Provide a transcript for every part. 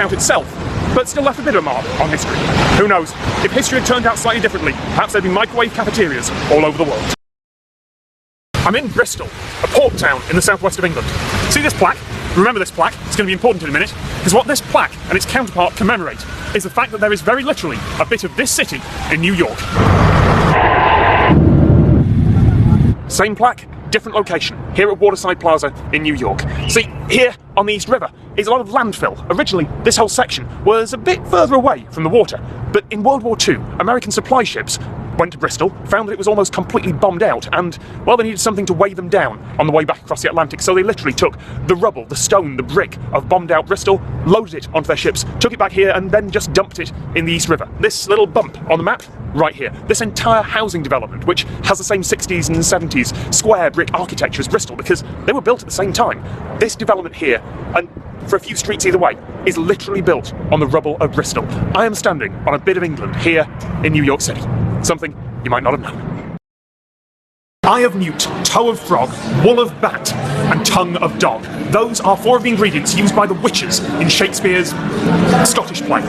out itself, but still left a bit of a mark on history. Who knows? If history had turned out slightly differently, perhaps there'd be microwave cafeterias all over the world. I'm in Bristol, a port town in the southwest of England. See this plaque? Remember this plaque, it's going to be important in a minute, because what this plaque and its counterpart commemorate is the fact that there is very literally a bit of this city in New York. Same plaque, different location, here at Waterside Plaza in New York. See, here on the East River is a lot of landfill. Originally, this whole section was a bit further away from the water, but in World War II, American supply ships went to Bristol, found that it was almost completely bombed out, and, well, they needed something to weigh them down on the way back across the Atlantic, so they literally took the rubble, the stone, the brick of bombed out Bristol, loaded it onto their ships, took it back here, and then just dumped it in the East River. This little bump on the map, right here. This entire housing development, which has the same 60s and 70s square brick architecture as Bristol, because they were built at the same time. This development here, and for a few streets either way, is literally built on the rubble of Bristol. I am standing on a bit of England here in New York City. Something you might not have known. Eye of newt, toe of frog, wool of bat, and tongue of dog. Those are 4 of the ingredients used by the witches in Shakespeare's Scottish play.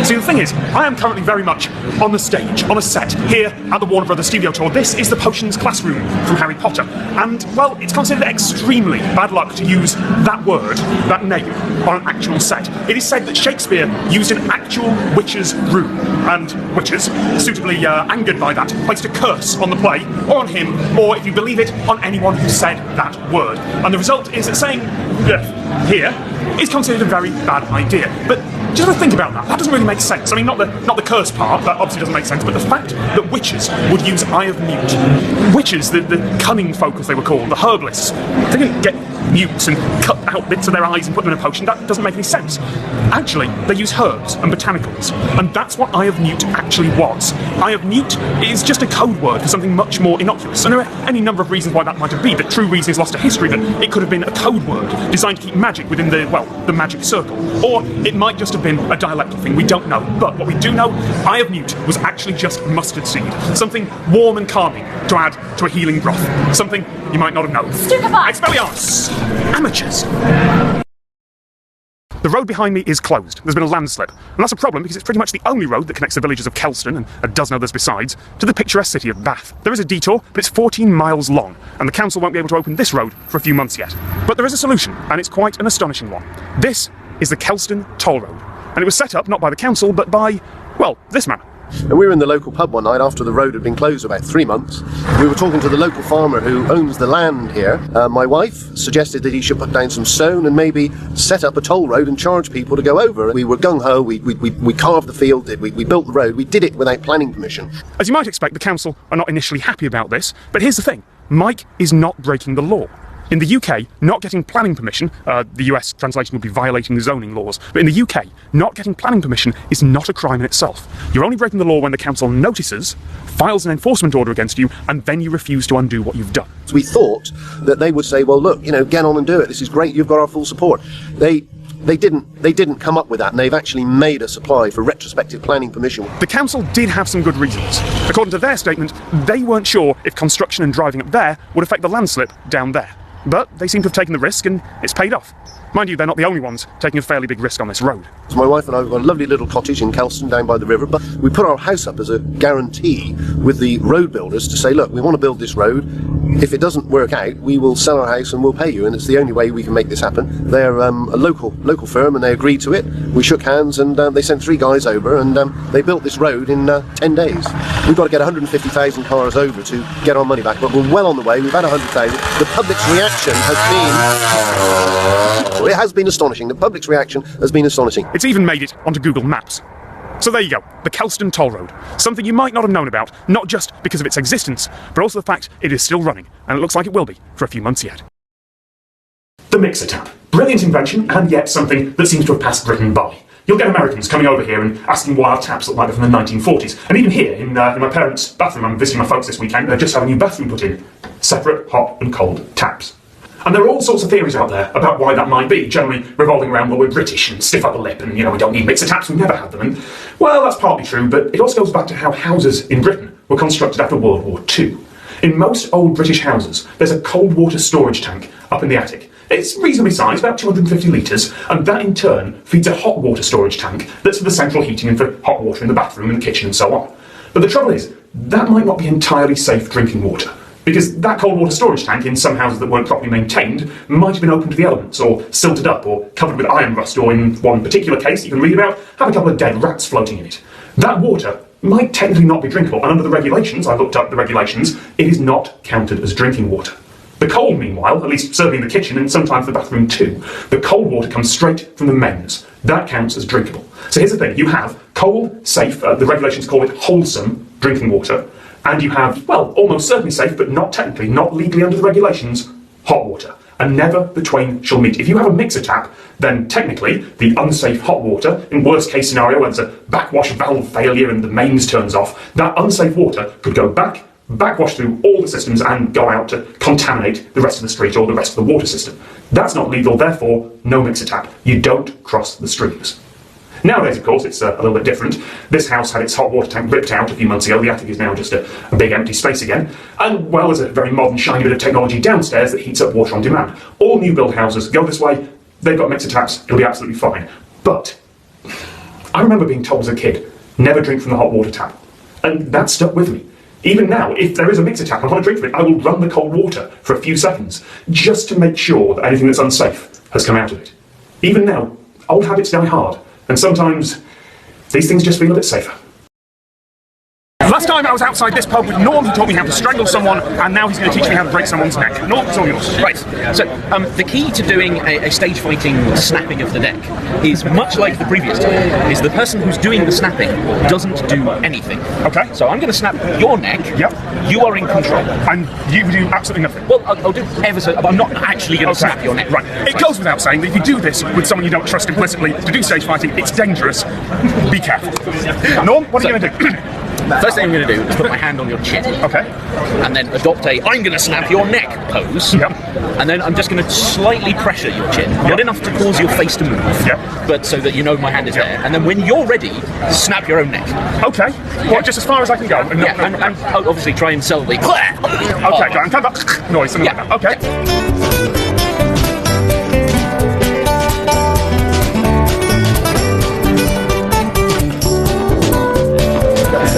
See, the thing is, I am currently very much on the stage, on a set, here at the Warner Brothers studio tour. This is the potions classroom from Harry Potter. And, well, it's considered extremely bad luck to use that word, that name, on an actual set. It is said that Shakespeare used an actual witch's room, and witches, suitably angered by that, placed a curse on the play, or on him, or, if you believe it, on anyone who said that word. And the result is that saying here is considered a very bad idea. But just have to think about that. That doesn't really make sense. I mean, not the curse part, that obviously doesn't make sense, but the fact that witches would use Eye of Newt. Witches, the cunning folk as they were called, the herbalists, they didn't get newts and cut out bits of their eyes and put them in a potion. That doesn't make any sense. Actually, they use herbs and botanicals, and that's what Eye of Newt actually was. Eye of Newt is just a code word for something much more innocuous, and there are any number of reasons why that might have been. The true reason is lost to history, that it could have been a code word designed to keep magic within the magic circle, or it might just have been a dialectal thing. We don't know, but what we do know, Eye of Newt was actually just mustard seed, something warm and calming to add to a healing broth, something you might not have known. Expelliarmus! Amateurs! The road behind me is closed. There's been a landslip, and that's a problem because it's pretty much the only road that connects the villages of Kelston, and a dozen others besides, to the picturesque city of Bath. There is a detour, but it's 14 miles long, and the council won't be able to open this road for a few months yet. But there is a solution, and it's quite an astonishing one. This is the Kelston Toll Road, and it was set up not by the council, but by, well, this man. And we were in the local pub one night after the road had been closed about 3 months. We were talking to the local farmer who owns the land here. My wife suggested that he should put down some stone and maybe set up a toll road and charge people to go over. We were gung-ho, we carved the field, we built the road, we did it without planning permission. As you might expect, the council are not initially happy about this, but here's the thing, Mike is not breaking the law. In the UK, not getting planning permission, the US translation would be violating the zoning laws, but in the UK, not getting planning permission is not a crime in itself. You're only breaking the law when the council notices, files an enforcement order against you, and then you refuse to undo what you've done. We thought that they would say, well, look, get on and do it, this is great, you've got our full support. They didn't come up with that, and they've actually made us apply for retrospective planning permission. The council did have some good reasons. According to their statement, they weren't sure if construction and driving up there would affect the landslip down there. But they seem to have taken the risk, and it's paid off. Mind you, they're not the only ones taking a fairly big risk on this road. So my wife and I have got a lovely little cottage in Kelston down by the river, but we put our house up as a guarantee with the road builders to say, look, we want to build this road. If it doesn't work out, we will sell our house and we'll pay you, and it's the only way we can make this happen. They're a local firm, and they agreed to it. We shook hands, and they sent 3 guys over, and they built this road in 10 days. We've got to get 150,000 cars over to get our money back, but we're well on the way. We've had 100,000. The public's reaction has been... It has been astonishing. The public's reaction has been astonishing. It's even made it onto Google Maps. So there you go, the Kelston Toll Road. Something you might not have known about, not just because of its existence, but also the fact it is still running, and it looks like it will be for a few months yet. The mixer tap. Brilliant invention, and yet something that seems to have passed Britain by. You'll get Americans coming over here and asking why our taps look like they're from the 1940s. And even here, in my parents' bathroom, I'm visiting my folks this weekend, they just had a new bathroom put in. Separate hot and cold taps. And there are all sorts of theories out there about why that might be, generally revolving around, well, we're British and stiff upper lip and, we don't need mixer taps, we've never had them. And, well, that's partly true, but it also goes back to how houses in Britain were constructed after World War II. In most old British houses, there's a cold water storage tank up in the attic. It's reasonably sized, about 250 litres, and that in turn feeds a hot water storage tank that's for the central heating and for hot water in the bathroom and the kitchen and so on. But the trouble is, that might not be entirely safe drinking water, because that cold water storage tank in some houses that weren't properly maintained might have been open to the elements, or silted up, or covered with iron rust, or in one particular case you can read about, have a couple of dead rats floating in it. That water might technically not be drinkable, and under the regulations, I looked up the regulations, it is not counted as drinking water. The cold, meanwhile, at least certainly in the kitchen and sometimes the bathroom too, the cold water comes straight from the mains. That counts as drinkable. So here's the thing, you have cold, safe, the regulations call it wholesome drinking water, and you have, well, almost certainly safe, but not technically, not legally under the regulations, hot water. And never the twain shall meet. If you have a mixer tap, then technically the unsafe hot water, in worst case scenario where there's a backwash valve failure and the mains turns off, that unsafe water could go backwash through all the systems and go out to contaminate the rest of the street or the rest of the water system. That's not legal, therefore no mixer tap. You don't cross the streams. Nowadays, of course, it's a little bit different. This house had its hot water tank ripped out a few months ago. The attic is now just a big empty space again. And, well, there's a very modern, shiny bit of technology downstairs that heats up water on demand. All new build houses go this way. They've got mixer taps. It'll be absolutely fine. But I remember being told as a kid, never drink from the hot water tap. And that stuck with me. Even now, if there is a mixer tap and I want to drink from it, I will run the cold water for a few seconds just to make sure that anything that's unsafe has come out of it. Even now, old habits die hard. And sometimes, these things just feel a bit safer. Last time I was outside this pub with Norm, he taught me how to strangle someone, and now he's going to teach me how to break someone's neck. Norm, it's all yours. Right, so the key to doing a stage fighting snapping of the neck is much like the previous time, is the person who's doing the snapping doesn't do anything. Okay. So I'm going to snap your neck, Yep. you are in control. And you do absolutely nothing. Well, I'll do ever so, but I'm not actually going to snap your neck. Right. It goes without saying that if you do this with someone you don't trust implicitly to do stage fighting, it's dangerous. Be careful. Norm, what are you going to do? First thing I'm going to do is put my hand on your chin. Okay. And then adopt a I'm going to snap your neck pose. Yep. And then I'm just going to slightly pressure your chin. Not enough to cause your face to move. Yep. But so that you know my hand is there. And then when you're ready, snap your own neck. Okay. Well, just as far as I can go. And And obviously try and sell the Okay, go on. Kind of that noise. Something like that. Okay.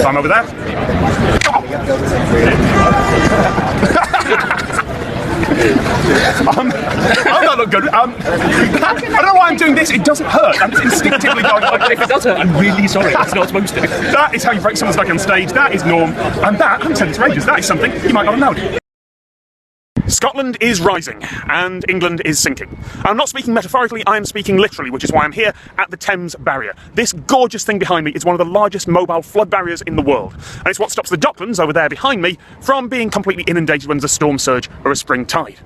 I'm over there. Oh, that looked good. I don't know why I'm doing this. It doesn't hurt. I'm just instinctively going like If it does hurt, I'm really sorry. It's not supposed to. That is how you break someone's neck on stage. That is Norm. And that, I'm telling you, rages. That is something you might not have known. Scotland is rising, and England is sinking. I'm not speaking metaphorically, I am speaking literally, which is why I'm here at the Thames Barrier. This gorgeous thing behind me is one of the largest mobile flood barriers in the world, and it's what stops the Docklands, over there behind me, from being completely inundated when there's a storm surge or a spring tide.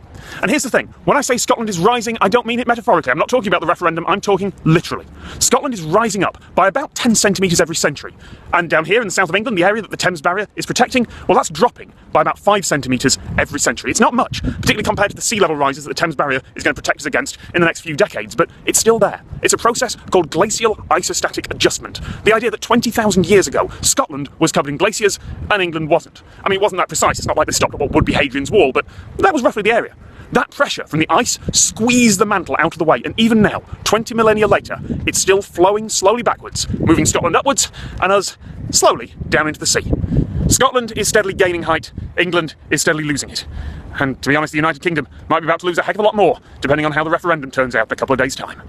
And here's the thing, when I say Scotland is rising, I don't mean it metaphorically. I'm not talking about the referendum, I'm talking literally. Scotland is rising up by about 10 centimetres every century. And down here in the south of England, the area that the Thames Barrier is protecting, well, that's dropping by about 5 centimetres every century. It's not much, particularly compared to the sea level rises that the Thames Barrier is going to protect us against in the next few decades, but it's still there. It's a process called glacial isostatic adjustment. The idea that 20,000 years ago, Scotland was covered in glaciers and England wasn't. I mean, it wasn't that precise. It's not like they stopped at what would be Hadrian's Wall, but that was roughly the area. That pressure from the ice squeezed the mantle out of the way, and even now, 20 millennia later, it's still flowing slowly backwards, moving Scotland upwards, and us slowly down into the sea. Scotland is steadily gaining height, England is steadily losing it. And to be honest, the United Kingdom might be about to lose a heck of a lot more, depending on how the referendum turns out in a couple of days' time.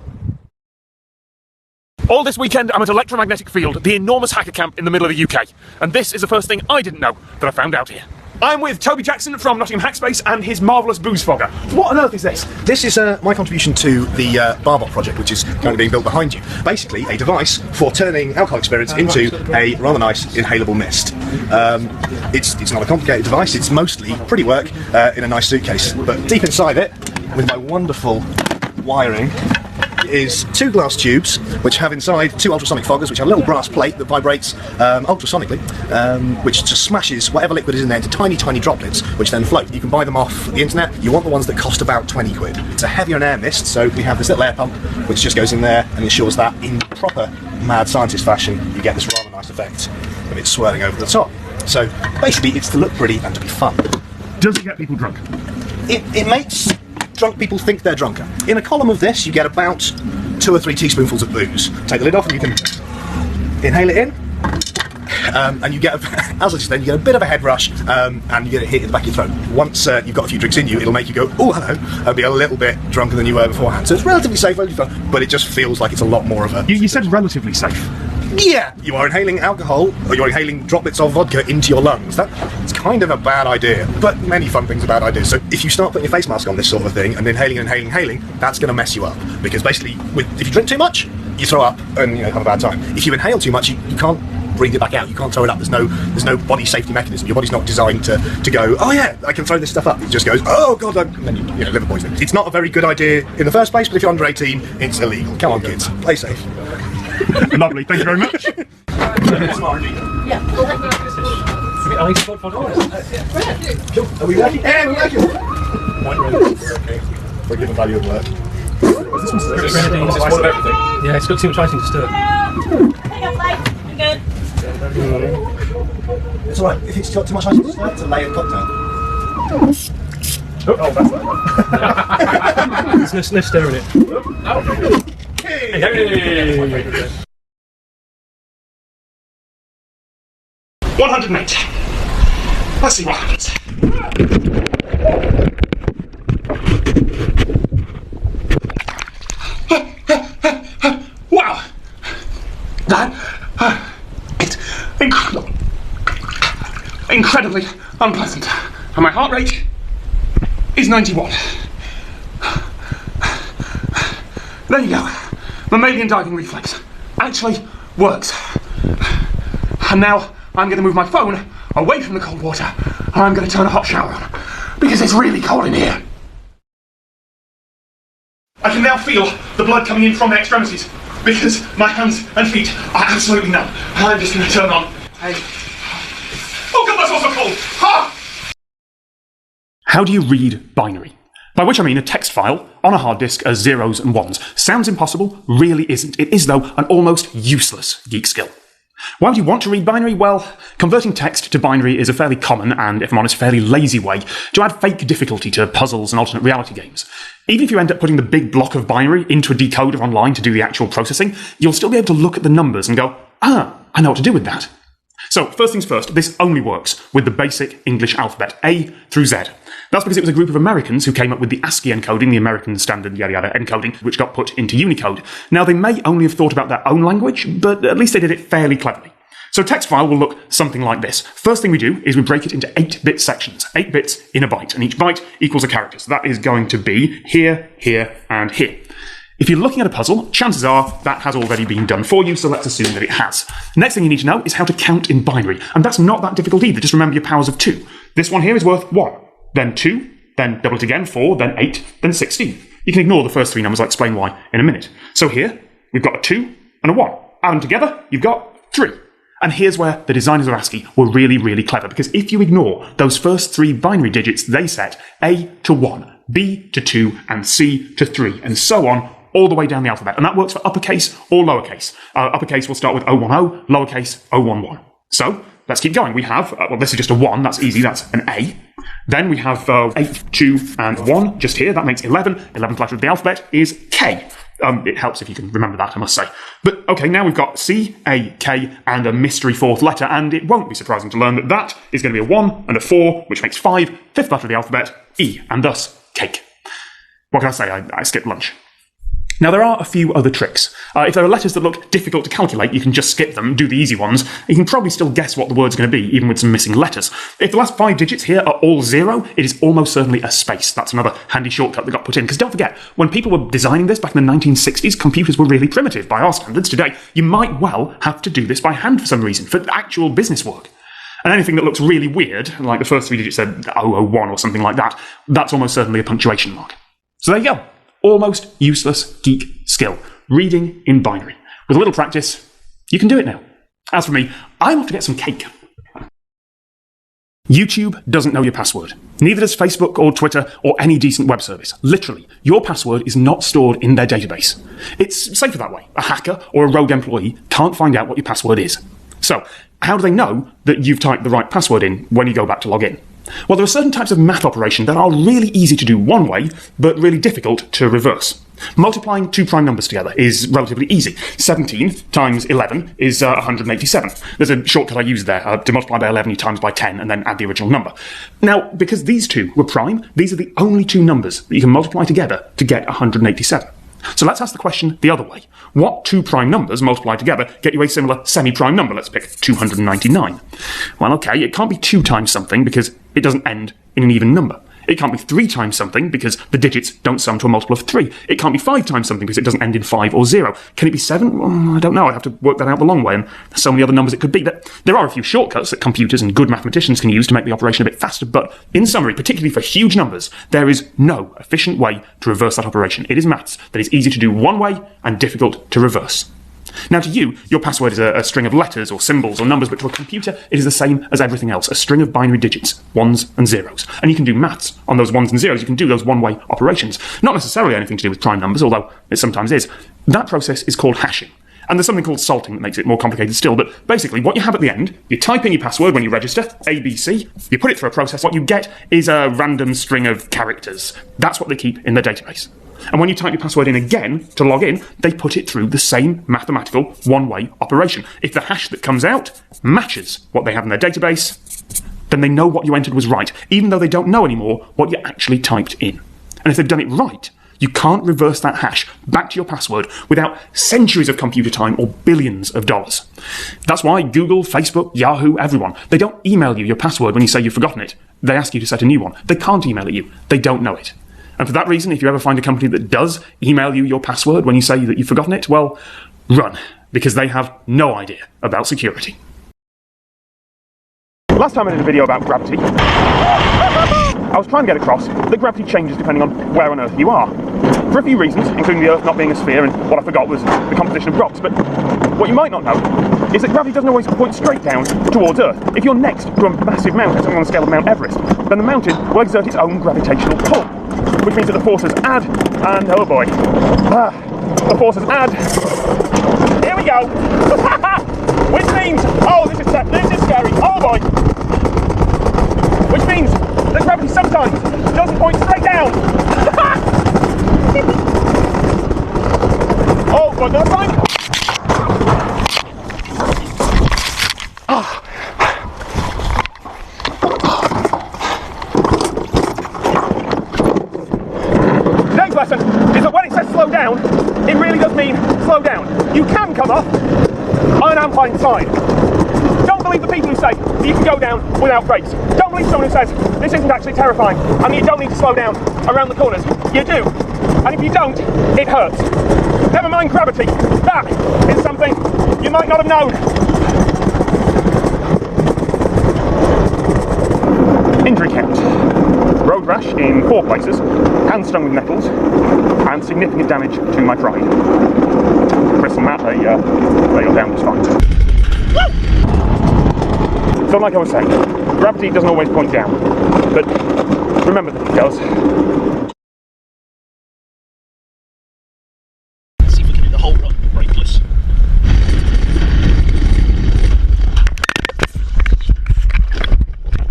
All this weekend, I'm at Electromagnetic Field, the enormous hacker camp in the middle of the UK. And this is the first thing I didn't know that I found out here. I'm with Toby Jackson from Nottingham Hackspace and his marvellous booze fogger. What on earth is this? This is my contribution to the Barbot project, which is currently being built behind you. Basically, a device for turning alcohol experience into a rather nice inhalable mist. It's not a complicated device, it's mostly pretty work in a nice suitcase. But deep inside it, with my wonderful wiring, is 2 glass tubes which have inside 2 ultrasonic foggers, which have a little brass plate that vibrates ultrasonically, which just smashes whatever liquid is in there into tiny, tiny droplets, which then float. You can buy them off the internet. You want the ones that cost about 20 quid. It's a heavier than air mist, so we have this little air pump which just goes in there and ensures that in proper mad scientist fashion you get this rather nice effect of it swirling over the top. So basically it's to look pretty and to be fun. Does it get people drunk? It makes drunk people think they're drunker. In a column of this, you get about 2 or 3 teaspoonfuls of booze. Take the lid off and you can inhale it in. And you get, as I just said, you get a bit of a head rush, and you get a hit in the back of your throat. Once you've got a few drinks in you, it'll make you go, oh, hello, and be a little bit drunker than you were beforehand. So it's relatively safe, relatively fun, but it just feels like it's a lot more of a... You said relatively safe. Yeah, you are inhaling alcohol, or you're inhaling droplets of vodka into your lungs. It's kind of a bad idea, but many fun things are bad ideas. So if you start putting your face mask on this sort of thing, and inhaling, that's going to mess you up. Because basically, if you drink too much, you throw up and have a bad time. If you inhale too much, you can't breathe it back out. You can't throw it up. There's no body safety mechanism. Your body's not designed to go, oh yeah, I can throw this stuff up. It just goes, oh god, and then you liver poisoning. It's not a very good idea in the first place, but if you're under 18, it's illegal. Come on, kids, play safe. Lovely, thank you very much. Yeah. Are we working? Yeah, we're working. Okay. We're giving value of work. This one's Yeah, it's got too much icing to stir. I'm good. It's alright, if it's got too much ice, it's a layered cocktail. Oh, that's right. There's no stir in it. Hey. 108. Let's see what happens. Wow! That it's incredibly unpleasant. And my heart rate is 91. There you go. Mammalian diving reflex actually works. And now I'm going to move my phone away from the cold water and I'm going to turn a hot shower on because it's really cold in here. I can now feel the blood coming in from the extremities because my hands and feet are absolutely numb. I'm just going to turn on a... Oh god, that's also cold! Ah! How do you read binary? By which I mean a text file on a hard disk as zeros and ones. Sounds impossible, really isn't. It is, though, an almost useless geek skill. Why would you want to read binary? Well, converting text to binary is a fairly common and, if I'm honest, fairly lazy way to add fake difficulty to puzzles and alternate reality games. Even if you end up putting the big block of binary into a decoder online to do the actual processing, you'll still be able to look at the numbers and go, I know what to do with that. So, first things first, this only works with the basic English alphabet, A through Z. That's because it was a group of Americans who came up with the ASCII encoding, the American standard yada yada encoding, which got put into Unicode. Now, they may only have thought about their own language, but at least they did it fairly cleverly. So a text file will look something like this. First thing we do is we break it into 8-bit sections, 8 bits in a byte, and each byte equals a character. So that is going to be here, here, and here. If you're looking at a puzzle, chances are that has already been done for you, so let's assume that it has. Next thing you need to know is how to count in binary, and that's not that difficult either. Just remember your powers of 2. This one here is worth 1, then 2, then double it again, 4, then 8, then 16. You can ignore the first 3 numbers, I'll explain why in a minute. So here, we've got a 2 and a 1. Add them together, you've got 3. And here's where the designers of ASCII were really, really clever, because if you ignore those first 3 binary digits, they set A to 1, B to 2, and C to 3, and so on, all the way down the alphabet. And that works for uppercase or lowercase. Uppercase will start with 010, lowercase 011. So, let's keep going. We have, well, this is just a 1, that's easy, that's an A. Then we have 8, 2, and 1, just here, that makes 11. 11th letter of the alphabet is K. It helps if you can remember that, I must say. But, okay, now we've got C, A, K, and a mystery 4th letter, and it won't be surprising to learn that that is going to be a 1 and a 4, which makes 5, 5th letter of the alphabet, E, and thus, cake. What can I say? I skipped lunch. Now, there are a few other tricks. If there are letters that look difficult to calculate, you can just skip them, do the easy ones. You can probably still guess what the word's going to be, even with some missing letters. If the last 5 digits here are all 0, it is almost certainly a space. That's another handy shortcut that got put in. Because don't forget, when people were designing this back in the 1960s, computers were really primitive by our standards. Today, you might well have to do this by hand for some reason, for actual business work. And anything that looks really weird, like the first 3 digits said 001 or something like that, that's almost certainly a punctuation mark. So there you go. Almost useless geek skill. Reading in binary. With a little practice, you can do it now. As for me, I'm off to get some cake. YouTube doesn't know your password. Neither does Facebook or Twitter or any decent web service. Literally, your password is not stored in their database. It's safer that way. A hacker or a rogue employee can't find out what your password is. So, how do they know that you've typed the right password in when you go back to log in? Well, there are certain types of math operation that are really easy to do one way, but really difficult to reverse. Multiplying two prime numbers together is relatively easy. 17 times 11 is 187. There's a shortcut I use there. To multiply by 11, you times by 10 and then add the original number. Now, because these two were prime, these are the only two numbers that you can multiply together to get 187. So let's ask the question the other way. What two prime numbers multiplied together get you a similar semi-prime number? Let's pick 299. Well, okay, it can't be 2 times something because it doesn't end in an even number. It can't be 3 times something because the digits don't sum to a multiple of 3. It can't be 5 times something because it doesn't end in 5 or 0. Can it be 7? Well, I don't know. I'd have to work that out the long way, and there's so many other numbers it could be. But there are a few shortcuts that computers and good mathematicians can use to make the operation a bit faster. But in summary, particularly for huge numbers, there is no efficient way to reverse that operation. It is maths that is easy to do one way and difficult to reverse. Now to you, your password is a string of letters or symbols or numbers, but to a computer it is the same as everything else, a string of binary digits, ones and zeros. And you can do maths on those ones and zeros, you can do those one-way operations. Not necessarily anything to do with prime numbers, although it sometimes is. That process is called hashing. And there's something called salting that makes it more complicated still, but basically what you have at the end, you type in your password when you register, ABC, you put it through a process, what you get is a random string of characters. That's what they keep in their database. And when you type your password in again to log in, they put it through the same mathematical one-way operation. If the hash that comes out matches what they have in their database, then they know what you entered was right, even though they don't know anymore what you actually typed in. And if they've done it right, you can't reverse that hash back to your password without centuries of computer time or billions of dollars. That's why Google, Facebook, Yahoo, everyone, they don't email you your password when you say you've forgotten it. They ask you to set a new one. They can't email it you. They don't know it. And for that reason, if you ever find a company that does email you your password when you say that you've forgotten it, well, run, because they have no idea about security. Last time I did a video about gravity, I was trying to get across that gravity changes depending on where on Earth you are. For a few reasons, including the Earth not being a sphere, and what I forgot was the composition of rocks. But what you might not know is that gravity doesn't always point straight down towards Earth. If you're next to a massive mountain, something on the scale of Mount Everest, then the mountain will exert its own gravitational pull, which means that the forces add, and oh boy, the forces add. Here we go. Which means, oh, this is scary. Oh boy. Which means that gravity sometimes doesn't point straight down. Oh, one more time. Today's lesson is that when it says slow down, it really does mean slow down. You can come up on an inclined side. Don't believe the people who say that you can go down without brakes. Don't believe someone who says this isn't actually terrifying and you don't need to slow down around the corners. You do. And if you don't, it hurts. Never mind gravity. That is something you might not have known. Injury count. Road rash in 4 places, hand stung with nettles, and significant damage to my pride. Chris and Matt, they got down just fine. So like I was saying, gravity doesn't always point down, but remember that it does. Let's see if we can do the whole run brakeless.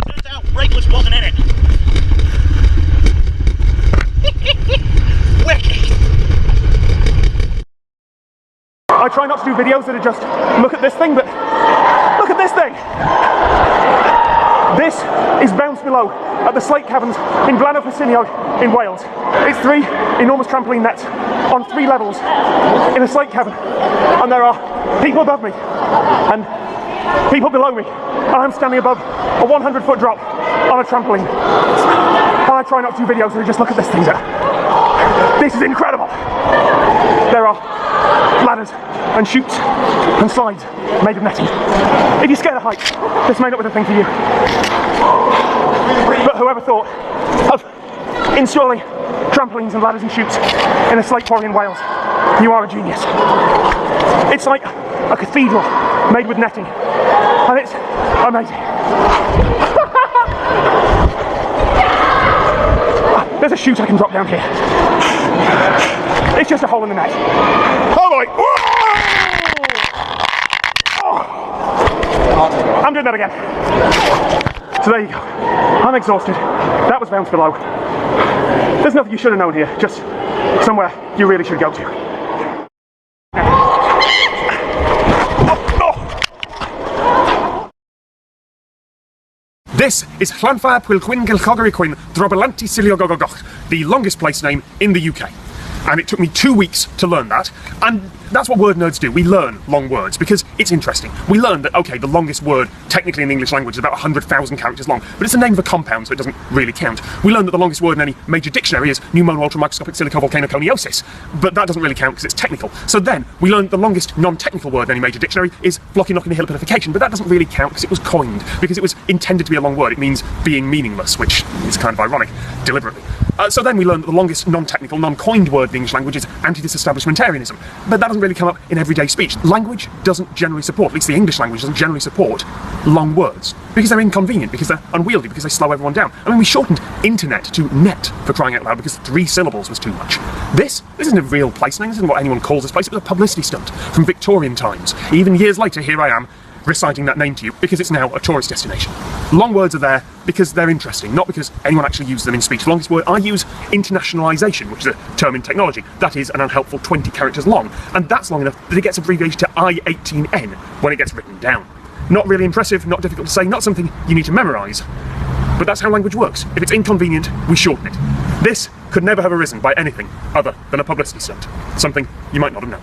Turns out brakeless wasn't in it. Wicked! I try not to do videos that are just look at this thing, but look at this thing! This is Bounce Below at the Slate Caverns in Blaenau-Ffestiniog in Wales. It's 3 enormous trampoline nets on 3 levels in a slate cavern, and there are people above me and people below me, and I'm standing above a 100-foot drop on a trampoline. And I try not to do videos that are just look at this thing. This is incredible! There are ladders and chutes and slides made of netting. If you're scared of heights, this may not be the thing for you. But whoever thought of installing trampolines and ladders and chutes in a slate quarry in Wales, you are a genius. It's like a cathedral made with netting, and it's amazing. There's a chute I can drop down here. It's just a hole in the net. Oh boy! Oh. I'm doing that again. So there you go. I'm exhausted. That was bounce below. There's nothing you should have known here, just somewhere you really should go to. This is Llanfair Pwylquyn Gylchogoriquyn Drobelanti Siliogogogoch, the longest place name in the UK. And it took me 2 weeks to learn that, and that's what word nerds do. We learn long words because it's interesting. We learn that, okay, the longest word technically in the English language is about 100,000 characters long, but it's the name of a compound, so it doesn't really count. We learn that the longest word in any major dictionary is pneumono-ultramicroscopic silicovolcanoconiosis, but that doesn't really count because it's technical. So then we learn the longest non-technical word in any major dictionary is Floccinaucinihilipilification, but that doesn't really count because it was coined, because it was intended to be a long word. It means being meaningless, which is kind of ironic, deliberately. So then we learn that the longest non-technical, non-coined word in the English language is anti-disestablishmentarianism, but that doesn't really come up in everyday speech. Language doesn't generally support, at least the English language doesn't generally support long words, because they're inconvenient, because they're unwieldy, because they slow everyone down. I mean, we shortened internet to net, for crying out loud, because 3 syllables was too much. This isn't a real place name, this isn't what anyone calls this place, it was a publicity stunt from Victorian times. Even years later, here I am, reciting that name to you because it's now a tourist destination. Long words are there because they're interesting, not because anyone actually uses them in speech. The longest word I use, internationalisation, which is a term in technology. That is an unhelpful 20 characters long, and that's long enough that it gets abbreviated to I18N when it gets written down. Not really impressive, not difficult to say, not something you need to memorise, but that's how language works. If it's inconvenient, we shorten it. This could never have arisen by anything other than a publicity stunt, something you might not have known.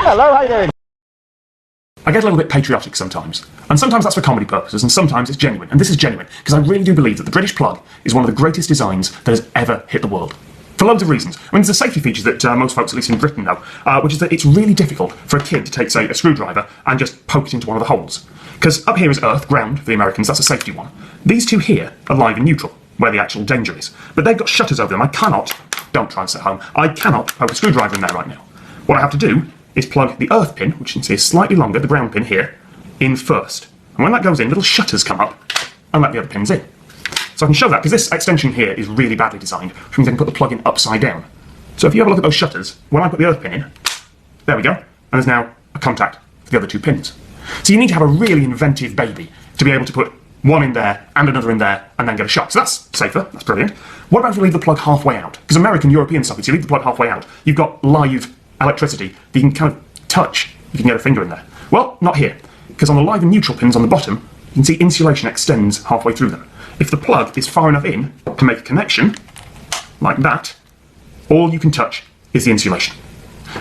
Hello, how you doing? I get a little bit patriotic sometimes, and sometimes that's for comedy purposes, and sometimes it's genuine, and this is genuine, because I really do believe that the British plug is one of the greatest designs that has ever hit the world. For loads of reasons. I mean, there's a safety feature that most folks, at least in Britain, know, which is that it's really difficult for a kid to take, say, a screwdriver and just poke it into one of the holes. Because up here is earth, ground, for the Americans, that's a safety one. These two here are live and neutral, where the actual danger is. But they've got shutters over them. I cannot, don't try and sit home, I cannot poke a screwdriver in there right now. What I have to do is plug the earth pin, which you can see is slightly longer, the ground pin here, in first. And when that goes in, little shutters come up and let the other pins in. So I can show that, because this extension here is really badly designed, which means I can put the plug in upside down. So if you have a look at those shutters, when I put the earth pin in, there we go, and there's now a contact for the other 2 pins. So you need to have a really inventive baby to be able to put one in there and another in there and then get a shock. So that's safer, that's brilliant. What about if you leave the plug halfway out? Because American, European sockets, you leave the plug halfway out, you've got live electricity that you can kind of touch, you can get a finger in there. Well, not here, because on the live and neutral pins on the bottom, you can see insulation extends halfway through them. If the plug is far enough in to make a connection, like that, all you can touch is the insulation.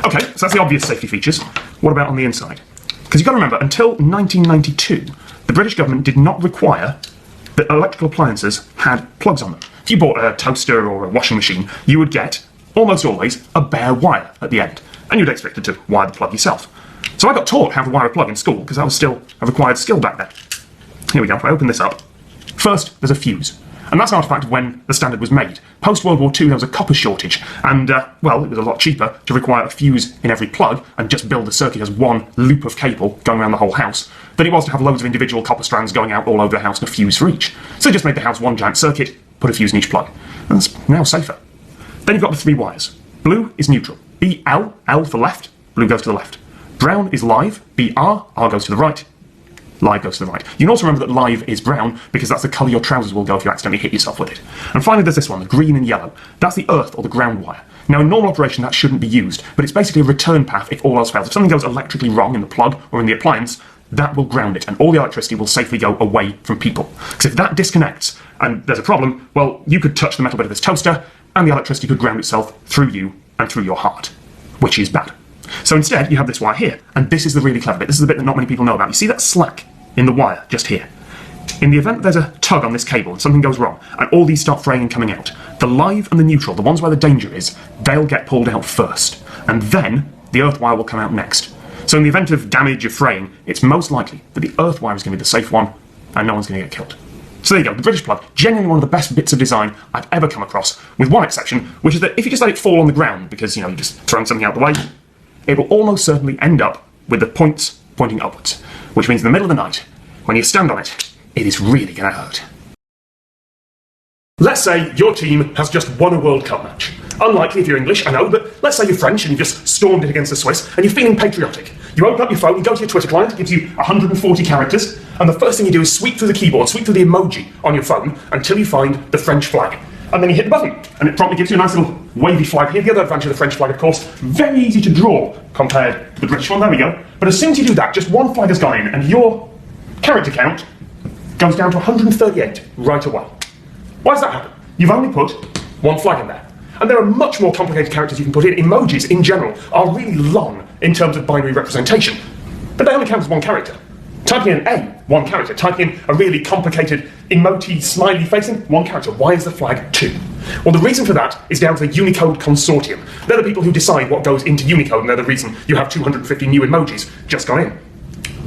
Okay, so that's the obvious safety features. What about on the inside? Because you've got to remember, until 1992, the British government did not require that electrical appliances had plugs on them. If you bought a toaster or a washing machine, you would get, almost always, a bare wire at the end. And you'd expect it to wire the plug yourself. So I got taught how to wire a plug in school, because that was still a required skill back then. Here we go, if I open this up. First, there's a fuse. And that's an artifact of when the standard was made. Post-World War II, there was a copper shortage, and, well, it was a lot cheaper to require a fuse in every plug and just build the circuit as one loop of cable going around the whole house than it was to have loads of individual copper strands going out all over the house and a fuse for each. So they just made the house one giant circuit, put a fuse in each plug. And that's now safer. Then you've got the 3 wires. Blue is neutral. BL, L for left, blue goes to the left. Brown is live, BR, R goes to the right, live goes to the right. You can also remember that live is brown because that's the colour your trousers will go if you accidentally hit yourself with it. And finally there's this one, the green and yellow. That's the earth or the ground wire. Now in normal operation that shouldn't be used, but it's basically a return path if all else fails. If something goes electrically wrong in the plug or in the appliance, that will ground it and all the electricity will safely go away from people. Because if that disconnects and there's a problem, well, you could touch the metal bit of this toaster and the electricity could ground itself through you and through your heart, which is bad. So instead, you have this wire here, and this is the really clever bit. This is the bit that not many people know about. You see that slack in the wire just here? In the event there's a tug on this cable and something goes wrong, and all these start fraying and coming out, the live and the neutral, the ones where the danger is, they'll get pulled out first, and then the earth wire will come out next. So in the event of damage or fraying, it's most likely that the earth wire is going to be the safe one, and no one's going to get killed. So there you go, the British plug, genuinely one of the best bits of design I've ever come across, with one exception, which is that if you just let it fall on the ground, because, you know, you're just throwing something out the way, it will almost certainly end up with the points pointing upwards, which means in the middle of the night, when you stand on it, it is really going to hurt. Let's say your team has just won a World Cup match. Unlikely if you're English, I know, but let's say you're French and you've just stormed it against the Swiss, and you're feeling patriotic. You open up your phone, you go to your Twitter client, it gives you 140 characters, and the first thing you do is sweep through the keyboard, sweep through the emoji on your phone, until you find the French flag. And then you hit the button, and it promptly gives you a nice little wavy flag here. The other advantage of the French flag, of course, very easy to draw compared to the British one, there we go. But as soon as you do that, just one flag has gone in, and your character count goes down to 138 right away. Why does that happen? You've only put one flag in there. And there are much more complicated characters you can put in. Emojis, in general, are really long in terms of binary representation. But they only count as one character. Typing in A, one character. Typing in a really complicated emoji smiley facing, one character. Why is the flag 2? Well, the reason for that is down to the Unicode Consortium. They're the people who decide what goes into Unicode, and they're the reason you have 250 new emojis just gone in.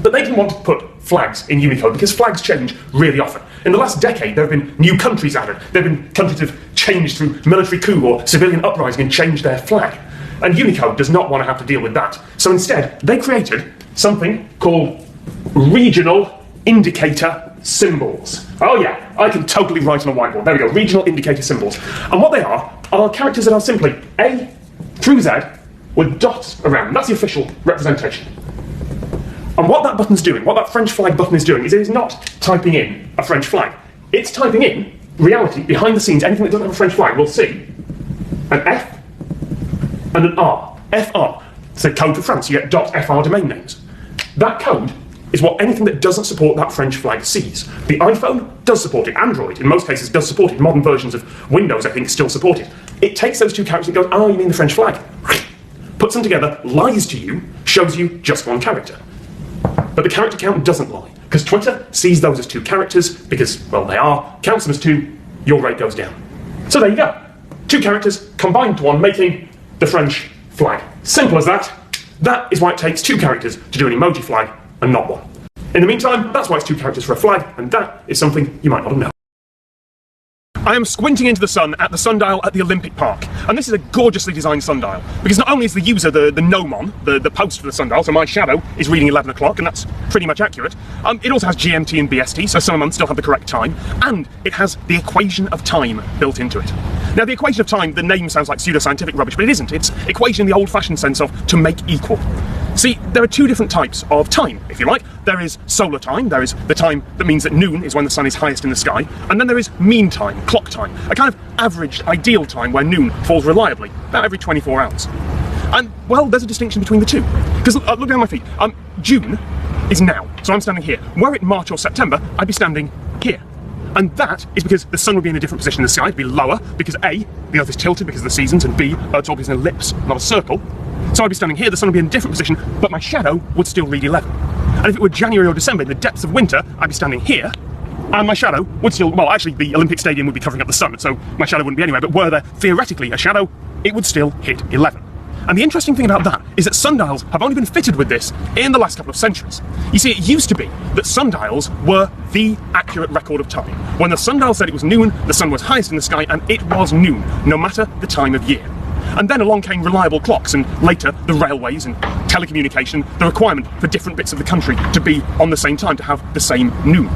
But they didn't want to put flags in Unicode because flags change really often. In the last decade, there have been new countries added. There have been countries that have changed through military coup or civilian uprising and changed their flag. And Unicode does not want to have to deal with that. So instead, they created something called regional indicator symbols. Oh yeah, I can totally write on a whiteboard. There we go, regional indicator symbols. And what they are characters that are simply A through Z with dots around them. That's the official representation. And what that button's doing, what that French flag button is doing, is it is not typing in a French flag. It's typing in reality, behind the scenes. Anything that doesn't have a French flag will see an F and an R. FR. It's the code for France. You get .fr domain names. That code is what anything that doesn't support that French flag sees. The iPhone does support it. Android, in most cases, does support it. Modern versions of Windows, I think, still support it. It takes those two characters and goes, oh, you mean the French flag? Puts them together, lies to you, shows you just one character. But the character count doesn't lie, because Twitter sees those as two characters, because, well, they are, counts them as two, your rate goes down. So there you go. Two characters combined to one, making the French flag. Simple as that. That is why it takes two characters to do an emoji flag, and not one. In the meantime, that's why it's two characters for a flag, and that is something you might not have known. I am squinting into the sun at the sundial at the Olympic Park, and this is a gorgeously designed sundial, because not only is the user the gnomon, the post for the sundial, so my shadow is reading 11 o'clock, and that's pretty much accurate. It also has GMT and BST, so some months still have the correct time, and it has the equation of time built into it. Now, the equation of time, the name sounds like pseudoscientific rubbish, but it isn't. It's equation in the old-fashioned sense of to make equal. See, there are two different types of time, if you like. There is solar time, there is the time that means that noon is when the sun is highest in the sky, and then there is mean time, clock time, a kind of averaged, ideal time where noon falls reliably, about every 24 hours. And, well, there's a distinction between the two. Because, look down my feet, June is now, so I'm standing here. Were it March or September, I'd be standing here. And that is because the sun would be in a different position in the sky, it'd be lower, because A, the Earth is tilted because of the seasons, and B, Earth's orbit is an ellipse, not a circle. So I'd be standing here, the sun would be in a different position, but my shadow would still read 11. And if it were January or December, in the depths of winter, I'd be standing here, and my shadow would still, well, actually the Olympic Stadium would be covering up the sun, so my shadow wouldn't be anywhere, but were there theoretically a shadow, it would still hit 11. And the interesting thing about that is that sundials have only been fitted with this in the last couple of centuries. You see, it used to be that sundials were the accurate record of time. When the sundial said it was noon, the sun was highest in the sky, and it was noon, no matter the time of year. And then along came reliable clocks, and later the railways and telecommunication, the requirement for different bits of the country to be on the same time, to have the same noon.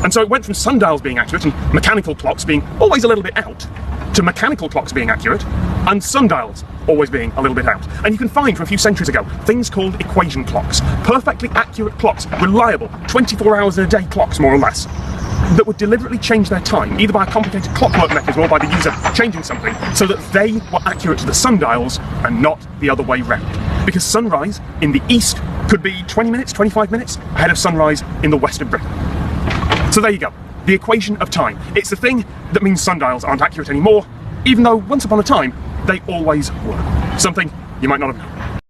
And so it went from sundials being accurate and mechanical clocks being always a little bit out, to mechanical clocks being accurate, and sundials always being a little bit out. And you can find from a few centuries ago things called equation clocks, perfectly accurate clocks, reliable, 24 hours in a day clocks more or less, that would deliberately change their time, either by a complicated clockwork mechanism or by the user changing something, so that they were accurate to the sundials and not the other way round. Because sunrise in the east could be 20 minutes, 25 minutes ahead of sunrise in the west of Britain. So there you go. The equation of time. It's the thing that means sundials aren't accurate anymore, even though once upon a time, they always were. Something you might not have known.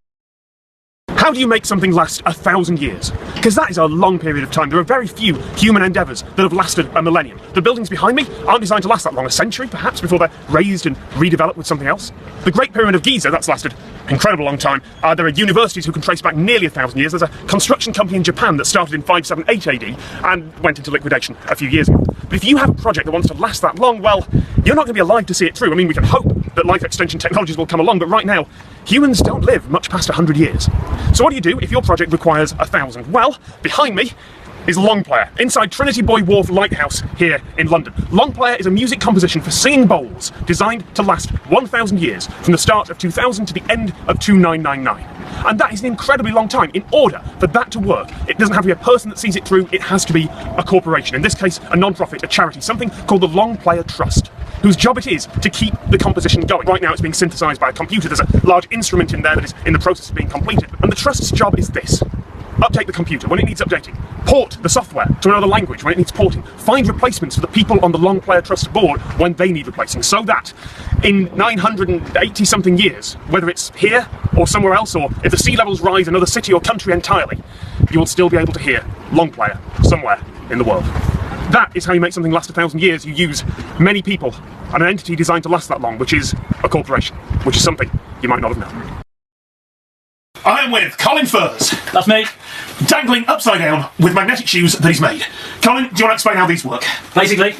How do you make something last 1,000 years? Because that is a long period of time. There are very few human endeavours that have lasted a millennium. The buildings behind me aren't designed to last that long, a century perhaps, before they're raised and redeveloped with something else. The Great Pyramid of Giza, that's lasted an incredible long time. There are universities who can trace back nearly 1,000 years. There's a construction company in Japan that started in 578 AD and went into liquidation a few years ago. But if you have a project that wants to last that long, well, you're not going to be alive to see it through. I mean, we can hope that life extension technologies will come along, but right now, humans don't live much past 100 years. So what do you do if your project requires 1,000? Well, behind me is Longplayer, inside Trinity Buoy Wharf Lighthouse here in London. Longplayer is a music composition for singing bowls designed to last 1,000 years, from the start of 2000 to the end of 2999. And that is an incredibly long time. In order for that to work, it doesn't have to be a person that sees it through, it has to be a corporation. In this case, a non-profit, a charity, something called the Longplayer Trust, whose job it is to keep the composition going. Right now it's being synthesised by a computer. There's a large instrument in there that is in the process of being completed. And the Trust's job is this: update the computer when it needs updating, port the software to another language when it needs porting, find replacements for the people on the Longplayer Trust board when they need replacing, so that in 980 something years, whether it's here or somewhere else, or if the sea levels rise another city or country entirely, you will still be able to hear Longplayer somewhere in the world. That is how you make something last 1,000 years. You use many people and an entity designed to last that long, which is a corporation, which is something you might not have known. I am with Colin Furs. That's me. Dangling upside down with magnetic shoes that he's made. Colin, do you want to explain how these work? Basically,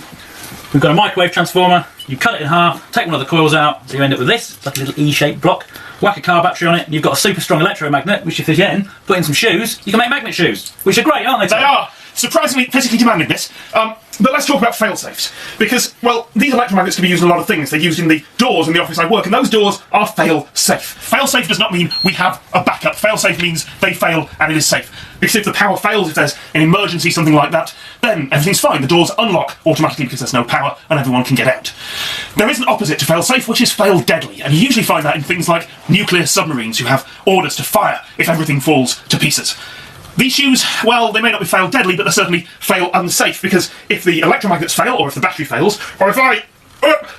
we've got a microwave transformer. You cut it in half, take one of the coils out, so you end up with this. It's like a little E-shaped block. Whack a car battery on it, and you've got a super strong electromagnet, which if you get in, put in some shoes, you can make magnet shoes, which are great, aren't they? They are surprisingly physically demanding, this. But let's talk about fail-safes, because, well, these electromagnets can be used in a lot of things. They're used in the doors in the office I work, and those doors are fail-safe. Fail-safe does not mean we have a backup. Fail-safe means they fail and it is safe. Because if the power fails, if there's an emergency, something like that, then everything's fine. The doors unlock automatically because there's no power and everyone can get out. There is an opposite to fail-safe, which is fail-deadly, and you usually find that in things like nuclear submarines who have orders to fire if everything falls to pieces. These shoes, well, they may not be fail-deadly, but they're certainly fail-unsafe, because if the electromagnets fail, or if the battery fails, or if I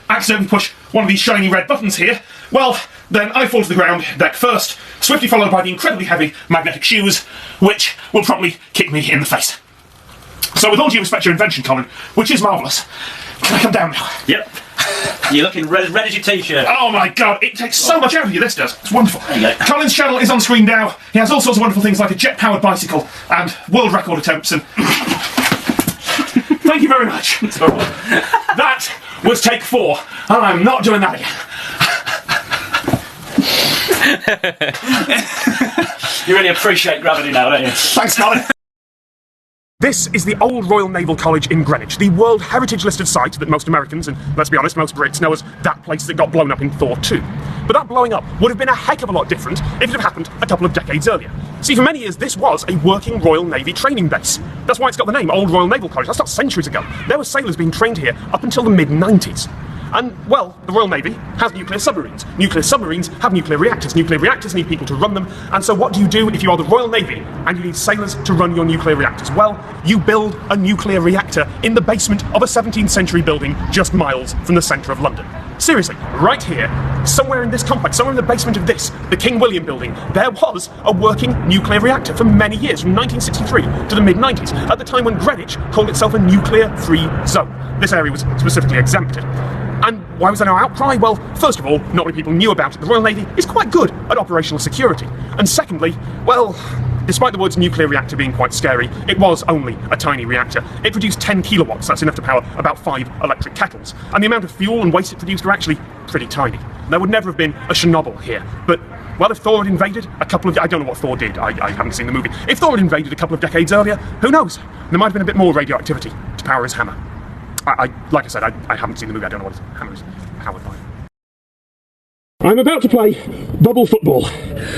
accidentally push one of these shiny red buttons here, well, then I fall to the ground, deck first, swiftly followed by the incredibly heavy magnetic shoes, which will promptly kick me in the face. So with all due respect to your invention, Colin, which is marvellous, can I come down now? Yep. You're looking red as your t-shirt. Oh my god, it takes so much out of you, this does. It's wonderful. There you go. Colin's channel is on screen now. He has all sorts of wonderful things like a jet-powered bicycle and world record attempts and... Thank you very much. That was take 4, and I'm not doing that again. You really appreciate gravity now, don't you? Thanks, Colin. This is the old Royal Naval College in Greenwich, the World Heritage listed site that most Americans, and let's be honest, most Brits know as that place that got blown up in Thor 2. But that blowing up would have been a heck of a lot different if it had happened a couple of decades earlier. See, for many years this was a working Royal Navy training base. That's why it's got the name Old Royal Naval College. That's not centuries ago. There were sailors being trained here up until the mid-90s. And, well, the Royal Navy has nuclear submarines. Nuclear submarines have nuclear reactors. Nuclear reactors need people to run them. And so what do if you are the Royal Navy and you need sailors to run your nuclear reactors? Well, you build a nuclear reactor in the basement of a 17th century building just miles from the centre of London. Seriously, right here, somewhere in this complex, somewhere in the basement of this, the King William building, there was a working nuclear reactor for many years, from 1963 to the mid-90s, at the time when Greenwich called itself a nuclear-free zone. This area was specifically exempted. And why was there no outcry? Well, first of all, not many people knew about it. The Royal Navy is quite good at operational security. And secondly, well, despite the words nuclear reactor being quite scary, it was only a tiny reactor. It produced 10 kilowatts, that's enough to power about 5 electric kettles. And the amount of fuel and waste it produced were actually pretty tiny. There would never have been a Chernobyl here. But, well, if Thor had invaded I don't know what Thor did, I haven't seen the movie. If Thor had invaded a couple of decades earlier, who knows? There might have been a bit more radioactivity to power his hammer. Like I said, I haven't seen the movie, I don't know what his hammer is powered by. I'm about to play bubble football,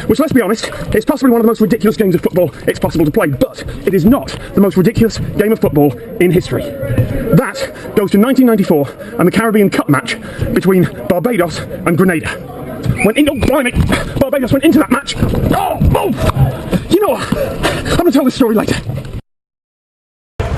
which, let's be honest, is possibly one of the most ridiculous games of football it's possible to play, but it is not the most ridiculous game of football in history. That goes to 1994 and the Caribbean Cup match between Barbados and Grenada. Barbados went into that match. You know what? I'm going to tell this story later.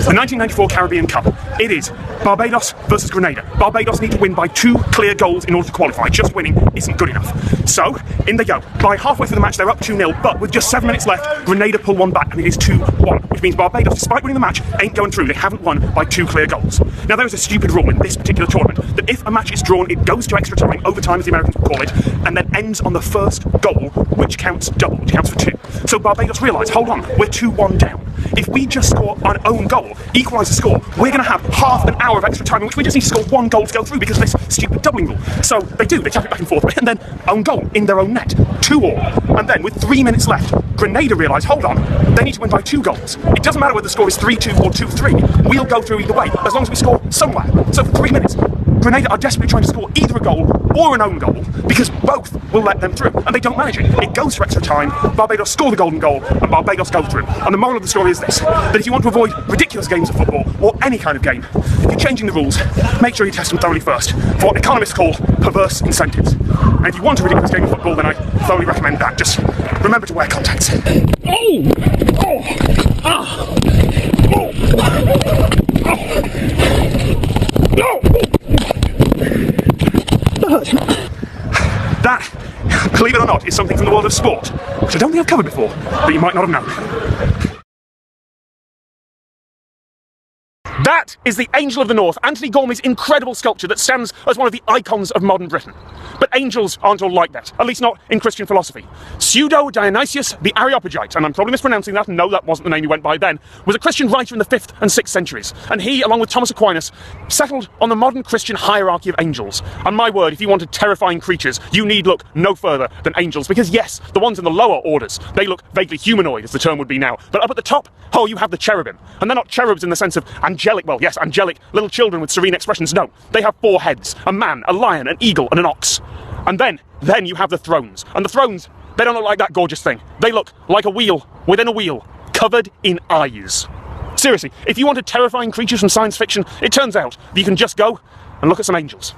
The 1994 Caribbean Cup. It is Barbados versus Grenada. Barbados need to win by 2 clear goals in order to qualify. Just winning isn't good enough. So, in they go. By halfway through the match, they're up 2-0, but with just 7 minutes left, Grenada pull one back, and it is 2-1, which means Barbados, despite winning the match, ain't going through. They haven't won by 2 clear goals. Now, there is a stupid rule in this particular tournament that if a match is drawn, it goes to extra time, overtime as the Americans would call it, and then ends on the first goal, which counts double, which counts for 2. So Barbados realise, hold on, we're 2-1 down. If we just score an own goal, equalise the score, we're going to have half an hour of extra time in which we just need to score 1 goal to go through because of this stupid doubling rule. So they do, they tap it back and forth, and then own goal in their own net, 2-2. And then with 3 minutes left, Grenada realise, hold on, they need to win by 2 goals. It doesn't matter whether the score is 3-2 or 2-3, we'll go through either way, as long as we score somewhere. So for 3 minutes, Grenada are desperately trying to score either a goal or an own goal because both will let them through, and they don't manage it. It goes to extra time, Barbados score the golden goal, and Barbados go through. And the moral of the story is this, that if you want to avoid ridiculous games of football, or any kind of game, if you're changing the rules, make sure you test them thoroughly first, for what economists call perverse incentives. And if you want a ridiculous game of football, then I thoroughly recommend that. Just remember to wear contacts. That, believe it or not, is something from the world of sport, which I don't think I've covered before, but you might not have known. That is the Angel of the North, Anthony Gormley's incredible sculpture that stands as one of the icons of modern Britain. But angels aren't all like that, at least not in Christian philosophy. Pseudo-Dionysius the Areopagite, and I'm probably mispronouncing that, and no, that wasn't the name he went by then, was a Christian writer in the 5th and 6th centuries, and he, along with Thomas Aquinas, settled on the modern Christian hierarchy of angels. And my word, if you wanted terrifying creatures, you need look no further than angels, because yes, the ones in the lower orders, they look vaguely humanoid, as the term would be now, but up at the top, oh, you have the cherubim. And they're not cherubs in the sense of angelic, well, yes, angelic, little children with serene expressions, no. They have 4 heads, a man, a lion, an eagle, and an ox. And then you have the thrones. And the thrones, they don't look like that gorgeous thing. They look like a wheel within a wheel, covered in eyes. Seriously, if you wanted terrifying creatures from science fiction, it turns out that you can just go and look at some angels.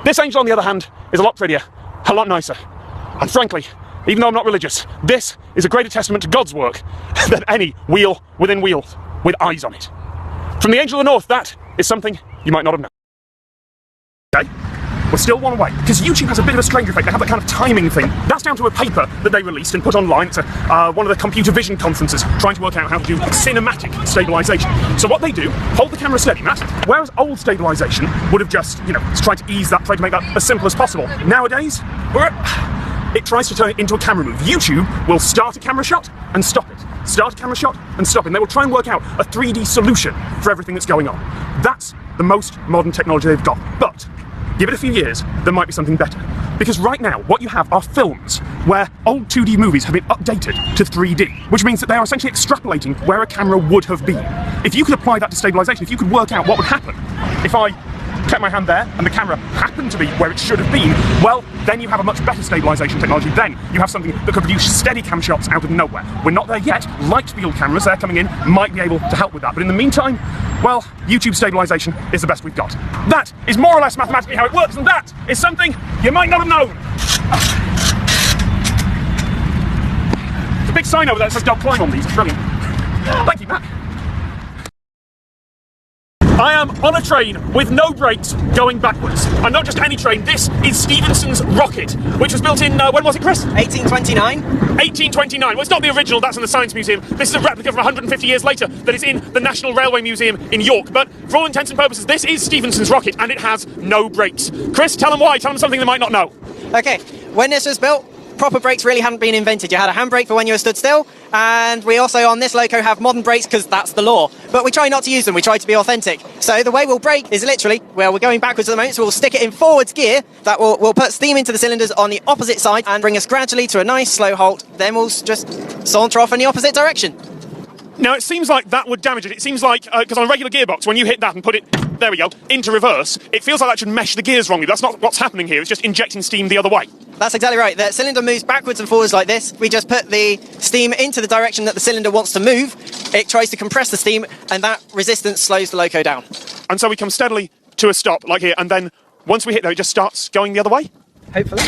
This angel, on the other hand, is a lot prettier, a lot nicer. And frankly, even though I'm not religious, this is a greater testament to God's work than any wheel within wheels with eyes on it. From the Angel of the North, that is something you might not have known. Okay? We're still one away, because YouTube has a bit of a strange effect. They have that kind of timing thing. That's down to a paper that they released and put online. It's one of the computer vision conferences trying to work out how to do cinematic stabilisation. So what they do, hold the camera steady, Matt, whereas old stabilisation would have just, tried to ease that, try to make that as simple as possible. Nowadays, it tries to turn it into a camera move. YouTube will start a camera shot and stop it. Start a camera shot and stop it. And they will try and work out a 3D solution for everything that's going on. That's the most modern technology they've got. But give it a few years, there might be something better. Because right now, what you have are films where old 2D movies have been updated to 3D, which means that they are essentially extrapolating where a camera would have been. If you could apply that to stabilisation, if you could work out what would happen if I kept my hand there and the camera happened to be where it should have been, well, then you have a much better stabilisation technology. Then you have something that could produce steady cam shots out of nowhere. We're not there yet. Light field cameras, they're coming in, might be able to help with that. But in the meantime, well, YouTube stabilisation is the best we've got. That is more or less mathematically how it works, and that is something you might not have known. There's a big sign over there that says don't climb on these. It's brilliant. Thank you, Matt. I am on a train with no brakes going backwards. And not just any train, this is Stephenson's rocket, which was built in, when was it, Chris? 1829. 1829. Well, it's not the original, that's in the Science Museum. This is a replica from 150 years later that is in the National Railway Museum in York. But for all intents and purposes, this is Stephenson's rocket, and it has no brakes. Chris, tell them why. Tell them something they might not know. Okay, when this was built, proper brakes really hadn't been invented. You had a handbrake for when you were stood still, and we also on this loco have modern brakes because that's the law. But we try not to use them, we try to be authentic. So the way we'll brake is literally, well, we're going backwards at the moment, so we'll stick it in forwards gear. That will put steam into the cylinders on the opposite side and bring us gradually to a nice slow halt. Then we'll just saunter off in the opposite direction. Now, it seems like that would damage it. It seems like, because on a regular gearbox, when you hit that and put it, there we go, into reverse, it feels like that should mesh the gears wrongly. That's not what's happening here. It's just injecting steam the other way. That's exactly right. The cylinder moves backwards and forwards like this. We just put the steam into the direction that the cylinder wants to move. It tries to compress the steam, and that resistance slows the loco down. And so we come steadily to a stop, like here, and then once we hit there, it just starts going the other way? Hopefully.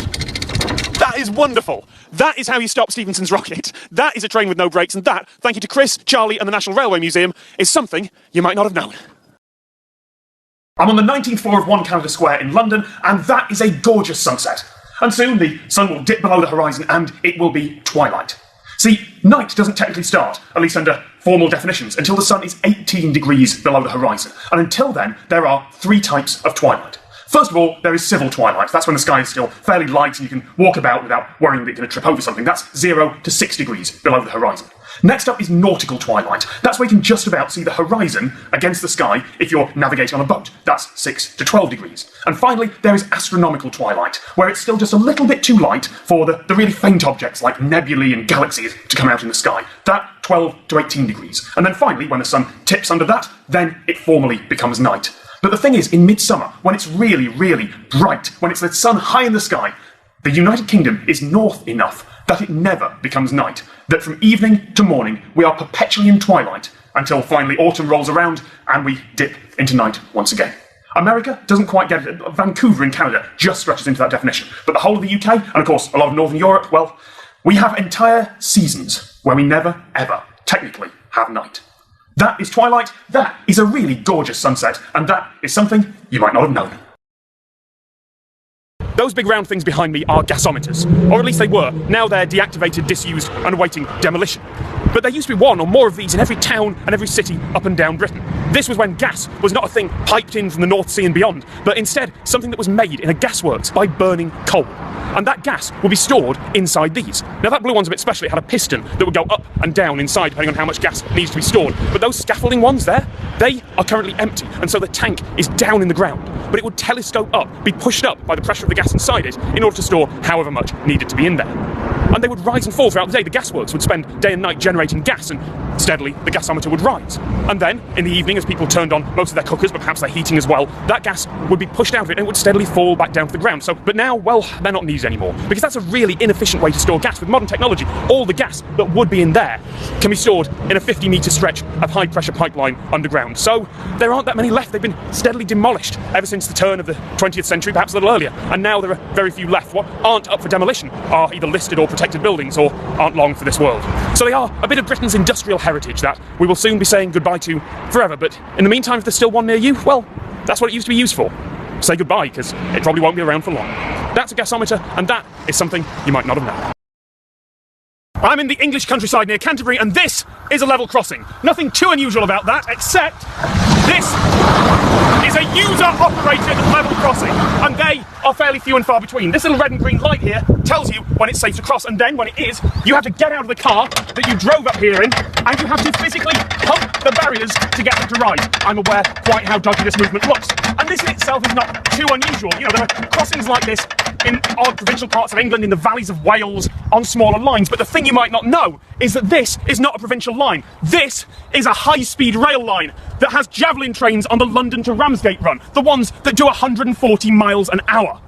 That is wonderful. That is how you stop Stephenson's rocket. That is a train with no brakes, and that, thank you to Chris, Charlie and the National Railway Museum, is something you might not have known. I'm on the 19th floor of 1 Canada Square in London, and that is a gorgeous sunset. And soon the sun will dip below the horizon and it will be twilight. See, night doesn't technically start, at least under formal definitions, until the sun is 18 degrees below the horizon. And until then, there are 3 types of twilight. First of all, there is civil twilight. That's when the sky is still fairly light and you can walk about without worrying that you're going to trip over something. That's 0 to 6 degrees below the horizon. Next up is nautical twilight. That's where you can just about see the horizon against the sky if you're navigating on a boat. That's 6 to 12 degrees. And finally, there is astronomical twilight, where it's still just a little bit too light for the really faint objects like nebulae and galaxies to come out in the sky. That 12 to 18 degrees. And then finally, when the sun tips under that, then it formally becomes night. But the thing is, in midsummer, when it's really, really bright, when it's the sun high in the sky, the United Kingdom is north enough that it never becomes night. That from evening to morning, we are perpetually in twilight until finally autumn rolls around and we dip into night once again. America doesn't quite get it. Vancouver in Canada just stretches into that definition. But the whole of the UK, and of course a lot of Northern Europe, well, we have entire seasons where we never, ever, technically, have night. That is twilight, that is a really gorgeous sunset, and that is something you might not have known. Those big round things behind me are gasometers, or at least they were. Now they're deactivated, disused, and awaiting demolition. But there used to be one or more of these in every town and every city up and down Britain. This was when gas was not a thing piped in from the North Sea and beyond, but instead something that was made in a gasworks by burning coal. And that gas would be stored inside these. Now that blue one's a bit special, it had a piston that would go up and down inside depending on how much gas needs to be stored. But those scaffolding ones there, they are currently empty, and so the tank is down in the ground. But it would telescope up, be pushed up by the pressure of the gas inside it in order to store however much needed to be in there. And they would rise and fall throughout the day. The gasworks would spend day and night generating gas, and steadily the gasometer would rise. And then, in the evening, as people turned on most of their cookers, but perhaps their heating as well, that gas would be pushed out of it and it would steadily fall back down to the ground. But now, well, they're not needed anymore, because that's a really inefficient way to store gas. With modern technology, all the gas that would be in there can be stored in a 50-metre stretch of high-pressure pipeline underground. So there aren't that many left. They've been steadily demolished ever since the turn of the 20th century, perhaps a little earlier. And now there are very few left. What aren't up for demolition are either listed or protected buildings, or aren't long for this world. So they are a bit of Britain's industrial heritage that we will soon be saying goodbye to forever. But in the meantime, if there's still one near you, well, that's what it used to be used for. Say goodbye, because it probably won't be around for long. That's a gasometer, and that is something you might not have known. I'm in the English countryside near Canterbury, and this is a level crossing. Nothing too unusual about that, except this is a user-operated level crossing, and they are fairly few and far between. This little red and green light here tells you when it's safe to cross, and then when it is, you have to get out of the car that you drove up here in, and you have to physically hump the barriers to get them to rise. I'm aware quite how dodgy this movement looks, and this in itself is not too unusual. You know, there are crossings like this in odd provincial parts of England, in the valleys of Wales, on smaller lines, but the thing you might not know is that this is not a provincial line. This is a high-speed rail line that has javelin trains on the London to Ramsgate run, the ones that do 140 miles an hour.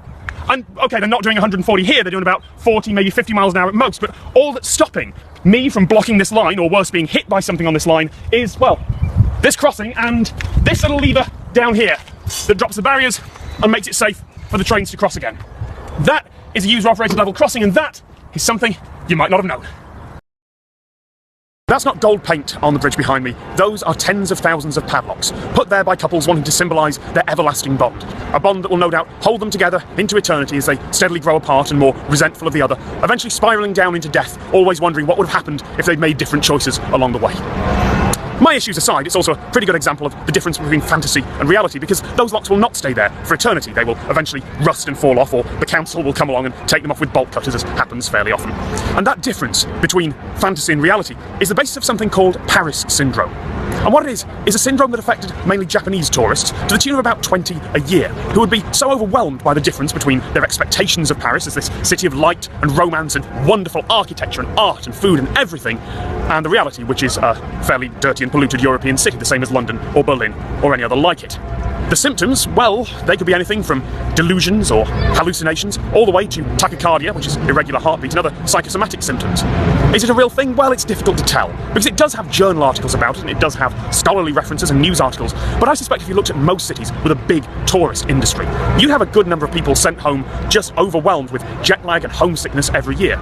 And, okay, they're not doing 140 here, they're doing about 40, maybe 50 miles an hour at most, but all that's stopping me from blocking this line, or worse, being hit by something on this line, is, well, this crossing and this little lever down here that drops the barriers and makes it safe for the trains to cross again. That is a user-operated level crossing, and that is something you might not have known. That's not gold paint on the bridge behind me. Those are tens of thousands of padlocks, put there by couples wanting to symbolise their everlasting bond. A bond that will no doubt hold them together into eternity as they steadily grow apart and more resentful of the other, eventually spiralling down into death, always wondering what would have happened if they'd made different choices along the way. My issues aside, it's also a pretty good example of the difference between fantasy and reality, because those locks will not stay there for eternity. They will eventually rust and fall off, or the council will come along and take them off with bolt cutters, as happens fairly often. And that difference between fantasy and reality is the basis of something called Paris syndrome. And what it is a syndrome that affected mainly Japanese tourists to the tune of about 20 a year, who would be so overwhelmed by the difference between their expectations of Paris as this city of light and romance and wonderful architecture and art and food and everything, and the reality, which is a fairly dirty and polluted European city, the same as London or Berlin or any other like it. The symptoms, well, they could be anything from delusions or hallucinations, all the way to tachycardia, which is irregular heartbeat, and other psychosomatic symptoms. Is it a real thing? Well, it's difficult to tell, because it does have journal articles about it, and it does have scholarly references and news articles, but I suspect if you looked at most cities with a big tourist industry, you'd have a good number of people sent home just overwhelmed with jet lag and homesickness every year.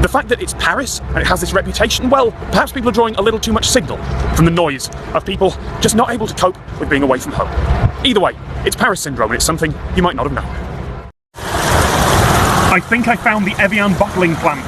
The fact that it's Paris, and it has this reputation, well, perhaps people are drawing a little too much signal from the noise of people just not able to cope with being away from home. Either way, it's Paris syndrome, and it's something you might not have known. I think I found the Evian bottling plant.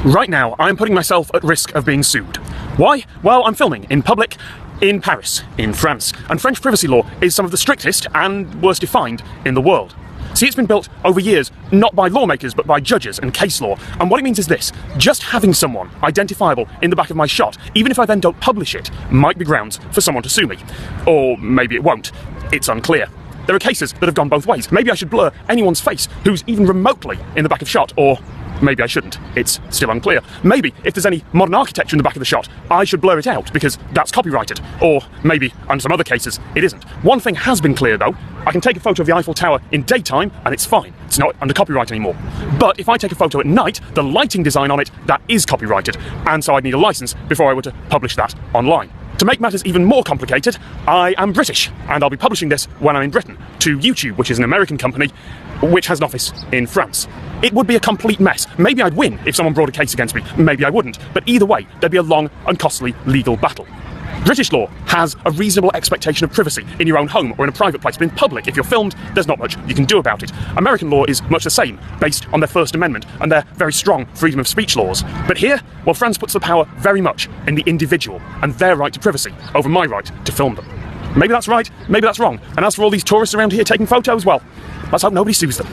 Right now, I'm putting myself at risk of being sued. Why? Well, I'm filming in public in Paris, in France, and French privacy law is some of the strictest and worst defined in the world. See, it's been built over years, not by lawmakers, but by judges and case law. And what it means is this: just having someone identifiable in the back of my shot, even if I then don't publish it, might be grounds for someone to sue me. Or maybe it won't. It's unclear. There are cases that have gone both ways. Maybe I should blur anyone's face who's even remotely in the back of shot, or maybe I shouldn't. It's still unclear. Maybe if there's any modern architecture in the back of the shot, I should blur it out because that's copyrighted. Or maybe, in some other cases, it isn't. One thing has been clear though: I can take a photo of the Eiffel Tower in daytime and it's fine. It's not under copyright anymore. But if I take a photo at night, the lighting design on it, that is copyrighted, and so I'd need a license before I were to publish that online. To make matters even more complicated, I am British, and I'll be publishing this when I'm in Britain, to YouTube, which is an American company, which has an office in France. It would be a complete mess. Maybe I'd win if someone brought a case against me, maybe I wouldn't, but either way, there'd be a long and costly legal battle. British law has a reasonable expectation of privacy in your own home or in a private place, but in public, if you're filmed, there's not much you can do about it. American law is much the same, based on their First Amendment and their very strong freedom of speech laws. But here, well, France puts the power very much in the individual and their right to privacy over my right to film them. Maybe that's right, maybe that's wrong. And as for all these tourists around here taking photos, well, let's hope nobody sues them.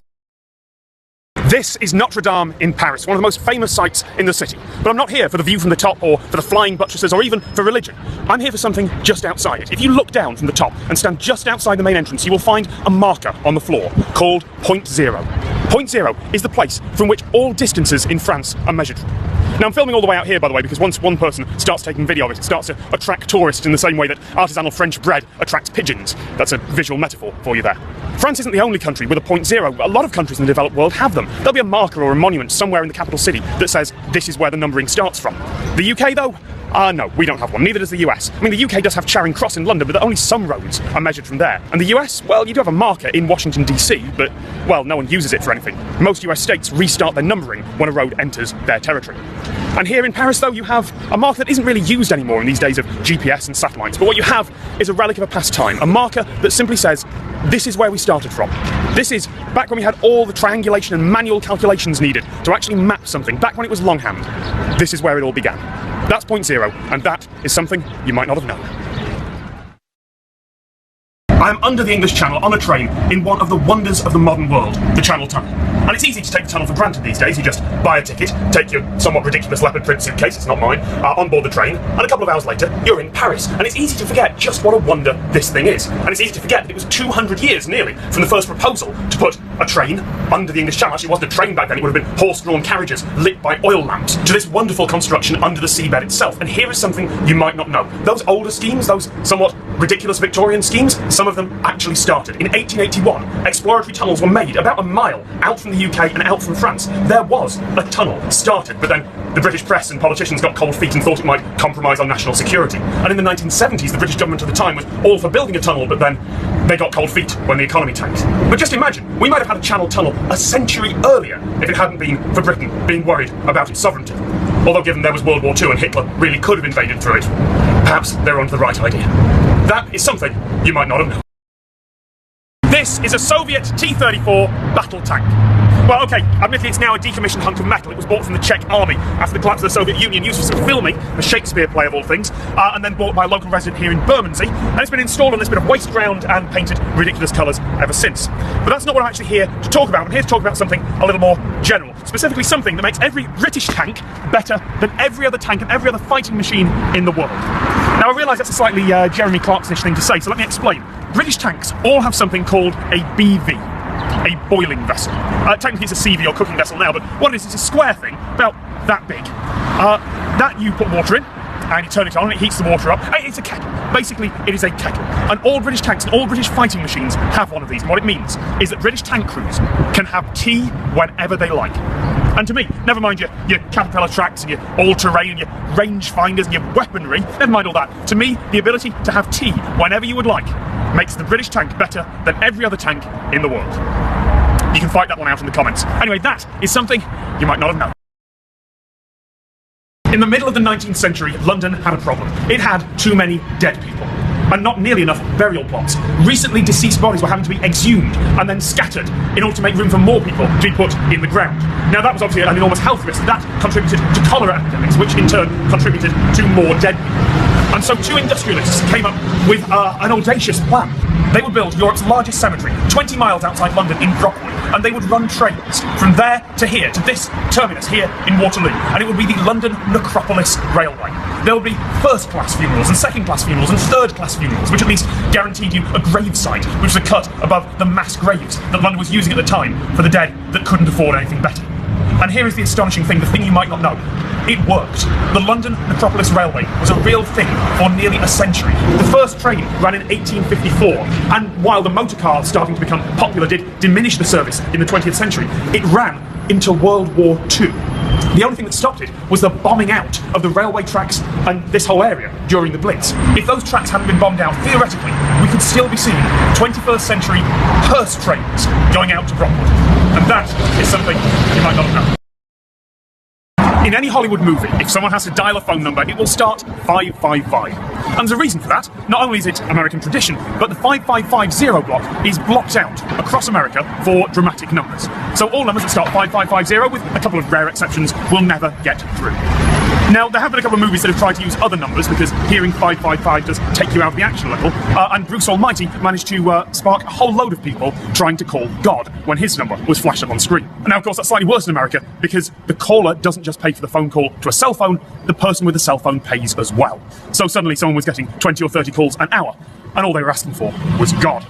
This is Notre Dame in Paris, one of the most famous sights in the city. But I'm not here for the view from the top, or for the flying buttresses, or even for religion. I'm here for something just outside it. If you look down from the top and stand just outside the main entrance, you will find a marker on the floor called Point Zero. Point Zero is the place from which all distances in France are measured from. Now, I'm filming all the way out here, by the way, because once one person starts taking video of it, it starts to attract tourists in the same way that artisanal French bread attracts pigeons. That's a visual metaphor for you there. France isn't the only country with a point zero. A lot of countries in the developed world have them. There'll be a marker or a monument somewhere in the capital city that says this is where the numbering starts from. The UK, though? No, we don't have one. Neither does the US. I mean, the UK does have Charing Cross in London, but only some roads are measured from there. And the US? Well, you do have a marker in Washington, DC, but, well, no one uses it for anything. Most US states restart their numbering when a road enters their territory. And here in Paris, though, you have a marker that isn't really used anymore in these days of GPS and satellites. But what you have is a relic of a past time, a marker that simply says, this is where we started from. This is back when we had all the triangulation and manual calculations needed to actually map something, back when it was longhand. This is where it all began. That's Point Zero, and that is something you might not have known. I am under the English Channel on a train in one of the wonders of the modern world, the Channel Tunnel. And it's easy to take the tunnel for granted these days. You just buy a ticket, take your somewhat ridiculous leopard print suitcase, it's not mine, on board the train, and a couple of hours later, you're in Paris. And it's easy to forget just what a wonder this thing is. And it's easy to forget that it was 200 years, nearly, from the first proposal to put a train under the English Channel. Actually, it wasn't a train back then, it would have been horse-drawn carriages lit by oil lamps, to this wonderful construction under the seabed itself. And here is something you might not know. Those older schemes, those somewhat ridiculous Victorian schemes, some of them actually started. In 1881, exploratory tunnels were made about a mile out from the UK and out from France. There was a tunnel started, but then the British press and politicians got cold feet and thought it might compromise on national security. And in the 1970s, the British government at the time was all for building a tunnel, but then they got cold feet when the economy tanked. But just imagine, we might have had a Channel Tunnel a century earlier if it hadn't been for Britain being worried about its sovereignty. Although given there was World War II and Hitler really could have invaded through it, perhaps they were onto the right idea. That is something you might not have known. This is a Soviet T-34 battle tank. Well, okay, admittedly it's now a decommissioned hunk of metal. It was bought from the Czech army after the collapse of the Soviet Union, used for some filming, a Shakespeare play of all things, and then bought by a local resident here in Bermondsey, and it's been installed on this bit of waste ground and painted ridiculous colours ever since. But that's not what I'm actually here to talk about. I'm here to talk about something a little more general, specifically something that makes every British tank better than every other tank and every other fighting machine in the world. Now, I realise that's a slightly Jeremy Clarkson-ish thing to say, so let me explain. British tanks all have something called a BV, a boiling vessel. Technically it's a CV or cooking vessel now, but what it is, it's a square thing, about that big. That you put water in, and you turn it on and it heats the water up. It's a kettle. Basically, it is a kettle. And all British tanks and all British fighting machines have one of these. And what it means is that British tank crews can have tea whenever they like. And to me, never mind your Caterpillar tracks and your all-terrain and your range finders and your weaponry, never mind all that. To me, the ability to have tea whenever you would like makes the British tank better than every other tank in the world. You can fight that one out in the comments. Anyway, that is something you might not have known. In the middle of the 19th century, London had a problem. It had too many dead people, and not nearly enough burial plots. Recently deceased bodies were having to be exhumed and then scattered in order to make room for more people to be put in the ground. Now that was obviously an enormous health risk. That contributed to cholera epidemics, which in turn contributed to more dead people. And so two industrialists came up with an audacious plan. They would build Europe's largest cemetery, 20 miles outside London in Brockway, and they would run trains from there to here, to this terminus here in Waterloo, and it would be the London Necropolis Railway. There would be first-class funerals and second-class funerals and third-class funerals, which at least guaranteed you a gravesite, which was a cut above the mass graves that London was using at the time for the dead that couldn't afford anything better. And here is the astonishing thing, the thing you might not know. It worked. The London Necropolis Railway was a real thing for nearly a century. The first train ran in 1854, and while the motor car starting to become popular did diminish the service in the 20th century, it ran into World War II. The only thing that stopped it was the bombing out of the railway tracks and this whole area during the Blitz. If those tracks hadn't been bombed out, theoretically, we could still be seeing 21st century hearse trains going out to Brockwood. And that is something you might not have known. In any Hollywood movie, if someone has to dial a phone number, it will start 555. And there's a reason for that. Not only is it American tradition, but the 5550 block is blocked out across America for dramatic numbers. So all numbers that start 5550, with a couple of rare exceptions, will never get through. Now, there have been a couple of movies that have tried to use other numbers because hearing 555 does take you out of the action a little, and Bruce Almighty managed to spark a whole load of people trying to call God when his number was flashed up on screen. And now, of course, that's slightly worse in America because the caller doesn't just pay for the phone call to a cell phone, the person with the cell phone pays as well. So suddenly someone was getting 20 or 30 calls an hour, and all they were asking for was God.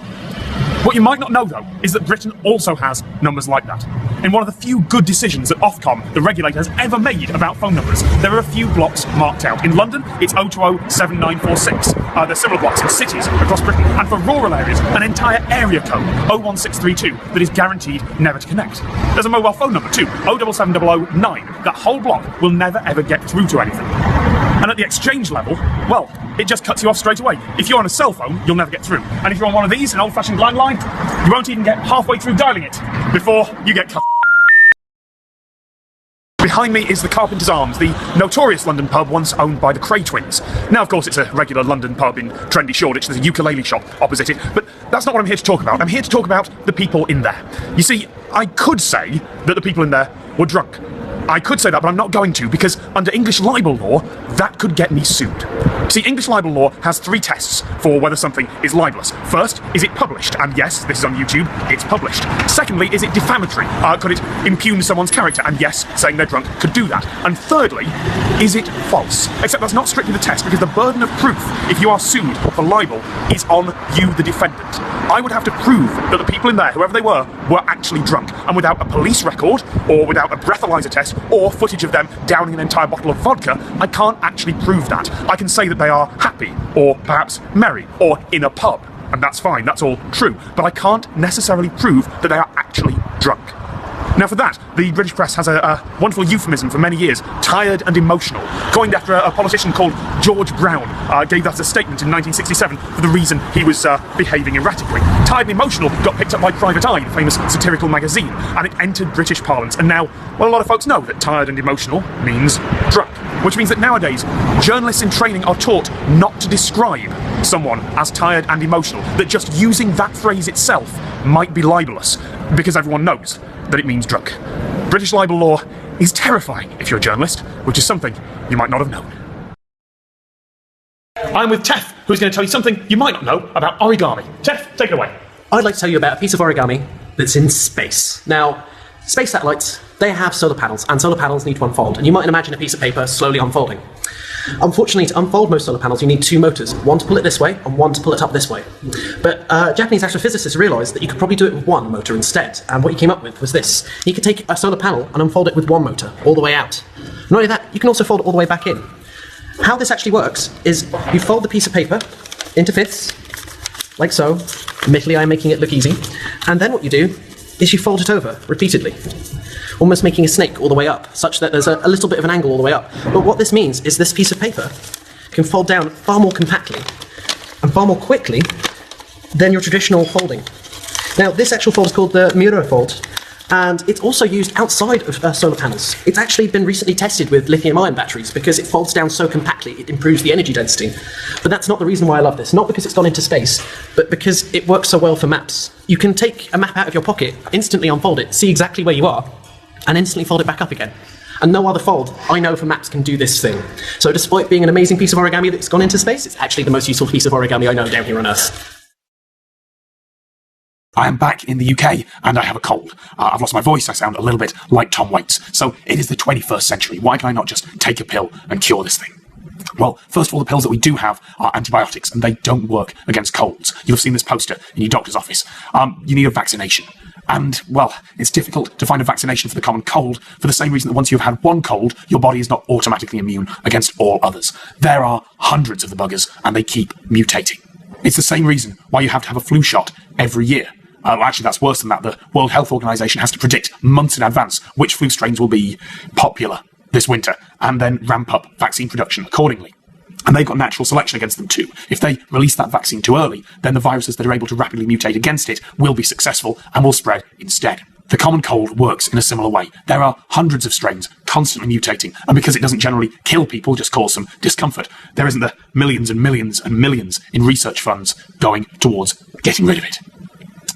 What you might not know, though, is that Britain also has numbers like that. In one of the few good decisions that Ofcom, the regulator, has ever made about phone numbers, there are a few blocks marked out. In London, it's 0207946. There's similar blocks in cities across Britain, and for rural areas, an entire area code, 01632, that is guaranteed never to connect. There's a mobile phone number too, 077009. That whole block will never ever get through to anything. And at the exchange level, well, it just cuts you off straight away. If you're on a cell phone, you'll never get through. And if you're on one of these, an old-fashioned landline, you won't even get halfway through dialing it before you get cut. Behind me is the Carpenter's Arms, the notorious London pub once owned by the Cray twins. Now, of course, it's a regular London pub in trendy Shoreditch. There's a ukulele shop opposite it, but that's not what I'm here to talk about. I'm here to talk about the people in there. You see, I could say that the people in there were drunk. I could say that, but I'm not going to, because under English libel law, that could get me sued. See, English libel law has three tests for whether something is libelous. First, is it published? And yes, this is on YouTube, it's published. Secondly, is it defamatory? Could it impugn someone's character? And yes, saying they're drunk could do that. And thirdly, is it false? Except that's not strictly the test, because the burden of proof, if you are sued for libel, is on you, the defendant. I would have to prove that the people in there, whoever they were actually drunk. And without a police record, or without a breathalyzer test, or footage of them downing an entire bottle of vodka, I can't actually prove that. I can say that they are happy, or perhaps merry, or in a pub, and that's fine, that's all true, but I can't necessarily prove that they are actually drunk. Now for that, the British press has a wonderful euphemism for many years, tired and emotional, coined after a politician called George Brown, gave that as a statement in 1967 for the reason he was behaving erratically. Tired and emotional got picked up by Private Eye, the famous satirical magazine, and it entered British parlance, and now, well, a lot of folks know that tired and emotional means drunk, which means that nowadays, journalists in training are taught not to describe someone as tired and emotional, that just using that phrase itself might be libelous, because everyone knows that it means drunk. British libel law is terrifying if you're a journalist, which is something you might not have known. I'm with Tef, who's going to tell you something you might not know about origami. Tef, take it away. I'd like to tell you about a piece of origami that's in space. Now, space satellites, they have solar panels, and solar panels need to unfold, and you might imagine a piece of paper slowly unfolding. Unfortunately, to unfold most solar panels, you need two motors, one to pull it this way and one to pull it up this way. But Japanese astrophysicists realised that you could probably do it with one motor instead, and what he came up with was this. You could take a solar panel and unfold it with one motor, all the way out. Not only that, you can also fold it all the way back in. How this actually works is you fold the piece of paper into fifths, like so. Admittedly, I'm making it look easy. And then what you do is you fold it over repeatedly, almost making a snake all the way up, such that there's a little bit of an angle all the way up. But what this means is this piece of paper can fold down far more compactly and far more quickly than your traditional folding. Now, this actual fold is called the Muro fold, and it's also used outside of solar panels. It's actually been recently tested with lithium-ion batteries because it folds down so compactly, it improves the energy density. But that's not the reason why I love this. Not because it's gone into space, but because it works so well for maps. You can take a map out of your pocket, instantly unfold it, see exactly where you are, and instantly fold it back up again. And no other fold I know for maps can do this thing. So despite being an amazing piece of origami that's gone into space, it's actually the most useful piece of origami I know down here on Earth. I am back in the UK and I have a cold. I've lost my voice, I sound a little bit like Tom Waits. So it is the 21st century. Why can I not just take a pill and cure this thing? Well, first of all, the pills that we do have are antibiotics and they don't work against colds. You'll have seen this poster in your doctor's office. You need a vaccination. And, well, it's difficult to find a vaccination for the common cold for the same reason that once you've had one cold, your body is not automatically immune against all others. There are hundreds of the buggers and they keep mutating. It's the same reason why you have to have a flu shot every year. Actually, that's worse than that. The World Health Organization has to predict months in advance which flu strains will be popular this winter, and then ramp up vaccine production accordingly. And they've got natural selection against them too. If they release that vaccine too early, then the viruses that are able to rapidly mutate against it will be successful and will spread instead. The common cold works in a similar way. There are hundreds of strains constantly mutating, and because it doesn't generally kill people, just cause some discomfort, there isn't the millions and millions and millions in research funds going towards getting rid of it.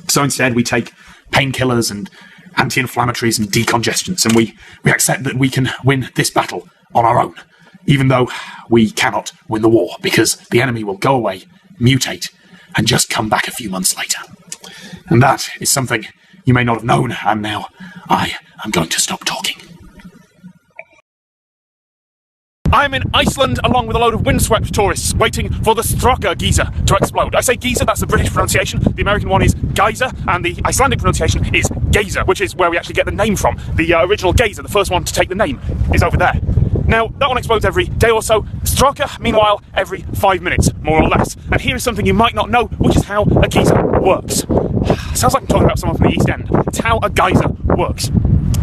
So instead, we take painkillers and anti-inflammatories and decongestants, and we accept that we can win this battle on our own, even though we cannot win the war, because the enemy will go away, mutate, and just come back a few months later. And that is something you may not have known, and now I am going to stop talking. I'm in Iceland along with a load of windswept tourists waiting for the Straka geyser to explode. I say geyser, that's the British pronunciation, the American one is geyser, and the Icelandic pronunciation is geyser, which is where we actually get the name from. The original geyser, the first one to take the name, is over there. Now, that one explodes every day or so. Straka, meanwhile, every 5 minutes, more or less. And here is something you might not know, which is how a geyser works. Sounds like I'm talking about someone from the East End. It's how a geyser works.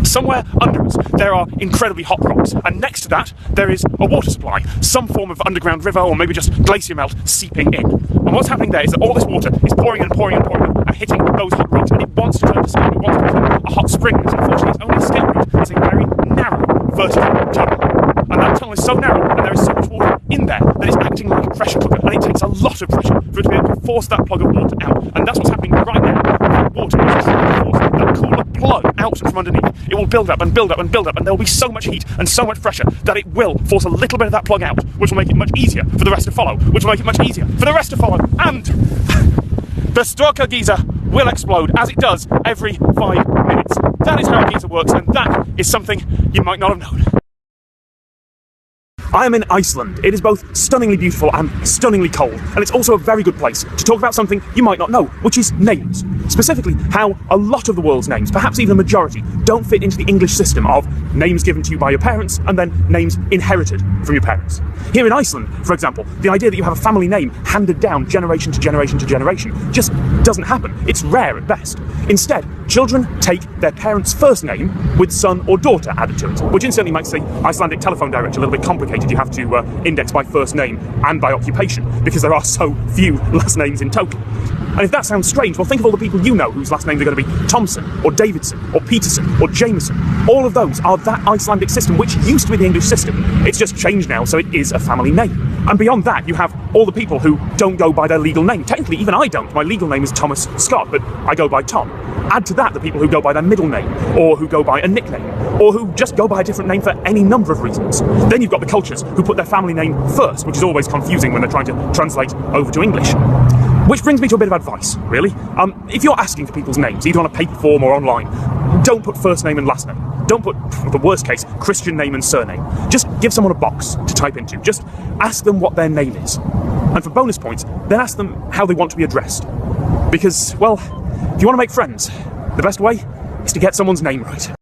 Somewhere under us, there are incredibly hot rocks, and next to that, there is a water supply, some form of underground river, or maybe just glacier melt seeping in. And what's happening there is that all this water is pouring and pouring and pouring and hitting those hot rocks, and it wants to turn to steam, it wants to become a hot spring, but unfortunately its only escape route is a very narrow vertical tunnel. And that tunnel is so narrow, and there is so much water in there, that it's acting like a pressure cooker, and it takes a lot of pressure for it to be able to force that plug of water out. And that's what's happening right now. That water is trying to force that cooler plug out from underneath. It will build up and build up and build up, and there will be so much heat and so much pressure that it will force a little bit of that plug out, which will make it much easier for the rest to follow, which will make it much easier for the rest to follow, and the Straka geyser will explode, as it does every 5 minutes. That is how a geyser works, and that is something you might not have known. I am in Iceland. It is both stunningly beautiful and stunningly cold, and it's also a very good place to talk about something you might not know, which is names. Specifically, how a lot of the world's names, perhaps even a majority, don't fit into the English system of names given to you by your parents and then names inherited from your parents. Here in Iceland, for example, the idea that you have a family name handed down generation to generation to generation just doesn't happen. It's rare at best. Instead, children take their parents' first name with son or daughter added to it, which instantly makes the Icelandic telephone directory a little bit complicated. You have to index by first name and by occupation, because there are so few last names in total. And if that sounds strange, well, think of all the people you know whose last names are going to be Thompson, or Davidson, or Peterson, or Jameson. All of those are that Icelandic system, which used to be the English system. It's just changed now, so it is a family name. And beyond that, you have all the people who don't go by their legal name. Technically, even I don't. My legal name is Thomas Scott, but I go by Tom. Add to that the people who go by their middle name, or who go by a nickname, or who just go by a different name for any number of reasons. Then you've got the cultures who put their family name first, which is always confusing when they're trying to translate over to English. Which brings me to a bit of advice, really. If you're asking for people's names, either on a paper form or online, don't put first name and last name. Don't put, the worst case, Christian name and surname. Just give someone a box to type into. Just ask them what their name is. And for bonus points, then ask them how they want to be addressed. Because, well, if you want to make friends, the best way is to get someone's name right.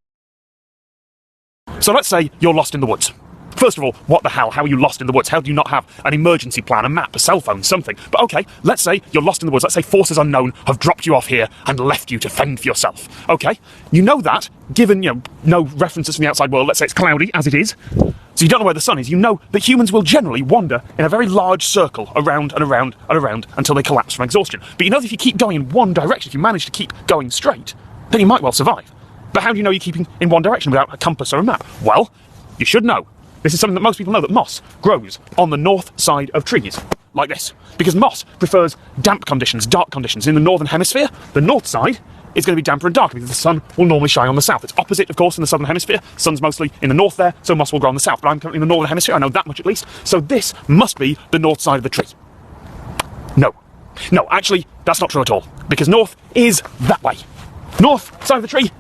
So let's say you're lost in the woods. First of all, what the hell? How are you lost in the woods? How do you not have an emergency plan, a map, a cell phone, something? But okay, let's say you're lost in the woods. Let's say forces unknown have dropped you off here and left you to fend for yourself. Okay, you know that, given, no references from the outside world. Let's say it's cloudy, as it is. So you don't know where the sun is. You know that humans will generally wander in a very large circle around and around and around until they collapse from exhaustion. But you know that if you keep going in one direction, if you manage to keep going straight, then you might well survive. But how do you know you're keeping in one direction without a compass or a map? Well, you should know. This is something that most people know, that moss grows on the north side of trees, like this. Because moss prefers damp conditions, dark conditions. In the northern hemisphere, the north side is going to be damper and darker because the sun will normally shine on the south. It's opposite, of course, in the southern hemisphere. Sun's mostly in the north there, so moss will grow on the south. But I'm currently in the northern hemisphere, I know that much at least. So this must be the north side of the tree. No. No, actually, that's not true at all. Because north is that way. North side of the tree,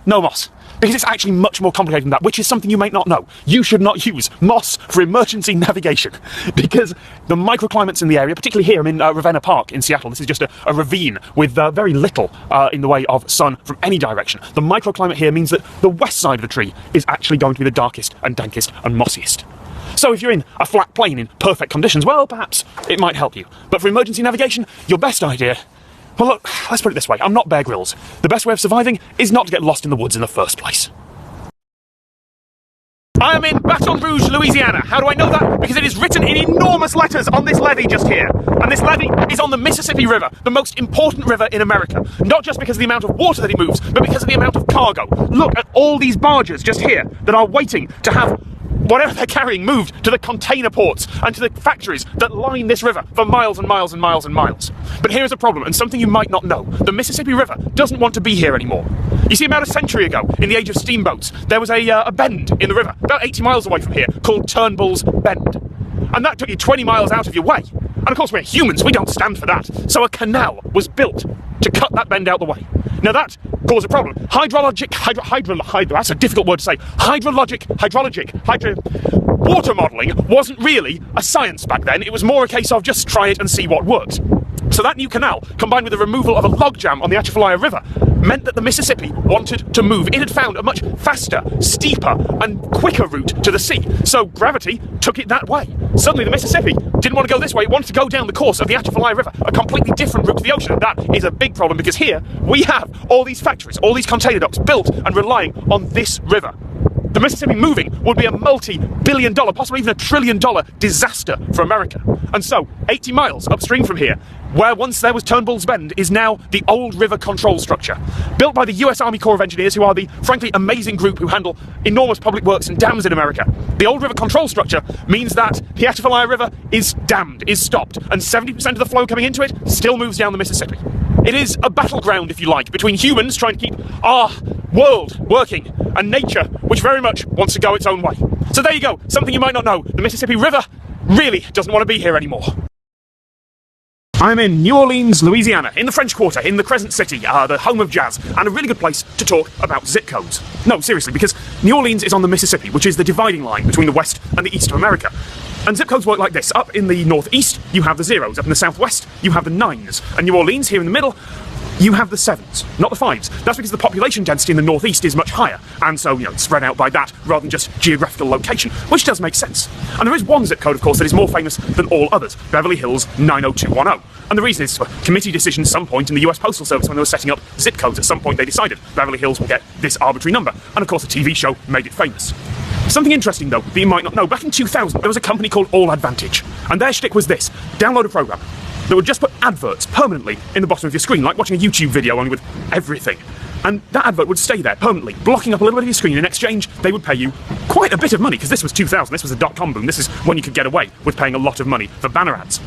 no moss. Because it's actually much more complicated than that, which is something you may not know. You should not use moss for emergency navigation, because the microclimates in the area, particularly here, I'm in Ravenna Park in Seattle. This is just a ravine with very little in the way of sun from any direction. The microclimate here means that the west side of the tree is actually going to be the darkest and dankest and mossiest. So if you're in a flat plain in perfect conditions, well, perhaps it might help you. But for emergency navigation, your best idea... Well, look, let's put it this way. I'm not Bear Grylls. The best way of surviving is not to get lost in the woods in the first place. I am in Baton Rouge, Louisiana. How do I know that? Because it is written in enormous letters on this levee just here. And this levee is on the Mississippi River, the most important river in America. Not just because of the amount of water that it moves, but because of the amount of cargo. Look at all these barges just here that are waiting to have whatever they're carrying moved to the container ports and to the factories that line this river for miles and miles and miles and miles. But here is a problem, and something you might not know. The Mississippi River doesn't want to be here anymore. You see, about a century ago, in the age of steamboats, there was a bend in the river, about 80 miles away from here, called Turnbull's Bend. And that took you 20 miles out of your way. And of course, we're humans, we don't stand for that. So a canal was built to cut that bend out the way. Now that caused a problem. That's a difficult word to say. Water modelling wasn't really a science back then. It was more a case of just try it and see what works. So that new canal, combined with the removal of a logjam on the Atchafalaya River, meant that the Mississippi wanted to move. It had found a much faster, steeper, and quicker route to the sea. So gravity took it that way. Suddenly the Mississippi didn't want to go this way, it wanted to go down the course of the Atchafalaya River, a completely different route to the ocean. And that is a big problem because here we have all these factories, all these container docks built and relying on this river. The Mississippi moving would be a multi-billion dollar, possibly even $1 trillion disaster for America. And so, 80 miles upstream from here, where once there was Turnbull's Bend, is now the Old River Control Structure, built by the US Army Corps of Engineers, who are the, frankly, amazing group who handle enormous public works and dams in America. The Old River Control Structure means that the Atchafalaya River is dammed, is stopped, and 70% of the flow coming into it still moves down the Mississippi. It is a battleground, if you like, between humans trying to keep our world working and nature, which very much wants to go its own way. So there you go, something you might not know. The Mississippi River really doesn't want to be here anymore. I'm in New Orleans, Louisiana, in the French Quarter, in the Crescent City, the home of jazz, and a really good place to talk about zip codes. No, seriously, because New Orleans is on the Mississippi, which is the dividing line between the West and the East of America. And zip codes work like this. Up in the northeast, you have the zeros. Up in the southwest, you have the nines. And New Orleans, here in the middle, you have the sevens, not the fives. That's because the population density in the northeast is much higher, and so, it's spread out by that rather than just geographical location, which does make sense. And there is one zip code, of course, that is more famous than all others, Beverly Hills 90210. And the reason is a committee decision at some point in the US Postal Service when they were setting up zip codes. At some point they decided Beverly Hills will get this arbitrary number, and of course a TV show made it famous. Something interesting, though, that you might not know, back in 2000 there was a company called All Advantage, and their shtick was this: download a program that would just put adverts permanently in the bottom of your screen, like watching a YouTube video only with everything. And that advert would stay there permanently, blocking up a little bit of your screen. In exchange, they would pay you quite a bit of money, because this was 2000, this was a dot-com boom, this is when you could get away with paying a lot of money for banner ads.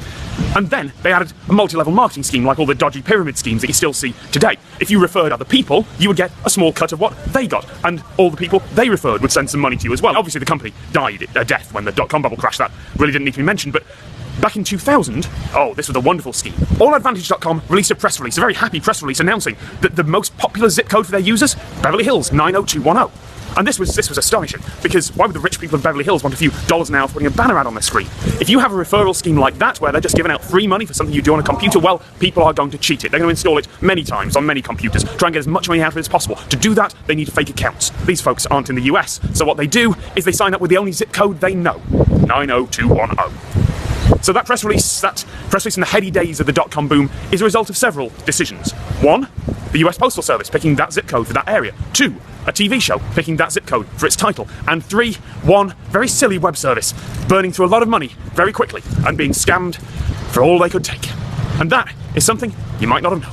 And then they added a multi-level marketing scheme, like all the dodgy pyramid schemes that you still see today. If you referred other people, you would get a small cut of what they got, and all the people they referred would send some money to you as well. Obviously the company died a death when the dot-com bubble crashed, that really didn't need to be mentioned, but back in 2000, this was a wonderful scheme. AllAdvantage.com released a press release, a very happy press release, announcing that the most popular zip code for their users, Beverly Hills 90210. And this was astonishing, because why would the rich people of Beverly Hills want a few dollars an hour for putting a banner ad on their screen? If you have a referral scheme like that, where they're just giving out free money for something you do on a computer, well, people are going to cheat it. They're going to install it many times on many computers, try and get as much money out of it as possible. To do that, they need fake accounts. These folks aren't in the US, so what they do is they sign up with the only zip code they know, 90210. So that press release in the heady days of the dot-com boom is a result of several decisions. 1, the US Postal Service picking that zip code for that area. 2, a TV show picking that zip code for its title. And 3, one very silly web service burning through a lot of money very quickly and being scammed for all they could take. And that is something you might not have known.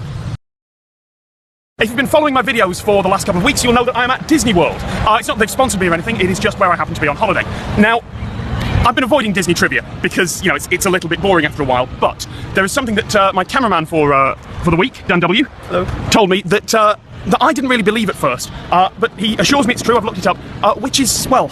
If you've been following my videos for the last couple of weeks, you'll know that I'm at Disney World. It's not that they've sponsored me or anything, it is just where I happen to be on holiday. Now, I've been avoiding Disney trivia because, you know, it's a little bit boring after a while, but there is something that my cameraman for the week, Dan W, told me that I didn't really believe at first, but he assures me it's true. I've looked it up, which is, well,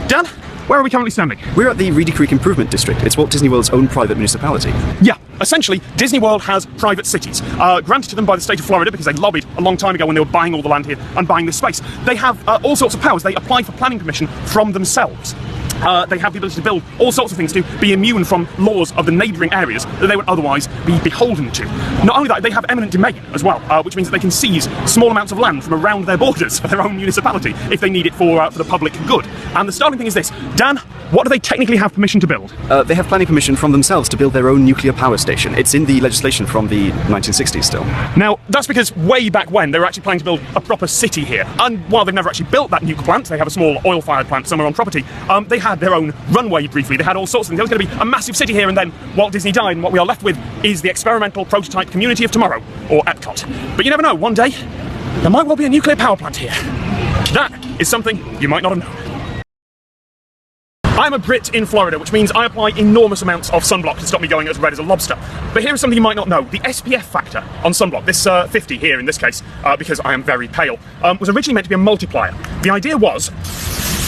Dan, where are we currently standing? We're at the Reedy Creek Improvement District. It's Walt Disney World's own private municipality. Yeah, essentially, Disney World has private cities, granted to them by the state of Florida because they lobbied a long time ago when they were buying all the land here and buying this space. They have all sorts of powers. They apply for planning permission from themselves. They have the ability to build all sorts of things to be immune from laws of the neighbouring areas that they would otherwise be beholden to. Not only that, they have eminent domain as well, which means that they can seize small amounts of land from around their borders for their own municipality if they need it for the public good. And the starting thing is this. Dan, what do they technically have permission to build? They have planning permission from themselves to build their own nuclear power station. It's in the legislation from the 1960s still. Now, that's because way back when they were actually planning to build a proper city here. And while they've never actually built that nuke plant, they have a small oil-fired plant somewhere on property, they had their own runway briefly. They had all sorts of things. There was going to be a massive city here, and then Walt Disney died, and what we are left with is the experimental prototype community of tomorrow, or Epcot. But you never know, one day, there might well be a nuclear power plant here. That is something you might not have known. I'm a Brit in Florida, which means I apply enormous amounts of sunblock to stop me going as red as a lobster. But here is something you might not know. The SPF factor on sunblock, this 50 here in this case, because I am very pale, was originally meant to be a multiplier. The idea was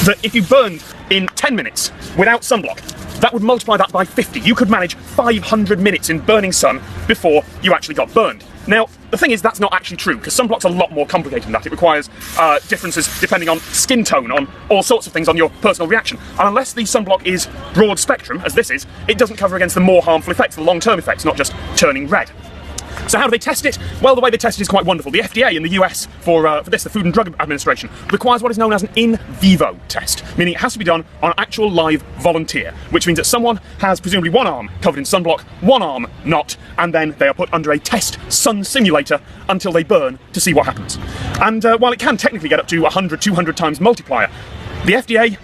that if you burned in 10 minutes without sunblock, that would multiply that by 50. You could manage 500 minutes in burning sun before you actually got burned. Now, the thing is, that's not actually true, because sunblock's a lot more complicated than that. It requires differences depending on skin tone, on all sorts of things, on your personal reaction. And unless the sunblock is broad spectrum, as this is, it doesn't cover against the more harmful effects, the long-term effects, not just turning red. So how do they test it? Well, the way they test it is quite wonderful. The FDA in the US, for this, the Food and Drug Administration, requires what is known as an in vivo test, meaning it has to be done on an actual live volunteer, which means that someone has presumably one arm covered in sunblock, one arm not, and then they are put under a test sun simulator until they burn to see what happens. And while it can technically get up to 100, 200 times multiplier, the FDA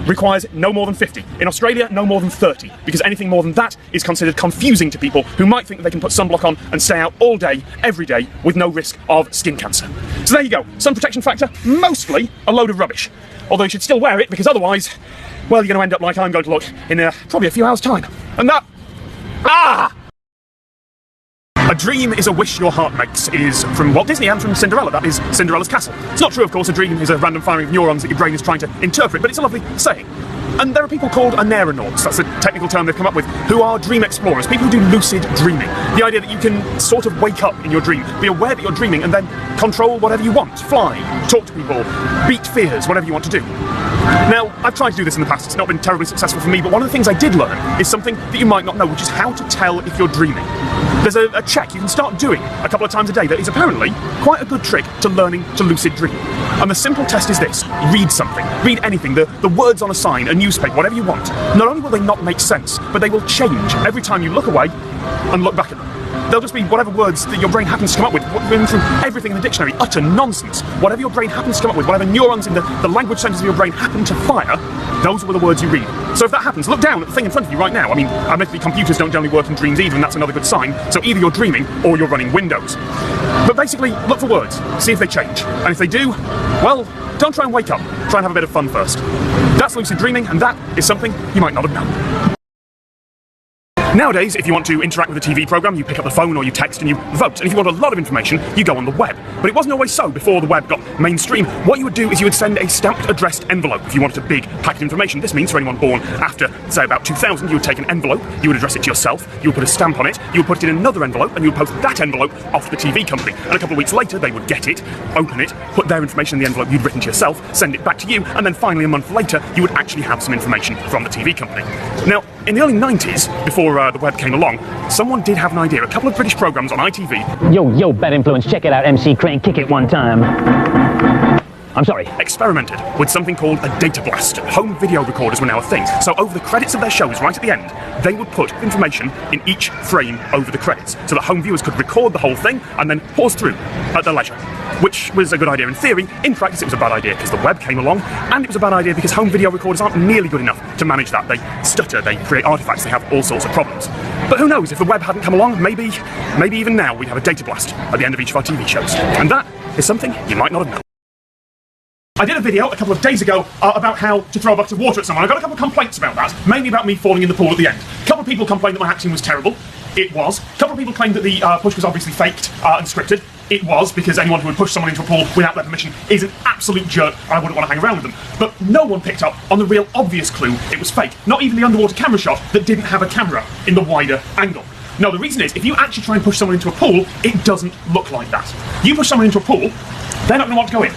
requires no more than 50. In Australia, no more than 30, because anything more than that is considered confusing to people who might think that they can put sunblock on and stay out all day, every day, with no risk of skin cancer. So there you go. Sun protection factor, mostly a load of rubbish. Although you should still wear it, because otherwise, well, you're going to end up like I'm going to look in probably a few hours' time. And that... A dream is a wish your heart makes is from Walt Disney and from Cinderella. That is Cinderella's castle. It's not true, of course. A dream is a random firing of neurons that your brain is trying to interpret, but it's a lovely saying. And there are people called aneronauts, that's a technical term they've come up with, who are dream explorers, people who do lucid dreaming. The idea that you can sort of wake up in your dream, be aware that you're dreaming, and then control whatever you want. Fly, talk to people, beat fears, whatever you want to do. Now, I've tried to do this in the past, it's not been terribly successful for me, but one of the things I did learn is something that you might not know, which is how to tell if you're dreaming. There's a check you can start doing a couple of times a day that is apparently quite a good trick to learning to lucid dream. And the simple test is this: read something, read anything, the words on a sign, a newspaper, whatever you want. Not only will they not make sense, but they will change every time you look away and look back at them. They'll just be whatever words that your brain happens to come up with, through everything in the dictionary, utter nonsense. Whatever your brain happens to come up with, whatever neurons in the language centers of your brain happen to fire, those were the words you read. So if that happens, look down at the thing in front of you right now. I mean, admittedly, computers don't generally work in dreams either, and that's another good sign. So either you're dreaming or you're running Windows. But basically, look for words, see if they change. And if they do, well, don't try and wake up. Try and have a bit of fun first. That's lucid dreaming, and that is something you might not have known. Nowadays, if you want to interact with a TV programme, you pick up the phone or you text and you vote. And if you want a lot of information, you go on the web. But it wasn't always so before the web got mainstream. What you would do is you would send a stamped addressed envelope if you wanted a big packet of information. This means for anyone born after, say, about 2000, you would take an envelope, you would address it to yourself, you would put a stamp on it, you would put it in another envelope, and you would post that envelope off to the TV company. And a couple of weeks later, they would get it, open it, put their information in the envelope you'd written to yourself, send it back to you, and then finally a month later, you would actually have some information from the TV company. Now, in the early 90s, before the web came along, someone did have an idea. A couple of British programmes on ITV. Yo, bad influence, check it out, MC Crane, kick it one time. I'm sorry. Experimented with something called a data blast. Home video recorders were now a thing. So over the credits of their shows, right at the end, they would put information in each frame over the credits, so that home viewers could record the whole thing and then pause through at their leisure. Which was a good idea in theory. In practice, it was a bad idea because the web came along, and it was a bad idea because home video recorders aren't nearly good enough to manage that. They stutter, they create artifacts, they have all sorts of problems. But who knows, if the web hadn't come along, maybe even now we'd have a data blast at the end of each of our TV shows. And that is something you might not have known. I did a video a couple of days ago about how to throw a bucket of water at someone. I got a couple of complaints about that, mainly about me falling in the pool at the end. A couple of people complained that my acting was terrible. It was. A couple of people claimed that the push was obviously faked and scripted. It was, because anyone who would push someone into a pool without their permission is an absolute jerk, and I wouldn't want to hang around with them. But no one picked up on the real obvious clue it was fake. Not even the underwater camera shot that didn't have a camera in the wider angle. No, the reason is, if you actually try and push someone into a pool, it doesn't look like that. You push someone into a pool, they're not going to want to go in.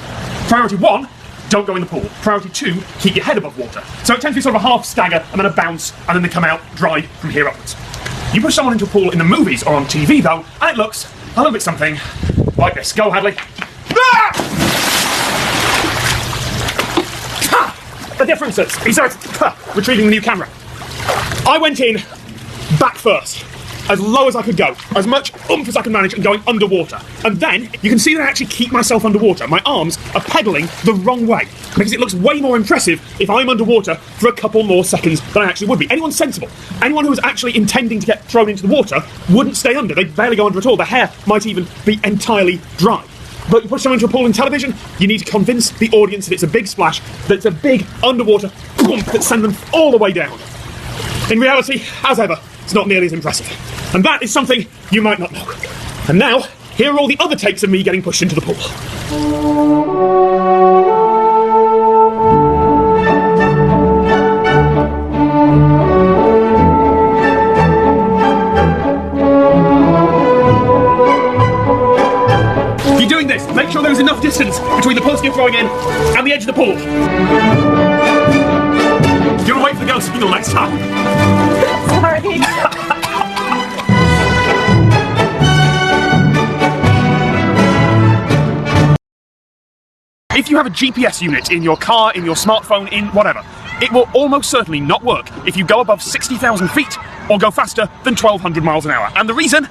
Priority 1, don't go in the pool. Priority 2, keep your head above water. So it tends to be sort of a half stagger and then a bounce, and then they come out dry from here upwards. You push someone into a pool in the movies or on TV though, and it looks a little bit something like this. Go, Hadley. Ah! Ah! The differences. He starts retrieving the new camera. I went in back first, as low as I could go, as much oomph as I could manage, and going underwater. And then, you can see that I actually keep myself underwater. My arms are pedalling the wrong way, because it looks way more impressive if I'm underwater for a couple more seconds than I actually would be. Anyone sensible, anyone who was actually intending to get thrown into the water, wouldn't stay under. They'd barely go under at all. Their hair might even be entirely dry. But you push someone into a pool in television, you need to convince the audience that it's a big splash, that it's a big underwater boom that sends them all the way down. In reality, as ever, it's not nearly as impressive. And that is something you might not know. And now, here are all the other takes of me getting pushed into the pool. If you're doing this, make sure there is enough distance between the person you're throwing in and the edge of the pool. Do you want to wait for the go signal next time? Sorry. If you have a GPS unit in your car, in your smartphone, in whatever, it will almost certainly not work if you go above 60,000 feet or go faster than 1,200 miles an hour. And the reason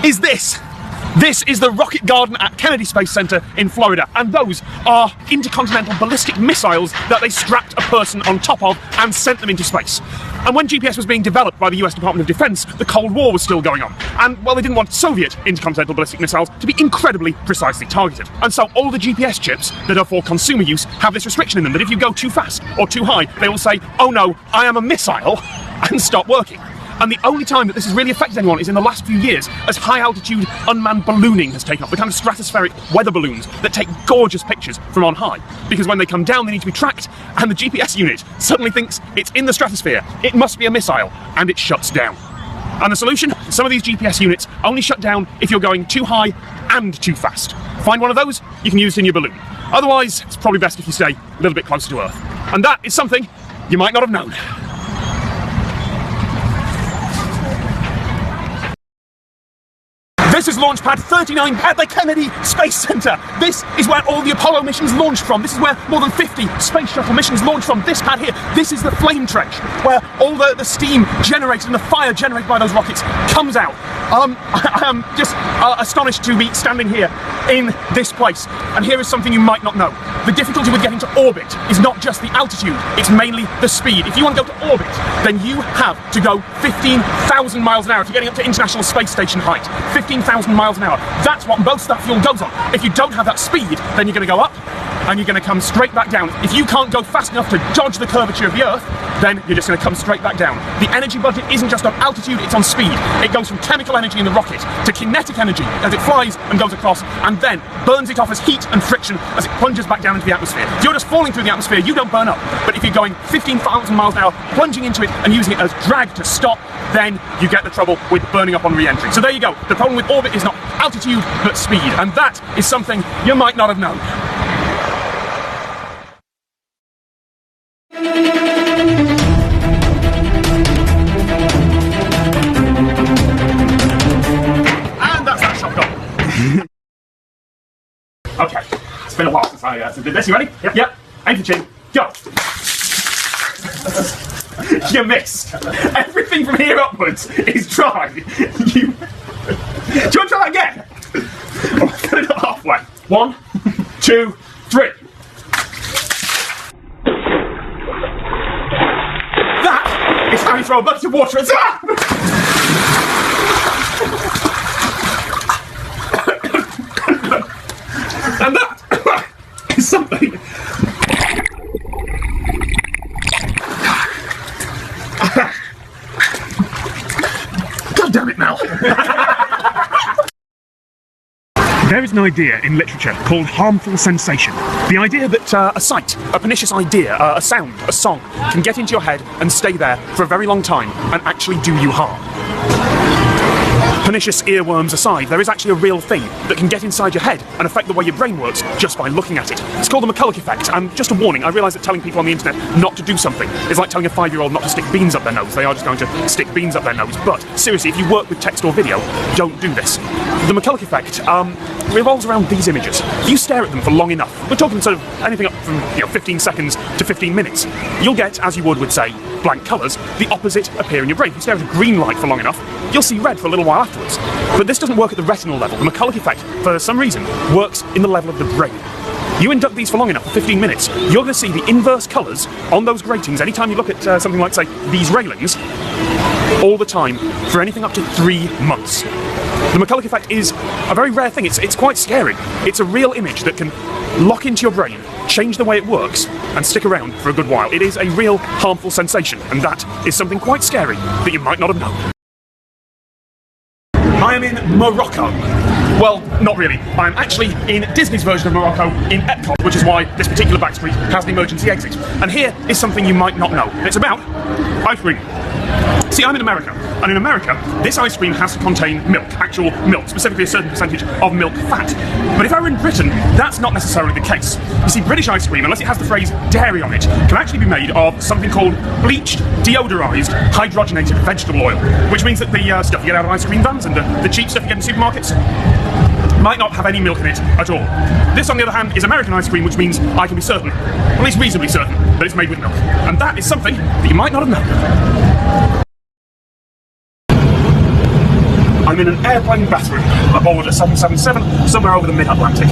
is this. This is the Rocket Garden at Kennedy Space Center in Florida, and those are intercontinental ballistic missiles that they strapped a person on top of and sent them into space. And when GPS was being developed by the US Department of Defense, the Cold War was still going on. And, well, they didn't want Soviet intercontinental ballistic missiles to be incredibly precisely targeted. And so all the GPS chips that are for consumer use have this restriction in them, that if you go too fast or too high, they will say, oh no, I am a missile, and stop working. And the only time that this has really affected anyone is in the last few years, as high-altitude unmanned ballooning has taken off, the kind of stratospheric weather balloons that take gorgeous pictures from on high. Because when they come down, they need to be tracked, and the GPS unit suddenly thinks it's in the stratosphere, it must be a missile, and it shuts down. And the solution? Some of these GPS units only shut down if you're going too high and too fast. Find one of those, you can use it in your balloon. Otherwise, it's probably best if you stay a little bit closer to Earth. And that is something you might not have known. This is Launch Pad 39 at the Kennedy Space Center. This is where all the Apollo missions launched from. This is where more than 50 space shuttle missions launched from. This pad here, this is the flame trench, where all the steam generated and the fire generated by those rockets comes out. I am just astonished to be standing here in this place. And here is something you might not know. The difficulty with getting to orbit is not just the altitude, it's mainly the speed. If you want to go to orbit, then you have to go 15,000 miles an hour if you're getting up to International Space Station height. 15,000 miles an hour. That's what both that fuel goes on. If you don't have that speed, then you're going to go up and you're going to come straight back down. If you can't go fast enough to dodge the curvature of the Earth, then you're just going to come straight back down. The energy budget isn't just on altitude, it's on speed. It goes from chemical energy in the rocket to kinetic energy as it flies and goes across, and then burns it off as heat and friction as it plunges back down into the atmosphere. If you're just falling through the atmosphere, you don't burn up. But if you're going 15,000 miles an hour, plunging into it and using it as drag to stop, then you get the trouble with burning up on re-entry. So there you go. The problem with orbit is not altitude, but speed. And that is something you might not have known. And that's that shot gone. Okay, it's been a while since I did this. You ready? Yep. Yep. Aim for chin. Go. You missed. Everything from here upwards is dry. Do you want to try that again? Oh, cut it halfway. 1, 2, 3. That is how you throw a bucket of water at and that is something. God damn it, Mel. There is an idea in literature called harmful sensation. The idea that a sight, a pernicious idea, a sound, a song, can get into your head and stay there for a very long time and actually do you harm. Pernicious earworms aside, there is actually a real thing that can get inside your head and affect the way your brain works just by looking at it. It's called the McCulloch effect, and just a warning, I realise that telling people on the internet not to do something is like telling a 5-year-old not to stick beans up their nose. They are just going to stick beans up their nose, but seriously, if you work with text or video, don't do this. The McCulloch effect revolves around these images. If you stare at them for long enough, we're talking sort of anything up from 15 seconds to 15 minutes, you'll get, as you would with, say, blank colours, the opposite appear in your brain. If you stare at a green light for long enough, you'll see red for a little while afterwards. But this doesn't work at the retinal level. The McCulloch effect, for some reason, works in the level of the brain. You induct these for long enough, for 15 minutes, you're going to see the inverse colours on those gratings anytime you look at something like, say, these railings, all the time, for anything up to 3 months. The McCulloch effect is a very rare thing. It's quite scary. It's a real image that can lock into your brain, change the way it works, and stick around for a good while. It is a real harmful sensation, and that is something quite scary that you might not have known. I am in Morocco. Well, not really. I'm actually in Disney's version of Morocco in Epcot, which is why this particular back street has an emergency exit. And here is something you might not know. It's about ice cream. See, I'm in America, and in America, this ice cream has to contain milk, actual milk, specifically a certain percentage of milk fat. But if I were in Britain, that's not necessarily the case. You see, British ice cream, unless it has the phrase dairy on it, can actually be made of something called bleached, deodorised, hydrogenated vegetable oil, which means that the stuff you get out of ice cream vans and the cheap stuff you get in supermarkets might not have any milk in it at all. This, on the other hand, is American ice cream, which means I can be certain, at least reasonably certain, that it's made with milk. And that is something that you might not have known. I'm in an airplane bathroom aboard a 777 somewhere over the mid-Atlantic.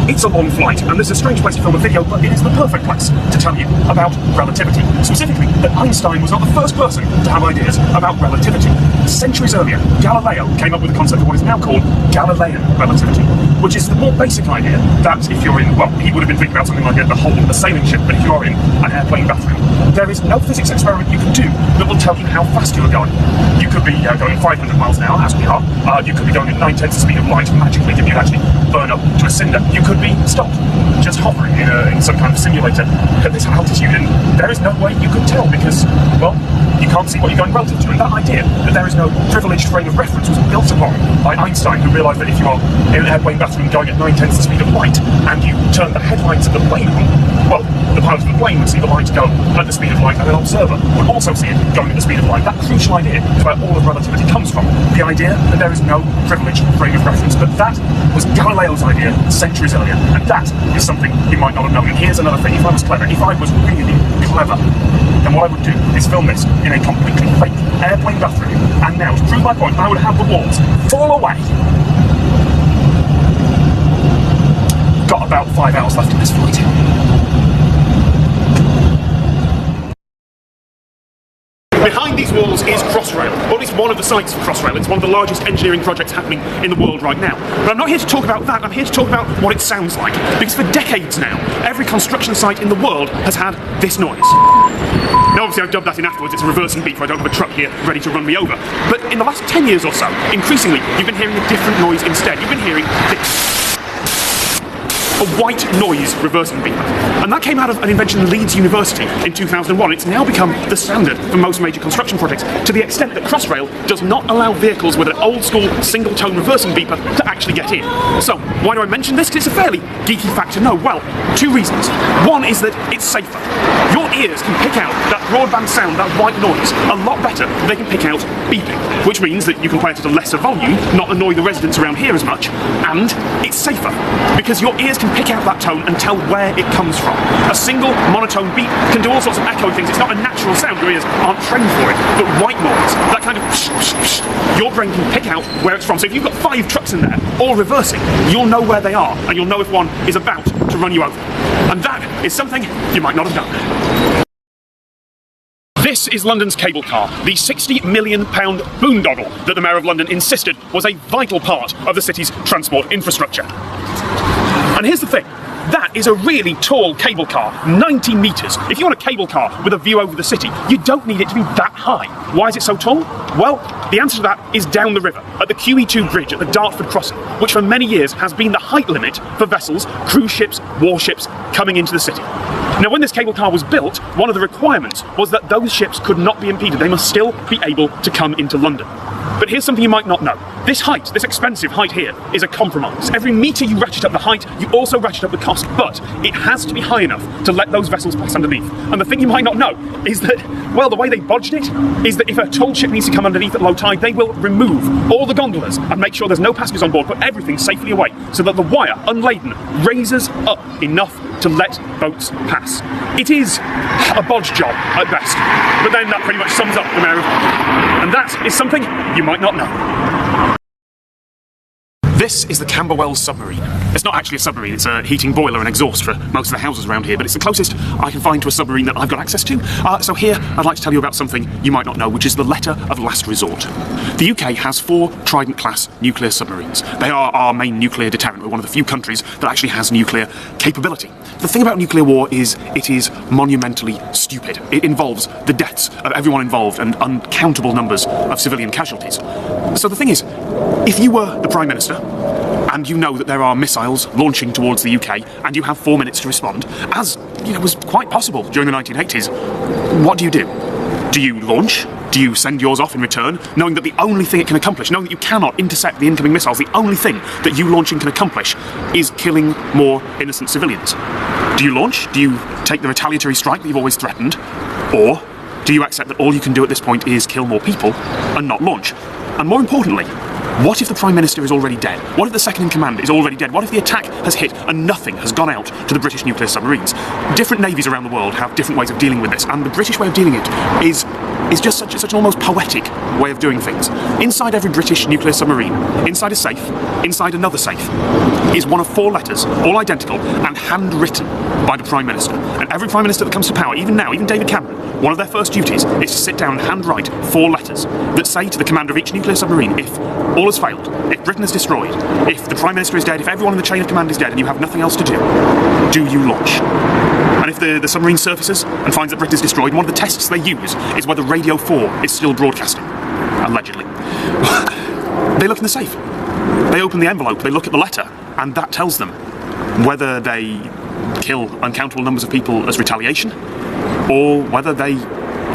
It's a long flight, and this is a strange place to film a video, but it is the perfect place to tell you about relativity. Specifically, that Einstein was not the first person to have ideas about relativity. Centuries earlier, Galileo came up with the concept of what is now called Galilean relativity, which is the more basic idea that if you're in, well, he would have been thinking about something like the hull of a sailing ship, but if you are in an airplane bathroom, there is no physics experiment you can do that will tell you how fast you are going. You could be going 500 miles an hour, as we are. You could be going at 9/10 the speed of light, magically, if you actually burn up to a cinder. You could be stopped, just hovering in some kind of simulator at this altitude, and there is no way you could tell because, well, you can't see what you're going relative to. And that idea that there is no privileged frame of reference was built upon by Einstein, who realised that if you are in an airplane bathroom going at 9/10 the speed of light, and you turn the headlights of the plane on, well, the pilot of the plane would see the light go at the speed of light, and an observer would also see it going at the speed of light. That crucial idea is where all of relativity comes from. The idea that there is no privileged frame of reference. But that was Galileo's idea centuries earlier, and that is something you might not have known. And here's another thing: if I was clever, if I was really clever, then what I would do is film this in a completely fake airplane bathroom, and now, to prove my point, I would have the walls fall away. Got about 5 hours left in this flight. Behind these walls is Crossrail, or at least one of the sites for Crossrail. It's one of the largest engineering projects happening in the world right now. But I'm not here to talk about that, I'm here to talk about what it sounds like. Because for decades now, every construction site in the world has had this noise. Now obviously I've dubbed that in afterwards, it's a reversing beeper, I don't have a truck here ready to run me over. But in the last 10 years or so, increasingly, you've been hearing a different noise instead. You've been hearing this. A white noise reversing beeper. And that came out of an invention at Leeds University in 2001. It's now become the standard for most major construction projects, to the extent that Crossrail does not allow vehicles with an old school single tone reversing beeper to actually get in. So, why do I mention this? Because it's a fairly geeky fact to know. Well, two reasons. One is that it's safer. Your ears can pick out that broadband sound, that white noise, a lot better than they can pick out beeping, which means that you can play it at a lesser volume, not annoy the residents around here as much, and it's safer, because your ears can pick out that tone and tell where it comes from. A single monotone beep can do all sorts of echoing things. It's not a natural sound, your ears aren't trained for it, but white noise, that kind of your brain can pick out where it's from. So if you've got 5 trucks in there, all reversing, you'll know where they are, and you'll know if one is about to run you over. And that is something you might not have done. This is London's cable car, the £60 million boondoggle that the Mayor of London insisted was a vital part of the city's transport infrastructure. And here's the thing, that is a really tall cable car, 90 metres. If you want a cable car with a view over the city, you don't need it to be that high. Why is it so tall? Well, the answer to that is down the river, at the QE2 bridge at the Dartford crossing, which for many years has been the height limit for vessels, cruise ships, warships coming into the city. Now, when this cable car was built, one of the requirements was that those ships could not be impeded. They must still be able to come into London. But here's something you might not know. This height, this expensive height here, is a compromise. Every metre you ratchet up the height, you also ratchet up the cost, but it has to be high enough to let those vessels pass underneath. And the thing you might not know is that, well, the way they bodged it is that if a tall ship needs to come underneath at low tide, they will remove all the gondolas and make sure there's no passengers on board, put everything safely away, so that the wire, unladen, raises up enough to let boats pass. It is a bodge job at best, but then that pretty much sums up the Mayor of London. And that is something you might not know. This is the Camberwell submarine. It's not actually a submarine, it's a heating boiler and exhaust for most of the houses around here, but it's the closest I can find to a submarine that I've got access to. So here, I'd like to tell you about something you might not know, which is the letter of last resort. The UK has 4 Trident-class nuclear submarines. They are our main nuclear deterrent. We're one of the few countries that actually has nuclear capability. The thing about nuclear war is it is monumentally stupid. It involves the deaths of everyone involved and uncountable numbers of civilian casualties. So the thing is, if you were the Prime Minister, and you know that there are missiles launching towards the UK, and you have 4 minutes to respond, as you know was quite possible during the 1980s, what do? Do you launch? Do you send yours off in return, knowing that the only thing it can accomplish, knowing that you cannot intercept the incoming missiles, the only thing that you launching can accomplish is killing more innocent civilians? Do you launch? Do you take the retaliatory strike that you've always threatened? Or do you accept that all you can do at this point is kill more people and not launch? And more importantly, what if the Prime Minister is already dead? What if the second-in-command is already dead? What if the attack has hit and nothing has gone out to the British nuclear submarines? Different navies around the world have different ways of dealing with this, and the British way of dealing it is just such an almost poetic way of doing things. Inside every British nuclear submarine, inside a safe, inside another safe, is one of 4 letters, all identical and handwritten by the Prime Minister. And every Prime Minister that comes to power, even now, even David Cameron, one of their first duties is to sit down and handwrite 4 letters that say to the commander of each nuclear submarine, if all has failed, if Britain is destroyed, if the Prime Minister is dead, if everyone in the chain of command is dead and you have nothing else to do you launch? And if the submarine surfaces and finds that Britain is destroyed, one of the tests they use is whether Radio 4 is still broadcasting. Allegedly. They look in the safe. They open the envelope, they look at the letter, and that tells them whether they kill uncountable numbers of people as retaliation, or whether they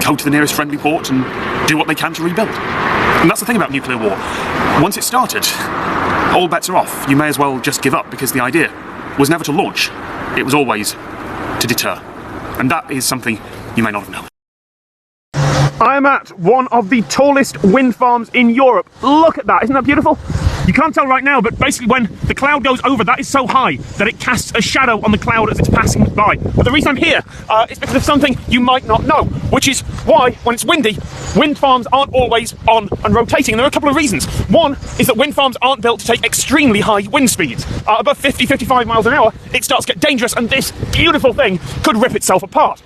go to the nearest friendly port and do what they can to rebuild. And that's the thing about nuclear war. Once it started, all bets are off. You may as well just give up, because the idea was never to launch. It was always to deter. And that is something you may not have known. I am at one of the tallest wind farms in Europe. Look at that, isn't that beautiful? You can't tell right now, but basically when the cloud goes over, that is so high that it casts a shadow on the cloud as it's passing by. But the reason I'm here is because of something you might not know, which is why, when it's windy, wind farms aren't always on and rotating. And there are a couple of reasons. One is that wind farms aren't built to take extremely high wind speeds. Above 50, 55 miles an hour, it starts to get dangerous, and this beautiful thing could rip itself apart.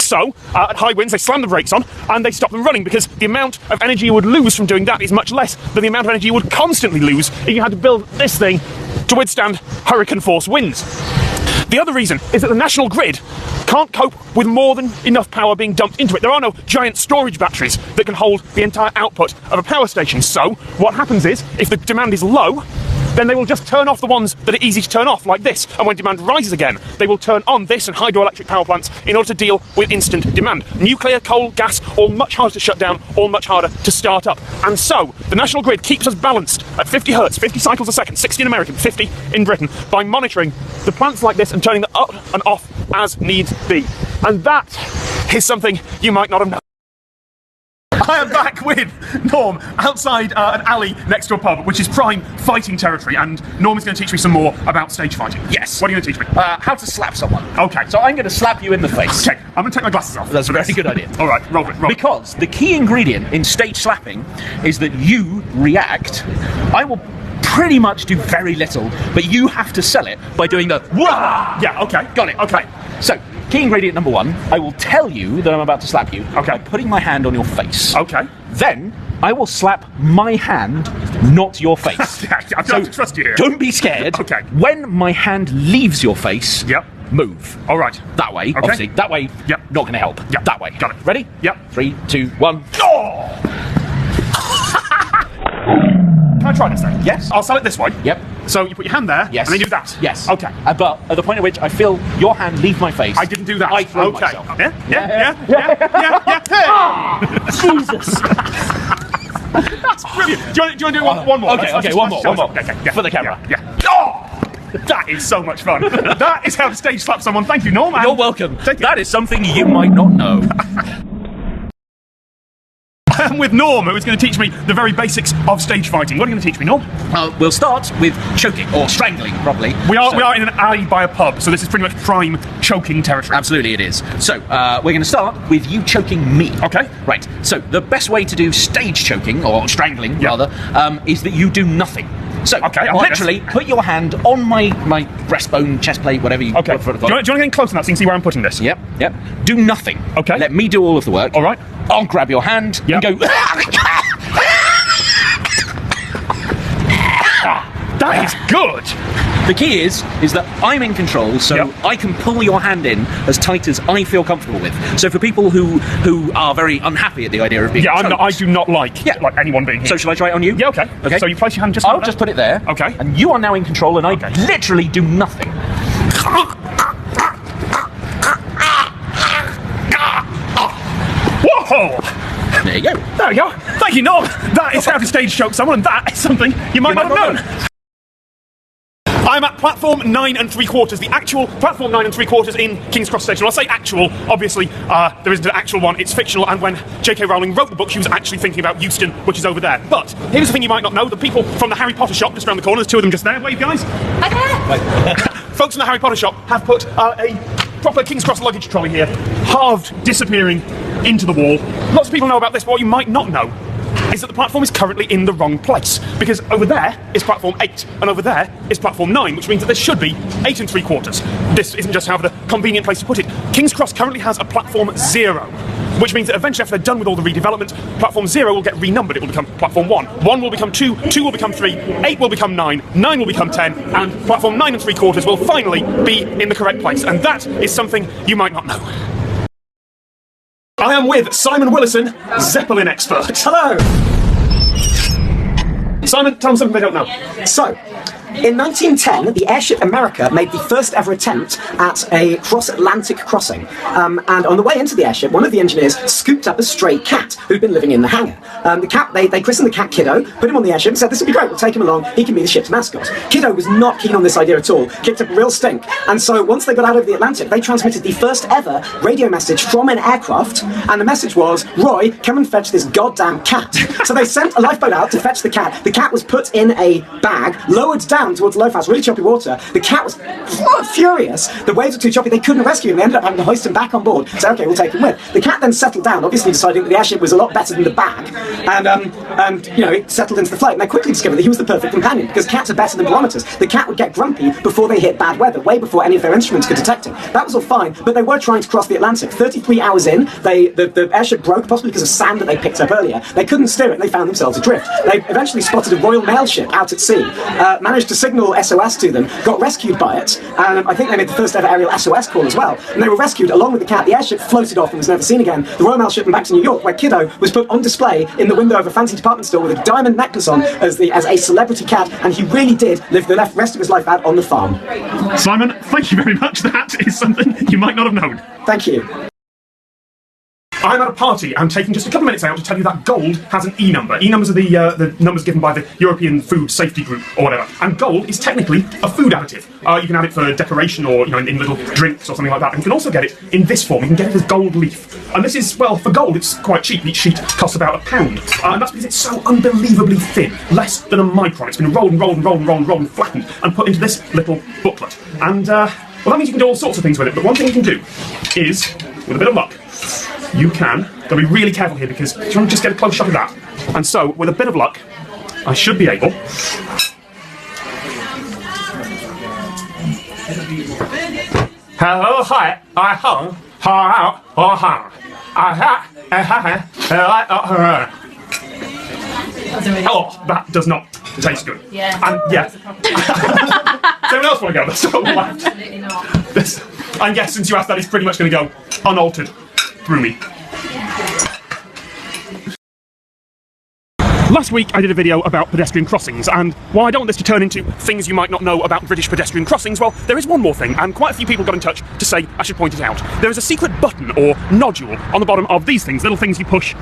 So, at high winds, they slam the brakes on and they stop them running because the amount of energy you would lose from doing that is much less than the amount of energy you would constantly lose if you had to build this thing to withstand hurricane force winds. The other reason is that the national grid can't cope with more than enough power being dumped into it. There are no giant storage batteries that can hold the entire output of a power station. So, what happens is, if the demand is low, then they will just turn off the ones that are easy to turn off, like this. And when demand rises again, they will turn on this and hydroelectric power plants in order to deal with instant demand. Nuclear, coal, gas, all much harder to shut down, all much harder to start up. And so, the national grid keeps us balanced at 50 hertz, 50 cycles a second, 60 in America, 50 in Britain, by monitoring the plants like this and turning them up and off as needs be. And that is something you might not have known. I am back with Norm outside an alley next to a pub, which is prime fighting territory, and Norm is going to teach me some more about stage fighting. Yes. What are you going to teach me? How to slap someone. Okay. So I'm going to slap you in the face. Okay, I'm going to take my glasses off. That's a very good idea. All right, roll it. Because the key ingredient in stage slapping is that you react. I will pretty much do very little, but you have to sell it by doing the wah! Yeah, okay. Got it. Okay. So, key ingredient number one, I will tell you that I'm about to slap you by putting my hand on your face. Okay. Then, I will slap my hand, not your face. I have to trust you here. Don't be scared. Okay. When my hand leaves your face, move. All right. That way, obviously. That way, not going to help. Yep. That way. Got it. Ready? Yep. 3, 2, 1. Oh! Can I try this then? Yes. I'll sell it this way. Yep. So you put your hand there, Yes. and then you do that. Yes. Okay. But at the point at which I feel your hand leave my face, I didn't do that. I throw okay. myself. Yeah. Jesus. That's brilliant. Do you want to do one more? Okay, one more. Okay, For the camera. Yeah. Oh! That is so much fun. That is how to stage slap someone. Thank you, Norm. You're welcome. That is something you might not know. I'm with Norm, who is going to teach me the very basics of stage fighting. What are you going to teach me, Norm? We'll start with choking, or strangling, probably. We are in an alley by a pub, so this is pretty much prime choking territory. Absolutely it is. So, we're going to start with you choking me. Okay. Right. So, the best way to do stage choking, or strangling, rather, is that you do nothing. So, literally, put your hand on my breastbone, chest plate, whatever you... Okay. Do you want to get in close enough so you can see where I'm putting this? Yep. Do nothing. Okay. Let me do all of the work. All right. I'll grab your hand and go... That is good! The key is that I'm in control, so I can pull your hand in as tight as I feel comfortable with. So for people who are very unhappy at the idea of being choked, I do not like anyone being here. So shall I try it on you? Yeah, okay. Okay. So you place your hand just I'll just put it there. Okay. And you are now in control, and I literally do nothing. Whoa! There you go. There we go. Thank you, Norm. That is how to stage choke someone, and that is something you might not have known. I'm at platform 9 3/4, the actual platform 9 3/4 in King's Cross Station. I'll say actual, obviously, there isn't an actual one, it's fictional, and when J.K. Rowling wrote the book, she was actually thinking about Euston, which is over there. But here's the thing you might not know: the people from the Harry Potter shop just around the corner, there's two of them just there. Wave, guys. Folks in the Harry Potter shop have put a proper King's Cross luggage trolley here, halved, disappearing into the wall. Lots of people know about this, but what you might not know is that the platform is currently in the wrong place, because over there is platform 8 and over there is platform 9, which means that there should be 8 3/4. This isn't just however the convenient place to put it. King's Cross currently has a platform 0, which means that eventually after they're done with all the redevelopment, platform 0 will get renumbered. It will become platform 1, 1 will become 2, 2 will become 3, 8 will become 9, 9 will become 10, and platform 9 3/4 will finally be in the correct place, and that is something you might not know. I am with Simon Willison, Zeppelin expert. Hello! Simon, tell them something they don't know. So, in 1910, the airship America made the first ever attempt at a cross-Atlantic crossing. And on the way into the airship, one of the engineers scooped up a stray cat who'd been living in the hangar. The cat, they christened the cat Kiddo, put him on the airship and said, this will be great, we'll take him along, he can be the ship's mascot. Kiddo was not keen on this idea at all, kicked up a real stink. And so once they got out of the Atlantic, they transmitted the first ever radio message from an aircraft, and the message was, Roy, come and fetch this goddamn cat. So they sent a lifeboat out to fetch the cat. The cat was put in a bag, lowered down down towards the loaf house, really choppy water. The cat was furious. The waves were too choppy, they couldn't rescue him. They ended up having to hoist him back on board. So, okay, we'll take him with. The cat then settled down, obviously deciding that the airship was a lot better than the bag, and you know, it settled into the float. And they quickly discovered that he was the perfect companion, because cats are better than barometers. The cat would get grumpy before they hit bad weather, way before any of their instruments could detect it. That was all fine, but they were trying to cross the Atlantic. 33 hours in, the airship broke, possibly because of sand that they picked up earlier. They couldn't steer it, and they found themselves adrift. They eventually spotted a Royal Mail ship out at sea, managed to signal SOS to them, got rescued by it, and I think they made the first ever aerial SOS call as well. And they were rescued along with the cat. The airship floated off and was never seen again. The Royal Mail ship went back to New York, where Kiddo was put on display in the window of a fancy department store with a diamond necklace on as a celebrity cat, and he really did live the rest of his life out on the farm. Simon, thank you very much. That is something you might not have known. Thank you. I'm at a party. I'm taking just a couple of minutes out to tell you that gold has an E number. E numbers are the numbers given by the European Food Safety Group or whatever. And gold is technically a food additive. You can have it for decoration or in little drinks or something like that. And you can also get it in this form. You can get it as gold leaf. And this is, well, for gold, it's quite cheap. Each sheet costs about £1. And that's because it's so unbelievably thin, less than a micron. It's been rolled and flattened and put into this little booklet. And well, that means you can do all sorts of things with it. But one thing you can do is, with a bit of luck, you can, got to be really careful here because you want to just get a close shot of that. And so, with a bit of luck, I should be able. Hello, hi, oh, that does not taste good. Yeah. And yeah. Does anyone else want to go? That's so left. Absolutely not. And yes, since you asked that, it's pretty much going to go unaltered through me. Last week I did a video about pedestrian crossings, and while I don't want this to turn into things you might not know about British pedestrian crossings, well, there is one more thing, and quite a few people got in touch to say I should point it out. There is a secret button or nodule on the bottom of these things, little things you push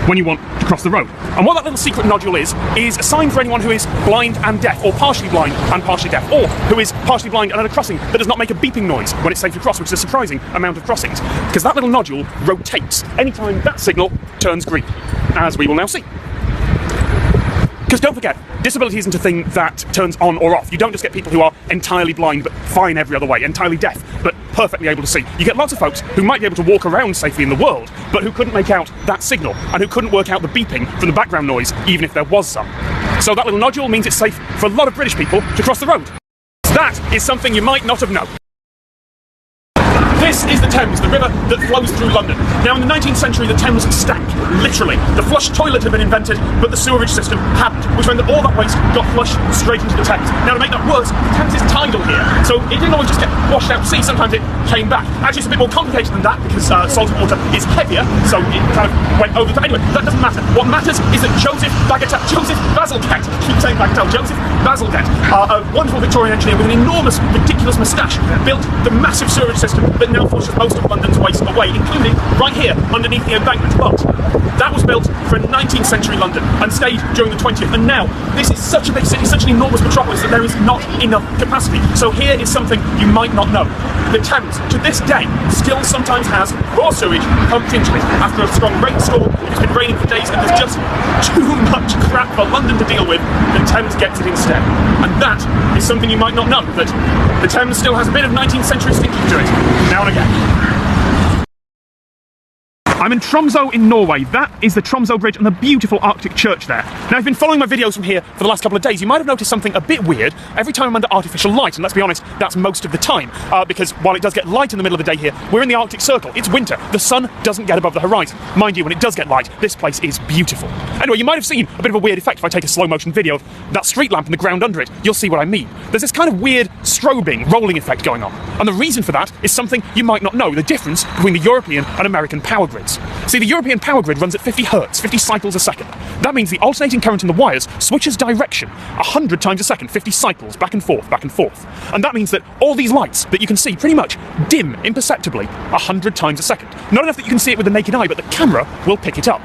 when you want to cross the road. And what that little secret nodule is a sign for anyone who is blind and deaf, or partially blind and partially deaf, or who is partially blind and at a crossing that does not make a beeping noise when it's safe to cross, which is a surprising amount of crossings, because that little nodule rotates anytime that signal turns green, as we will now see. Because don't forget, disability isn't a thing that turns on or off. You don't just get people who are entirely blind but fine every other way, entirely deaf but perfectly able to see. You get lots of folks who might be able to walk around safely in the world, but who couldn't make out that signal, and who couldn't work out the beeping from the background noise, even if there was some. So that little nodule means it's safe for a lot of British people to cross the road. That is something you might not have known. This is the Thames, the river that flows through London. Now, in the 19th century, the Thames stank, literally. The flush toilet had been invented, but the sewerage system hadn't, which meant that all that waste got flushed straight into the Thames. Now, to make that worse, the Thames is tidal here, so it didn't always just get washed out to sea, sometimes it came back. Actually, it's a bit more complicated than that, because salted water is heavier, so it kind of went over the... Anyway, that doesn't matter. What matters is that Joseph Bazalgette, keep saying Bagatelle, Joseph Bazalgette, a wonderful Victorian engineer with an enormous, ridiculous moustache, built the massive sewerage system that now flushes most of London's waste away, including right here underneath the embankment. But that was built for 19th century London and stayed during the 20th, and now this is such a big city, such an enormous metropolis, that there is not enough capacity. So here is something you might not know. The Thames, to this day, still sometimes has raw sewage pumped into it. After a strong rainstorm, it's been raining for days and there's just too much crap for London to deal with, the Thames gets it instead. And that is something you might not know, that the Thames still has a bit of 19th century stinking to it, now and again. I'm in Tromsø in Norway. That is the Tromsø Bridge and the beautiful Arctic church there. Now, if you've been following my videos from here for the last couple of days, you might have noticed something a bit weird every time I'm under artificial light, and let's be honest, that's most of the time, because while it does get light in the middle of the day here, we're in the Arctic Circle. It's winter. The sun doesn't get above the horizon. Mind you, when it does get light, this place is beautiful. Anyway, you might have seen a bit of a weird effect if I take a slow motion video of that street lamp and the ground under it. You'll see what I mean. There's this kind of weird strobing, rolling effect going on. And the reason for that is something you might not know, the difference between the European and American power grids. See, the European power grid runs at 50 hertz, 50 cycles a second. That means the alternating current in the wires switches direction 100 times a second, 50 cycles, back and forth, back and forth. And that means that all these lights that you can see pretty much dim imperceptibly 100 times a second. Not enough that you can see it with the naked eye, but the camera will pick it up.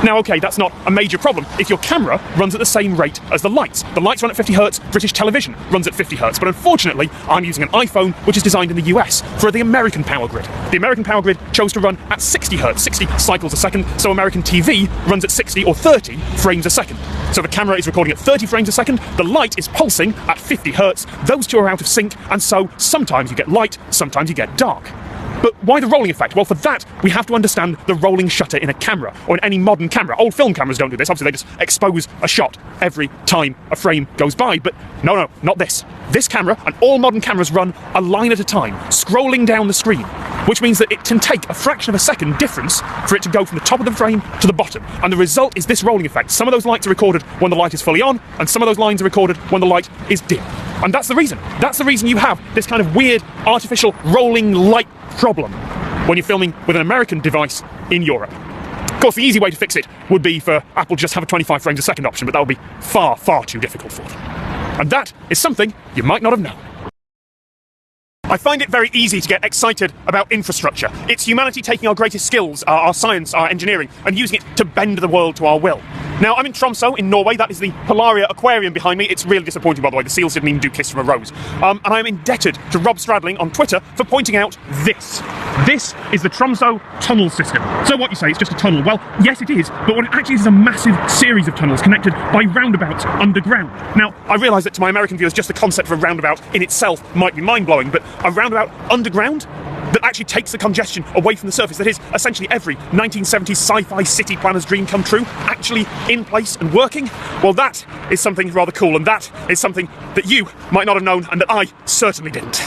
Now, okay, that's not a major problem if your camera runs at the same rate as the lights. The lights run at 50 Hertz, British television runs at 50 Hertz, but unfortunately, I'm using an iPhone which is designed in the US for the American power grid. The American power grid chose to run at 60 Hertz, 60 cycles a second, so American TV runs at 60 or 30 frames a second. So the camera is recording at 30 frames a second, the light is pulsing at 50 Hertz, those two are out of sync, and so sometimes you get light, sometimes you get dark. But why the rolling effect? Well, for that, we have to understand the rolling shutter in a camera, or in any modern camera. Old film cameras don't do this, obviously they just expose a shot every time a frame goes by, but no, not this. This camera, and all modern cameras, run a line at a time, scrolling down the screen, which means that it can take a fraction of a second difference for it to go from the top of the frame to the bottom, and the result is this rolling effect. Some of those lights are recorded when the light is fully on, and some of those lines are recorded when the light is dim. And that's the reason. That's the reason you have this kind of weird, artificial, rolling light problem when you're filming with an American device in Europe. Of course, the easy way to fix it would be for Apple to just have a 25 frames a second option, but that would be far, far too difficult for them. And that is something you might not have known. I find it very easy to get excited about infrastructure. It's humanity taking our greatest skills, our science, our engineering, and using it to bend the world to our will. Now, I'm in Tromsø in Norway. That is the Polaria aquarium behind me. It's really disappointing, by the way. The seals didn't even do Kiss from a Rose. And I'm indebted to Rob Stradling on Twitter for pointing out this. This is the Tromsø tunnel system. So what you say, it's just a tunnel. Well, yes, it is, but what it actually is a massive series of tunnels connected by roundabouts underground. Now, I realise that to my American viewers, just the concept of a roundabout in itself might be mind-blowing, but a roundabout underground that actually takes the congestion away from the surface, that is essentially every 1970s sci-fi city planner's dream come true, actually in place and working, well, that is something rather cool, and that is something that you might not have known, and that I certainly didn't.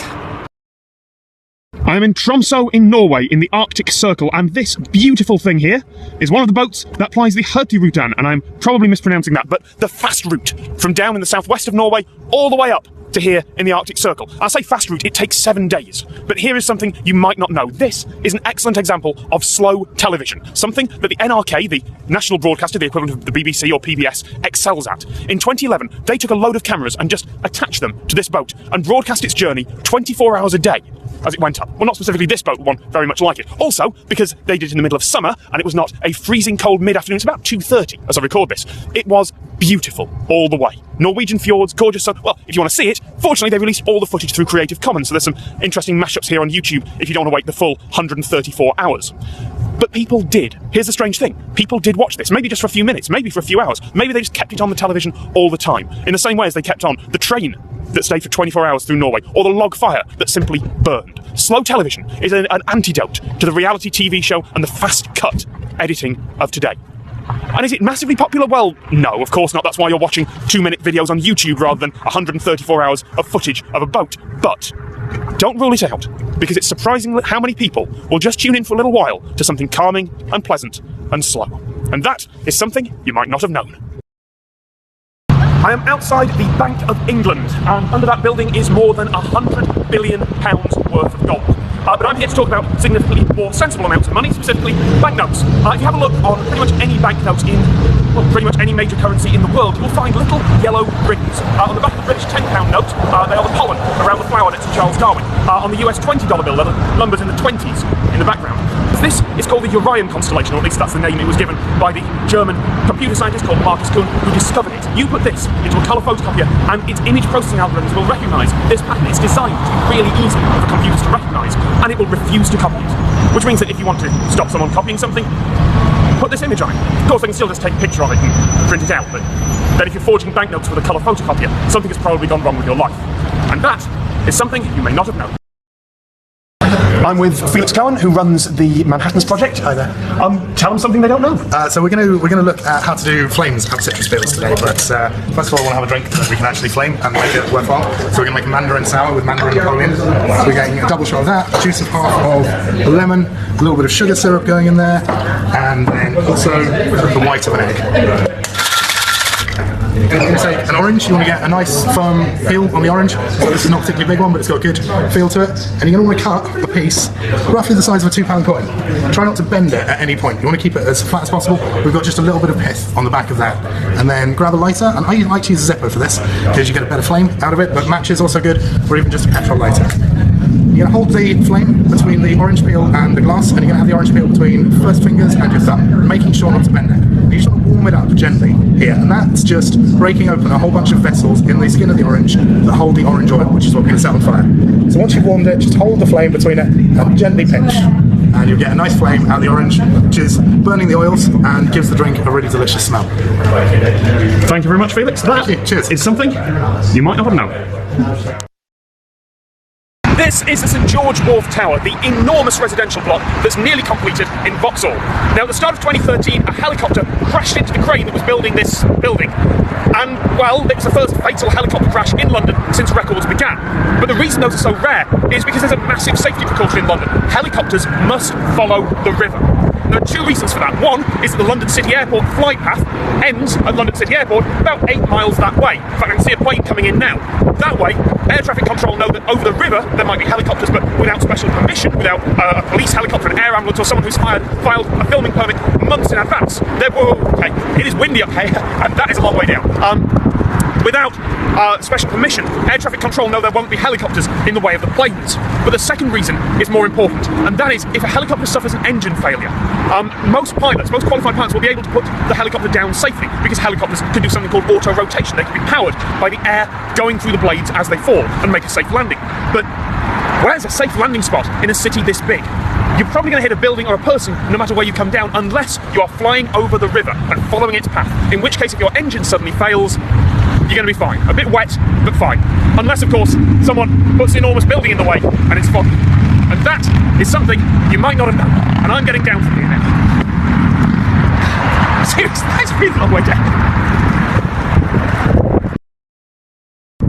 I am in Tromsø in Norway in the Arctic Circle, and this beautiful thing here is one of the boats that plies the Hurtigruten, and I'm probably mispronouncing that, but the fast route from down in the southwest of Norway all the way up to here in the Arctic Circle. I say fast route, it takes 7 days. But here is something you might not know. This is an excellent example of slow television, something that the NRK, the national broadcaster, the equivalent of the BBC or PBS, excels at. In 2011, they took a load of cameras and just attached them to this boat and broadcast its journey 24 hours a day as it went up. Well, not specifically this boat, one very much like it. Also, because they did it in the middle of summer and it was not a freezing cold mid-afternoon, it's about 2:30 as I record this. It was beautiful all the way. Norwegian fjords, gorgeous sun. Well, if you want to see it, fortunately they released all the footage through Creative Commons, so there's some interesting mashups here on YouTube if you don't want to wait the full 134 hours. But people did. Here's the strange thing. People did watch this, maybe just for a few minutes, maybe for a few hours. Maybe they just kept it on the television all the time, in the same way as they kept on the train that stayed for 24 hours through Norway, or the log fire that simply burned. Slow television is an antidote to the reality TV show and the fast-cut editing of today. And is it massively popular? Well, no, of course not. That's why you're watching 2-minute videos on YouTube rather than 134 hours of footage of a boat. But don't rule it out, because it's surprising how many people will just tune in for a little while to something calming and pleasant and slow. And that is something you might not have known. I am outside the Bank of England, and under that building is more than £100 billion worth of gold. But I'm here to talk about significantly more sensible amounts of money, specifically banknotes. If you have a look on pretty much any banknote in, well, pretty much any major currency in the world, you'll find little yellow rings. On the back of the British £10 note, they are the pollen around the flower next to Charles Darwin. On the US $20 bill, there are numbers in the 20s in the background. This is called the Orion constellation, or at least that's the name it was given by the German computer scientist called Marcus Kuhn, who discovered it. You put this into a colour photocopier, and its image processing algorithms will recognise this pattern. It's designed to be really easy for computers to recognise, and it will refuse to copy it. Which means that if you want to stop someone copying something, put this image on it. Of course, they can still just take a picture of it and print it out, but then if you're forging banknotes with a colour photocopier, something has probably gone wrong with your life. And that is something you may not have known. I'm with Felix Cohen, who runs the Manhattans project. Hi there. Tell them something they don't know. So we're going to look at how to do flames out of citrus peels today. But first of all, I want to have a drink that we can actually flame and make it worthwhile. So we're going to make a mandarin sour with mandarin Napoleon. So we're getting a double shot of that, juice of half of lemon, a little bit of sugar syrup going in there, and then also the white of an egg. You're going to take an orange, you want to get a nice firm peel on the orange. So this is not a particularly big one, but it's got a good feel to it. And you're going to want to cut a piece roughly the size of a £2 coin. Try not to bend it at any point. You want to keep it as flat as possible. We've got just a little bit of pith on the back of that. And then grab a lighter, and I like to use a Zippo for this, because you get a better flame out of it, but match is also good, or even just a petrol lighter. You're going to hold the flame between the orange peel and the glass, and you're going to have the orange peel between first fingers and your thumb, making sure not to bend it. And you just want to warm it up gently here, and that's just breaking open a whole bunch of vessels in the skin of the orange that hold the orange oil, which is what we're going to set on fire. So once you've warmed it, just hold the flame between it and gently pinch, and you'll get a nice flame out of the orange, which is burning the oils and gives the drink a really delicious smell. Thank you very much, Felix. That Cheers. is something you might not have known. This is the St George Wharf Tower, the enormous residential block that's nearly completed in Vauxhall. Now, at the start of 2013, a helicopter crashed into the crane that was building this building. And, well, it was the first fatal helicopter crash in London since records began. But the reason those are so rare is because there's a massive safety precaution in London. Helicopters must follow the river. There are two reasons for that. One is that the London City Airport flight path ends at London City Airport about 8 miles that way. In fact, I can see a plane coming in now. That way, air traffic control know that over the river there might be helicopters, but without special permission, without a police helicopter, an air ambulance, or someone who's filed a filming permit months in advance. It is windy up here, and that is a long way down. Without special permission, air traffic control know there won't be helicopters in the way of the planes. But the second reason is more important, and that is if a helicopter suffers an engine failure, most qualified pilots will be able to put the helicopter down safely, because helicopters can do something called auto-rotation. They can be powered by the air going through the blades as they fall and make a safe landing. But where's a safe landing spot in a city this big? You're probably going to hit a building or a person no matter where you come down, unless you are flying over the river and following its path, in which case if your engine suddenly fails, you're going to be fine. A bit wet, but fine. Unless, of course, someone puts an enormous building in the way and it's foggy. And that is something you might not have known. And I'm getting down from here now. Seriously, that's a really long way down.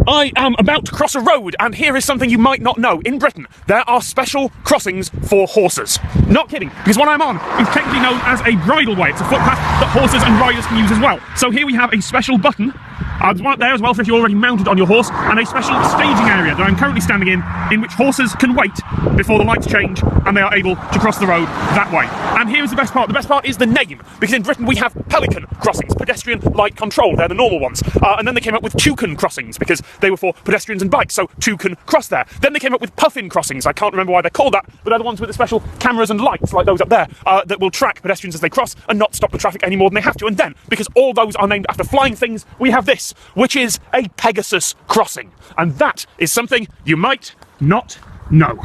I am about to cross a road, and here is something you might not know. In Britain, there are special crossings for horses. Not kidding, because what I'm on is technically known as a bridleway. It's a footpath that horses and riders can use as well. So here we have a special button. There's one up there as well for if you're already mounted on your horse, and a special staging area that I'm currently standing in which horses can wait before the lights change and they are able to cross the road that way. And here is the best part. The best part is the name, because in Britain we have pelican crossings, pedestrian light control, they're the normal ones. And then they came up with toucan crossings, because they were for pedestrians and bikes, so two can cross there. Then they came up with puffin crossings. I can't remember why they're called that, but they're the ones with the special cameras and lights, like those up there, that will track pedestrians as they cross and not stop the traffic any more than they have to. And then, because all those are named after flying things, we have this, which is a Pegasus crossing. And that is something you might not know.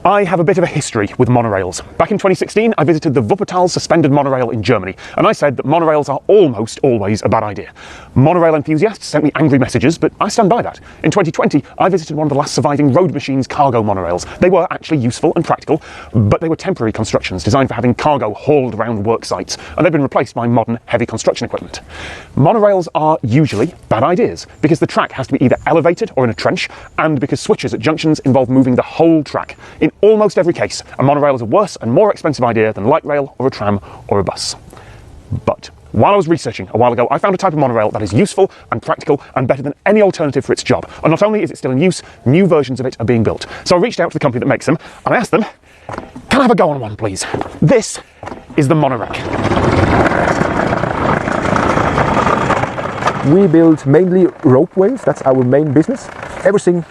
I have a bit of a history with monorails. Back in 2016, I visited the Wuppertal suspended monorail in Germany, and I said that monorails are almost always a bad idea. Monorail enthusiasts sent me angry messages, but I stand by that. In 2020, I visited one of the last surviving Road Machines cargo monorails. They were actually useful and practical, but they were temporary constructions designed for having cargo hauled around work sites, and they've been replaced by modern heavy construction equipment. Monorails are usually bad ideas, because the track has to be either elevated or in a trench, and because switches at junctions involve moving the whole track. In almost every case, a monorail is a worse and more expensive idea than light rail or a tram or a bus. But while I was researching a while ago, I found a type of monorail that is useful and practical and better than any alternative for its job. And not only is it still in use, new versions of it are being built. So I reached out to the company that makes them and I asked them, can I have a go on one, please? This is the Monorack. We build mainly ropeways, that's our main business. Everything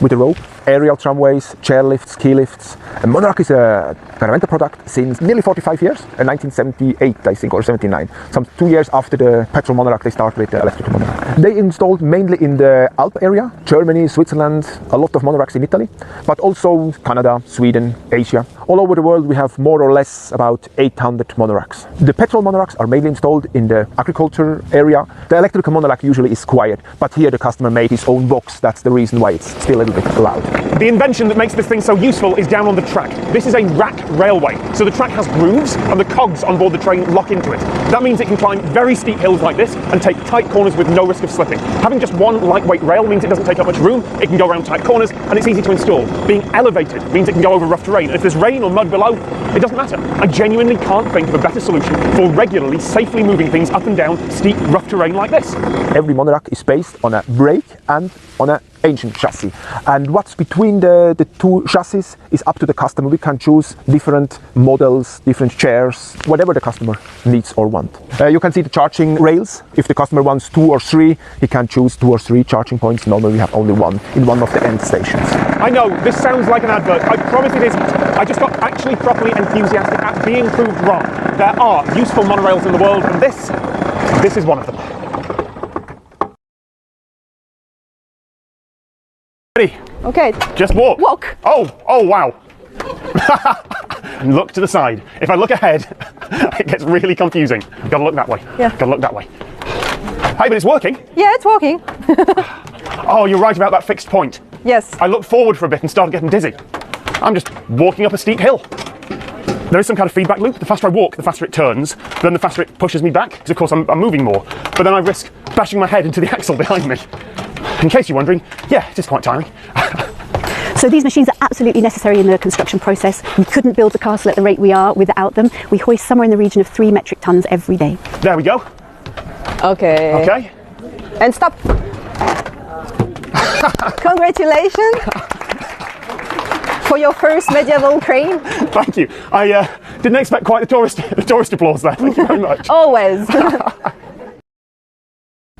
with a rope. Aerial tramways, chairlifts, key lifts. And Monorack is a Paraventa product since nearly 45 years, 1978 I think, or 79. Some 2 years after the petrol Monorack they started with the electric Monorack. They installed mainly in the Alp area, Germany, Switzerland, a lot of Monoracks in Italy, but also Canada, Sweden, Asia. All over the world we have more or less about 800 Monoracks. The petrol Monoracks are mainly installed in the agriculture area. The electrical Monorack usually is quiet, but here the customer made his own box. That's the reason why it's still a little bit loud. The invention that makes this thing so useful is down on the track. This is a rack railway, so the track has grooves and the cogs on board the train lock into it. That means it can climb very steep hills like this and take tight corners with no risk of slipping. Having just one lightweight rail means it doesn't take up much room, it can go around tight corners, and it's easy to install. Being elevated means it can go over rough terrain, and if there's rain or mud below, it doesn't matter. I genuinely can't think of a better solution for regularly, safely moving things up and down steep, rough terrain like this. Every Monorack is based on a brake and on an ancient chassis, and what's between the two chassis is up to the customer. We can choose different models, different chairs, whatever the customer needs or wants. You can see the charging rails. If the customer wants 2 or 3, he can choose 2 or 3 charging points. Normally we have only one in one of the end stations. I know, this sounds like an advert. I promise it isn't. I just got actually properly enthusiastic at being proved wrong. There are useful monorails in the world, and this is one of them. Ready? Okay. Just walk. Walk. Oh wow. And look to the side. If I look ahead, it gets really confusing. Gotta look that way. Yeah. Gotta look that way. Hey, but it's working. Yeah, it's working. Oh, you're right about that fixed point. Yes. I looked forward for a bit and started getting dizzy. I'm just walking up a steep hill. There is some kind of feedback loop. The faster I walk, the faster it turns. Then the faster it pushes me back, because of course I'm moving more. But then I risk bashing my head into the axle behind me. In case you're wondering, yeah, it is quite tiring. So these machines are absolutely necessary in the construction process. We couldn't build the castle at the rate we are without them. We hoist somewhere in the region of 3 metric tons every day. There we go. Okay. Okay. And stop. Congratulations for your first medieval crane. Thank you. I didn't expect quite the tourist applause there. Thank you very much. Always.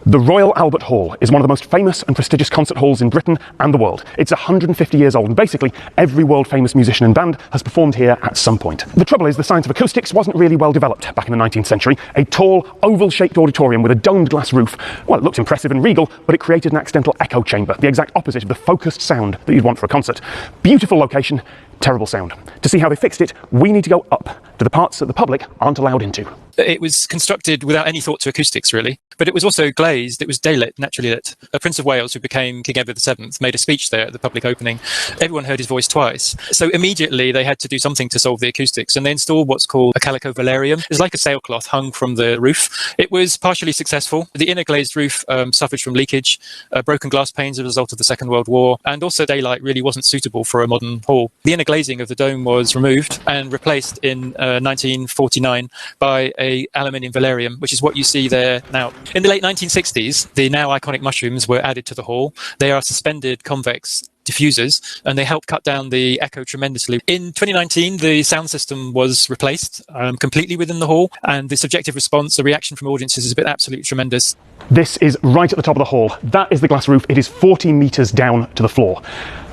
The Royal Albert Hall is one of the most famous and prestigious concert halls in Britain and the world. It's 150 years old, and basically every world-famous musician and band has performed here at some point. The trouble is, the science of acoustics wasn't really well developed back in the 19th century. A tall, oval-shaped auditorium with a domed glass roof, well, it looked impressive and regal, but it created an accidental echo chamber, the exact opposite of the focused sound that you'd want for a concert. Beautiful location, terrible sound. To see how they fixed it, we need to go up to the parts that the public aren't allowed into. It was constructed without any thought to acoustics, really. But it was also glazed. It was daylit, naturally lit. A Prince of Wales, who became King Edward VII, made a speech there at the public opening. Everyone heard his voice twice. So immediately they had to do something to solve the acoustics, and they installed what's called a calico velarium. It's like a sailcloth hung from the roof. It was partially successful. The inner glazed roof suffered from leakage, broken glass panes as a result of the Second World War, and also daylight really wasn't suitable for a modern hall. The inner glazing of the dome was removed and replaced in 1949 by a aluminium velarium, which is what you see there now. In the late 1960s, the now iconic mushrooms were added to the hall. They are suspended convex diffusers, and they help cut down the echo tremendously. In 2019, the sound system was replaced completely within the hall, and the subjective response, the reaction from audiences has been absolutely tremendous. This is right at the top of the hall. That is the glass roof. It is 40 metres down to the floor.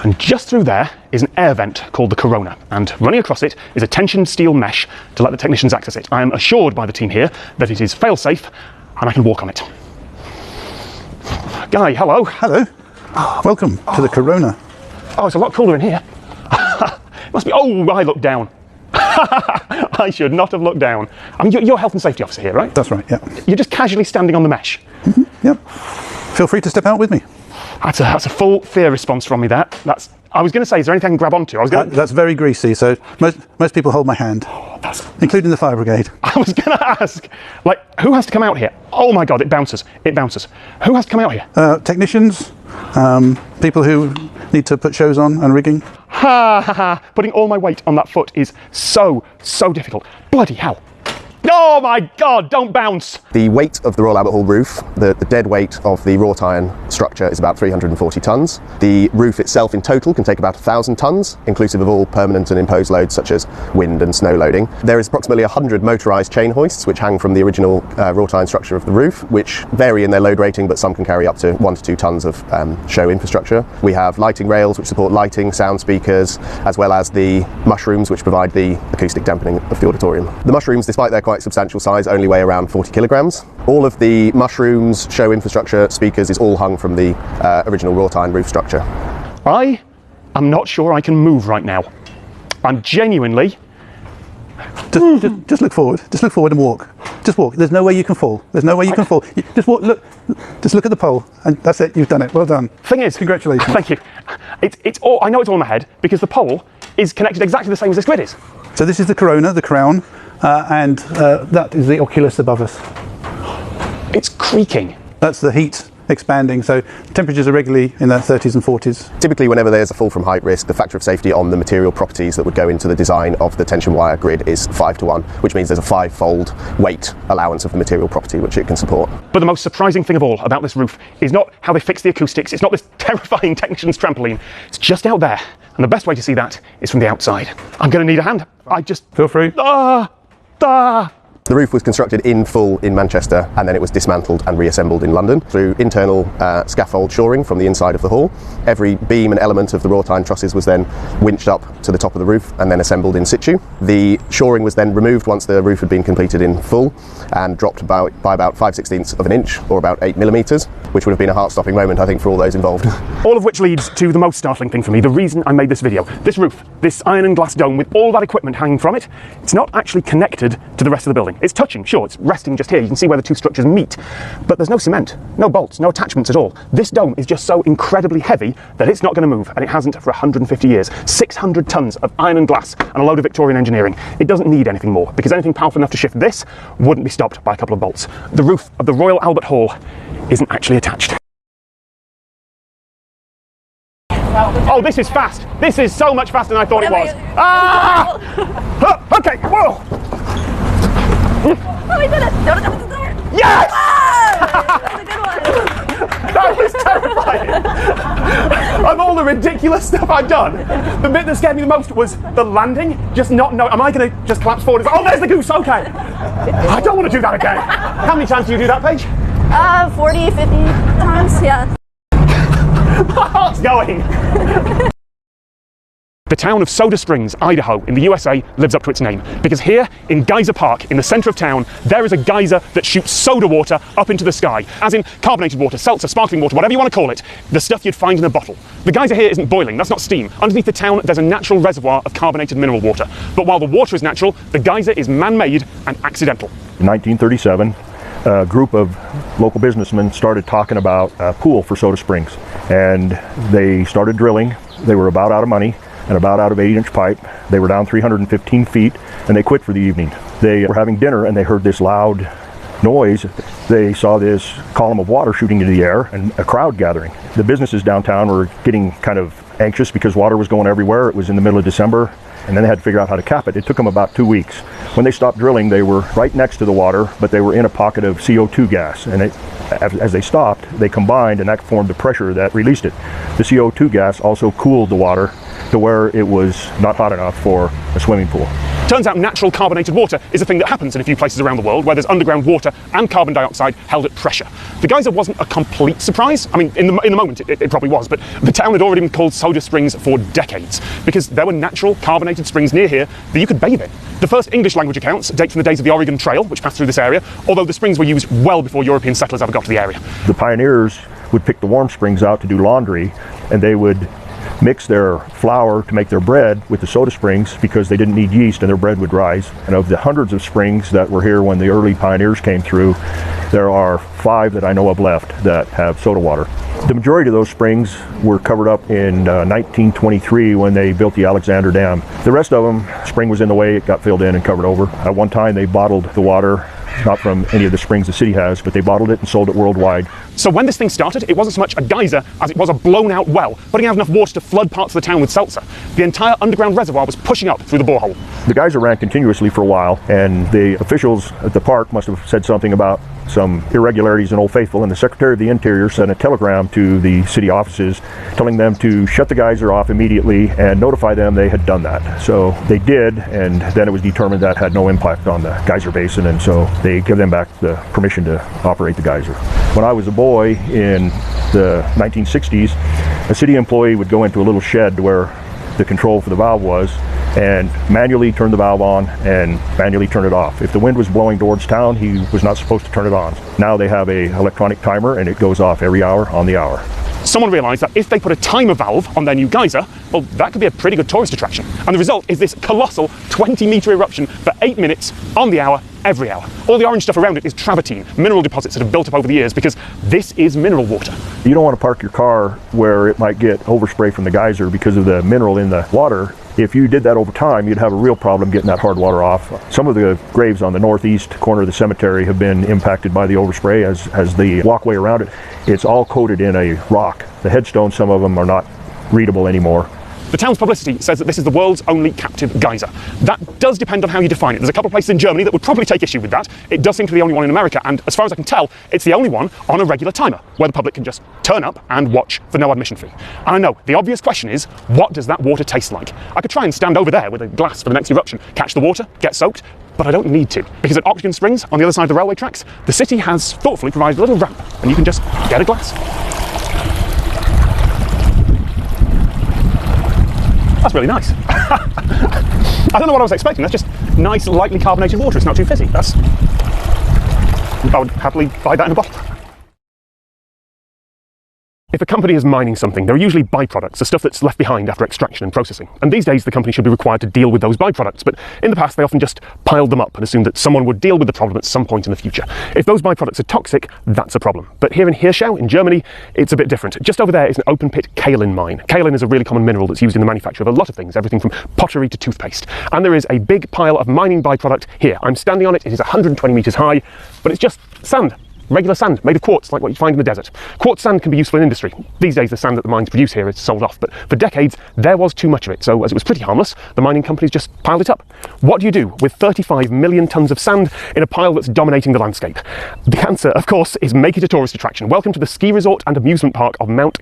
And just through there is an air vent called the Corona, and running across it is a tensioned steel mesh to let the technicians access it. I am assured by the team here that it is fail-safe, and I can walk on it. Guy, hello. Hello. Welcome to the Corona. Oh, it's a lot cooler in here. It must be. Oh, I looked down. I should not have looked down. I mean, you're health and safety officer here, right? That's right, yeah. You're just casually standing on the mesh. Yep. Feel free to step out with me. That's a full fear response from me, that. I was going to say, is there anything I can grab onto? That's very greasy, so most people hold my hand, including the fire brigade. I was going to ask, like, who has to come out here? Oh my God, it bounces. It bounces. Who has to come out here? Technicians, people who need to put shows on and rigging. Ha ha ha. Putting all my weight on that foot is so difficult. Bloody hell. Oh my God, don't bounce! The weight of the Royal Albert Hall roof, the dead weight of the wrought iron structure is about 340 tonnes. The roof itself in total can take about 1,000 tonnes, inclusive of all permanent and imposed loads such as wind and snow loading. There is approximately 100 motorised chain hoists which hang from the original wrought iron structure of the roof, which vary in their load rating, but some can carry up to 1 to 2 tonnes of show infrastructure. We have lighting rails which support lighting, sound speakers, as well as the mushrooms which provide the acoustic dampening of the auditorium. The mushrooms, despite their quite substantial size, only weigh around 40 kilograms. All of the mushrooms, show infrastructure, speakers is all hung from the original wrought iron roof structure. I am not sure I can move right now. I'm genuinely... Just look forward. Just look forward and walk. Just walk. There's no way you can fall. There's no way you can fall. Just walk. Look. Just look at the pole, and that's it. You've done it. Well done. Thing is, congratulations. Thank you. It's all. I know it's all in my head because the pole is connected exactly the same as this grid is. So this is the corona, the crown, and that is the oculus above us. It's creaking. That's the heat expanding, so temperatures are regularly in the 30s and 40s. Typically, whenever there's a fall from height risk, the factor of safety on the material properties that would go into the design of the tension wire grid is 5 to 1, which means there's a 5-fold weight allowance of the material property which it can support. But the most surprising thing of all about this roof is not how they fix the acoustics, it's not this terrifying technician's trampoline, it's just out there. And the best way to see that is from the outside. I'm going to need a hand. I just... Feel free. The roof was constructed in full in Manchester, and then it was dismantled and reassembled in London through internal scaffold shoring from the inside of the hall. Every beam and element of the wrought iron trusses was then winched up to the top of the roof and then assembled in situ. The shoring was then removed once the roof had been completed in full and dropped by about 5/16 of an inch, or about 8 millimetres, which would have been a heart-stopping moment, I think, for all those involved. All of which leads to the most startling thing for me, the reason I made this video. This roof, this iron and glass dome with all that equipment hanging from it, it's not actually connected to the rest of the building. It's touching, sure, it's resting just here. You can see where the two structures meet, but there's no cement, no bolts, no attachments at all. This dome is just so incredibly heavy that it's not going to move, and it hasn't for 150 years. 600 tons of iron and glass and a load of Victorian engineering. It doesn't need anything more, because anything powerful enough to shift this wouldn't be stopped by a couple of bolts. The roof of the Royal Albert Hall isn't actually attached. Oh, this is fast. This is so much faster than I thought it was. Ah! Okay, whoa! Oh, we did it! Don't open the door! Yes! That's a good one! That was terrifying. Of all the ridiculous stuff I've done, the bit that scared me the most was the landing. Just not know. Am I going to just collapse forward? Oh, there's the goose. Okay. I don't want to do that again. How many times do you do that, Paige? 40, 50 times, yeah. My heart's going. The town of Soda Springs, Idaho, in the USA, lives up to its name, because here, in Geyser Park, in the centre of town, there is a geyser that shoots soda water up into the sky, as in carbonated water, seltzer, sparkling water, whatever you want to call it, the stuff you'd find in a bottle. The geyser here isn't boiling, that's not steam. Underneath the town, there's a natural reservoir of carbonated mineral water. But while the water is natural, the geyser is man-made and accidental. In 1937, a group of local businessmen started talking about a pool for Soda Springs, and they started drilling. They were about out of money and about out of 8-inch pipe. They were down 315 feet, and they quit for the evening. They were having dinner and they heard this loud noise. They saw this column of water shooting into the air and a crowd gathering. The businesses downtown were getting kind of anxious because water was going everywhere. It was in the middle of December, and then they had to figure out how to cap it. It took them about 2 weeks. When they stopped drilling, they were right next to the water, but they were in a pocket of CO2 gas, and as they stopped, they combined, and that formed the pressure that released it. The CO2 gas also cooled the water to where it was not hot enough for a swimming pool. Turns out natural carbonated water is a thing that happens in a few places around the world where there's underground water and carbon dioxide held at pressure. The geyser wasn't a complete surprise. I mean, in the moment it probably was, but the town had already been called Soda Springs for decades because there were natural carbonated springs near here that you could bathe in. The first English language accounts date from the days of the Oregon Trail, which passed through this area, although the springs were used well before European settlers ever got to the area. The pioneers would pick the warm springs out to do laundry, and they would mix their flour to make their bread with the soda springs because they didn't need yeast and their bread would rise. And of the hundreds of springs that were here when the early pioneers came through, there are 5 that I know of left that have soda water. The majority of those springs were covered up in 1923 when they built the Alexander Dam. The rest of them, spring was in the way, it got filled in and covered over. At one time they bottled the water, not from any of the springs the city has, but they bottled it and sold it worldwide. So when this thing started, it wasn't so much a geyser as it was a blown out well, putting out enough water to flood parts of the town with seltzer. The entire underground reservoir was pushing up through the borehole. The geyser ran continuously for a while, and the officials at the park must have said something about some irregularities in Old Faithful, and the Secretary of the Interior sent a telegram to the city offices telling them to shut the geyser off immediately and notify them they had done that. So they did, and then it was determined that had no impact on the geyser basin, and so they gave them back the permission to operate the geyser. When I was a boy in the 1960s, a city employee would go into a little shed where the control for the valve was and manually turn the valve on and manually turn it off. If the wind was blowing towards town, he was not supposed to turn it on. Now they have an electronic timer and it goes off every hour on the hour. Someone realised that if they put a timer valve on their new geyser, well, that could be a pretty good tourist attraction. And the result is this colossal 20-metre eruption for 8 minutes on the hour, every hour. All the orange stuff around it is travertine, mineral deposits that have built up over the years because this is mineral water. You don't want to park your car where it might get overspray from the geyser because of the mineral in the water. If you did that over time, you'd have a real problem getting that hard water off. Some of the graves on the northeast corner of the cemetery have been impacted by the overspray as the walkway around it. It's all coated in a rock. The headstones, some of them are not readable anymore. The town's publicity says that this is the world's only captive geyser. That does depend on how you define it. There's a couple of places in Germany that would probably take issue with that. It does seem to be the only one in America, and as far as I can tell, it's the only one on a regular timer, where the public can just turn up and watch for no admission fee. And I know, the obvious question is, what does that water taste like? I could try and stand over there with a glass for the next eruption, catch the water, get soaked, but I don't need to, because at Octagon Springs, on the other side of the railway tracks, the city has thoughtfully provided a little ramp, and you can just get a glass. That's really nice. I don't know what I was expecting. That's just nice, lightly carbonated water. It's not too fizzy. I would happily buy that in a bottle. If a company is mining something, there are usually byproducts, the stuff that's left behind after extraction and processing. And these days, the company should be required to deal with those byproducts. But in the past, they often just piled them up and assumed that someone would deal with the problem at some point in the future. If those byproducts are toxic, that's a problem. But here in Hirschau, in Germany, it's a bit different. Just over there is an open-pit kaolin mine. Kaolin is a really common mineral that's used in the manufacture of a lot of things, everything from pottery to toothpaste. And there is a big pile of mining byproduct here. I'm standing on it. It is 120 meters high, but it's just sand. Regular sand, made of quartz, like what you find in the desert. Quartz sand can be useful in industry. These days, the sand that the mines produce here is sold off, but for decades, there was too much of it, so as it was pretty harmless, the mining companies just piled it up. What do you do with 35 million tonnes of sand in a pile that's dominating the landscape? The answer, of course, is make it a tourist attraction. Welcome to the ski resort and amusement park of Mount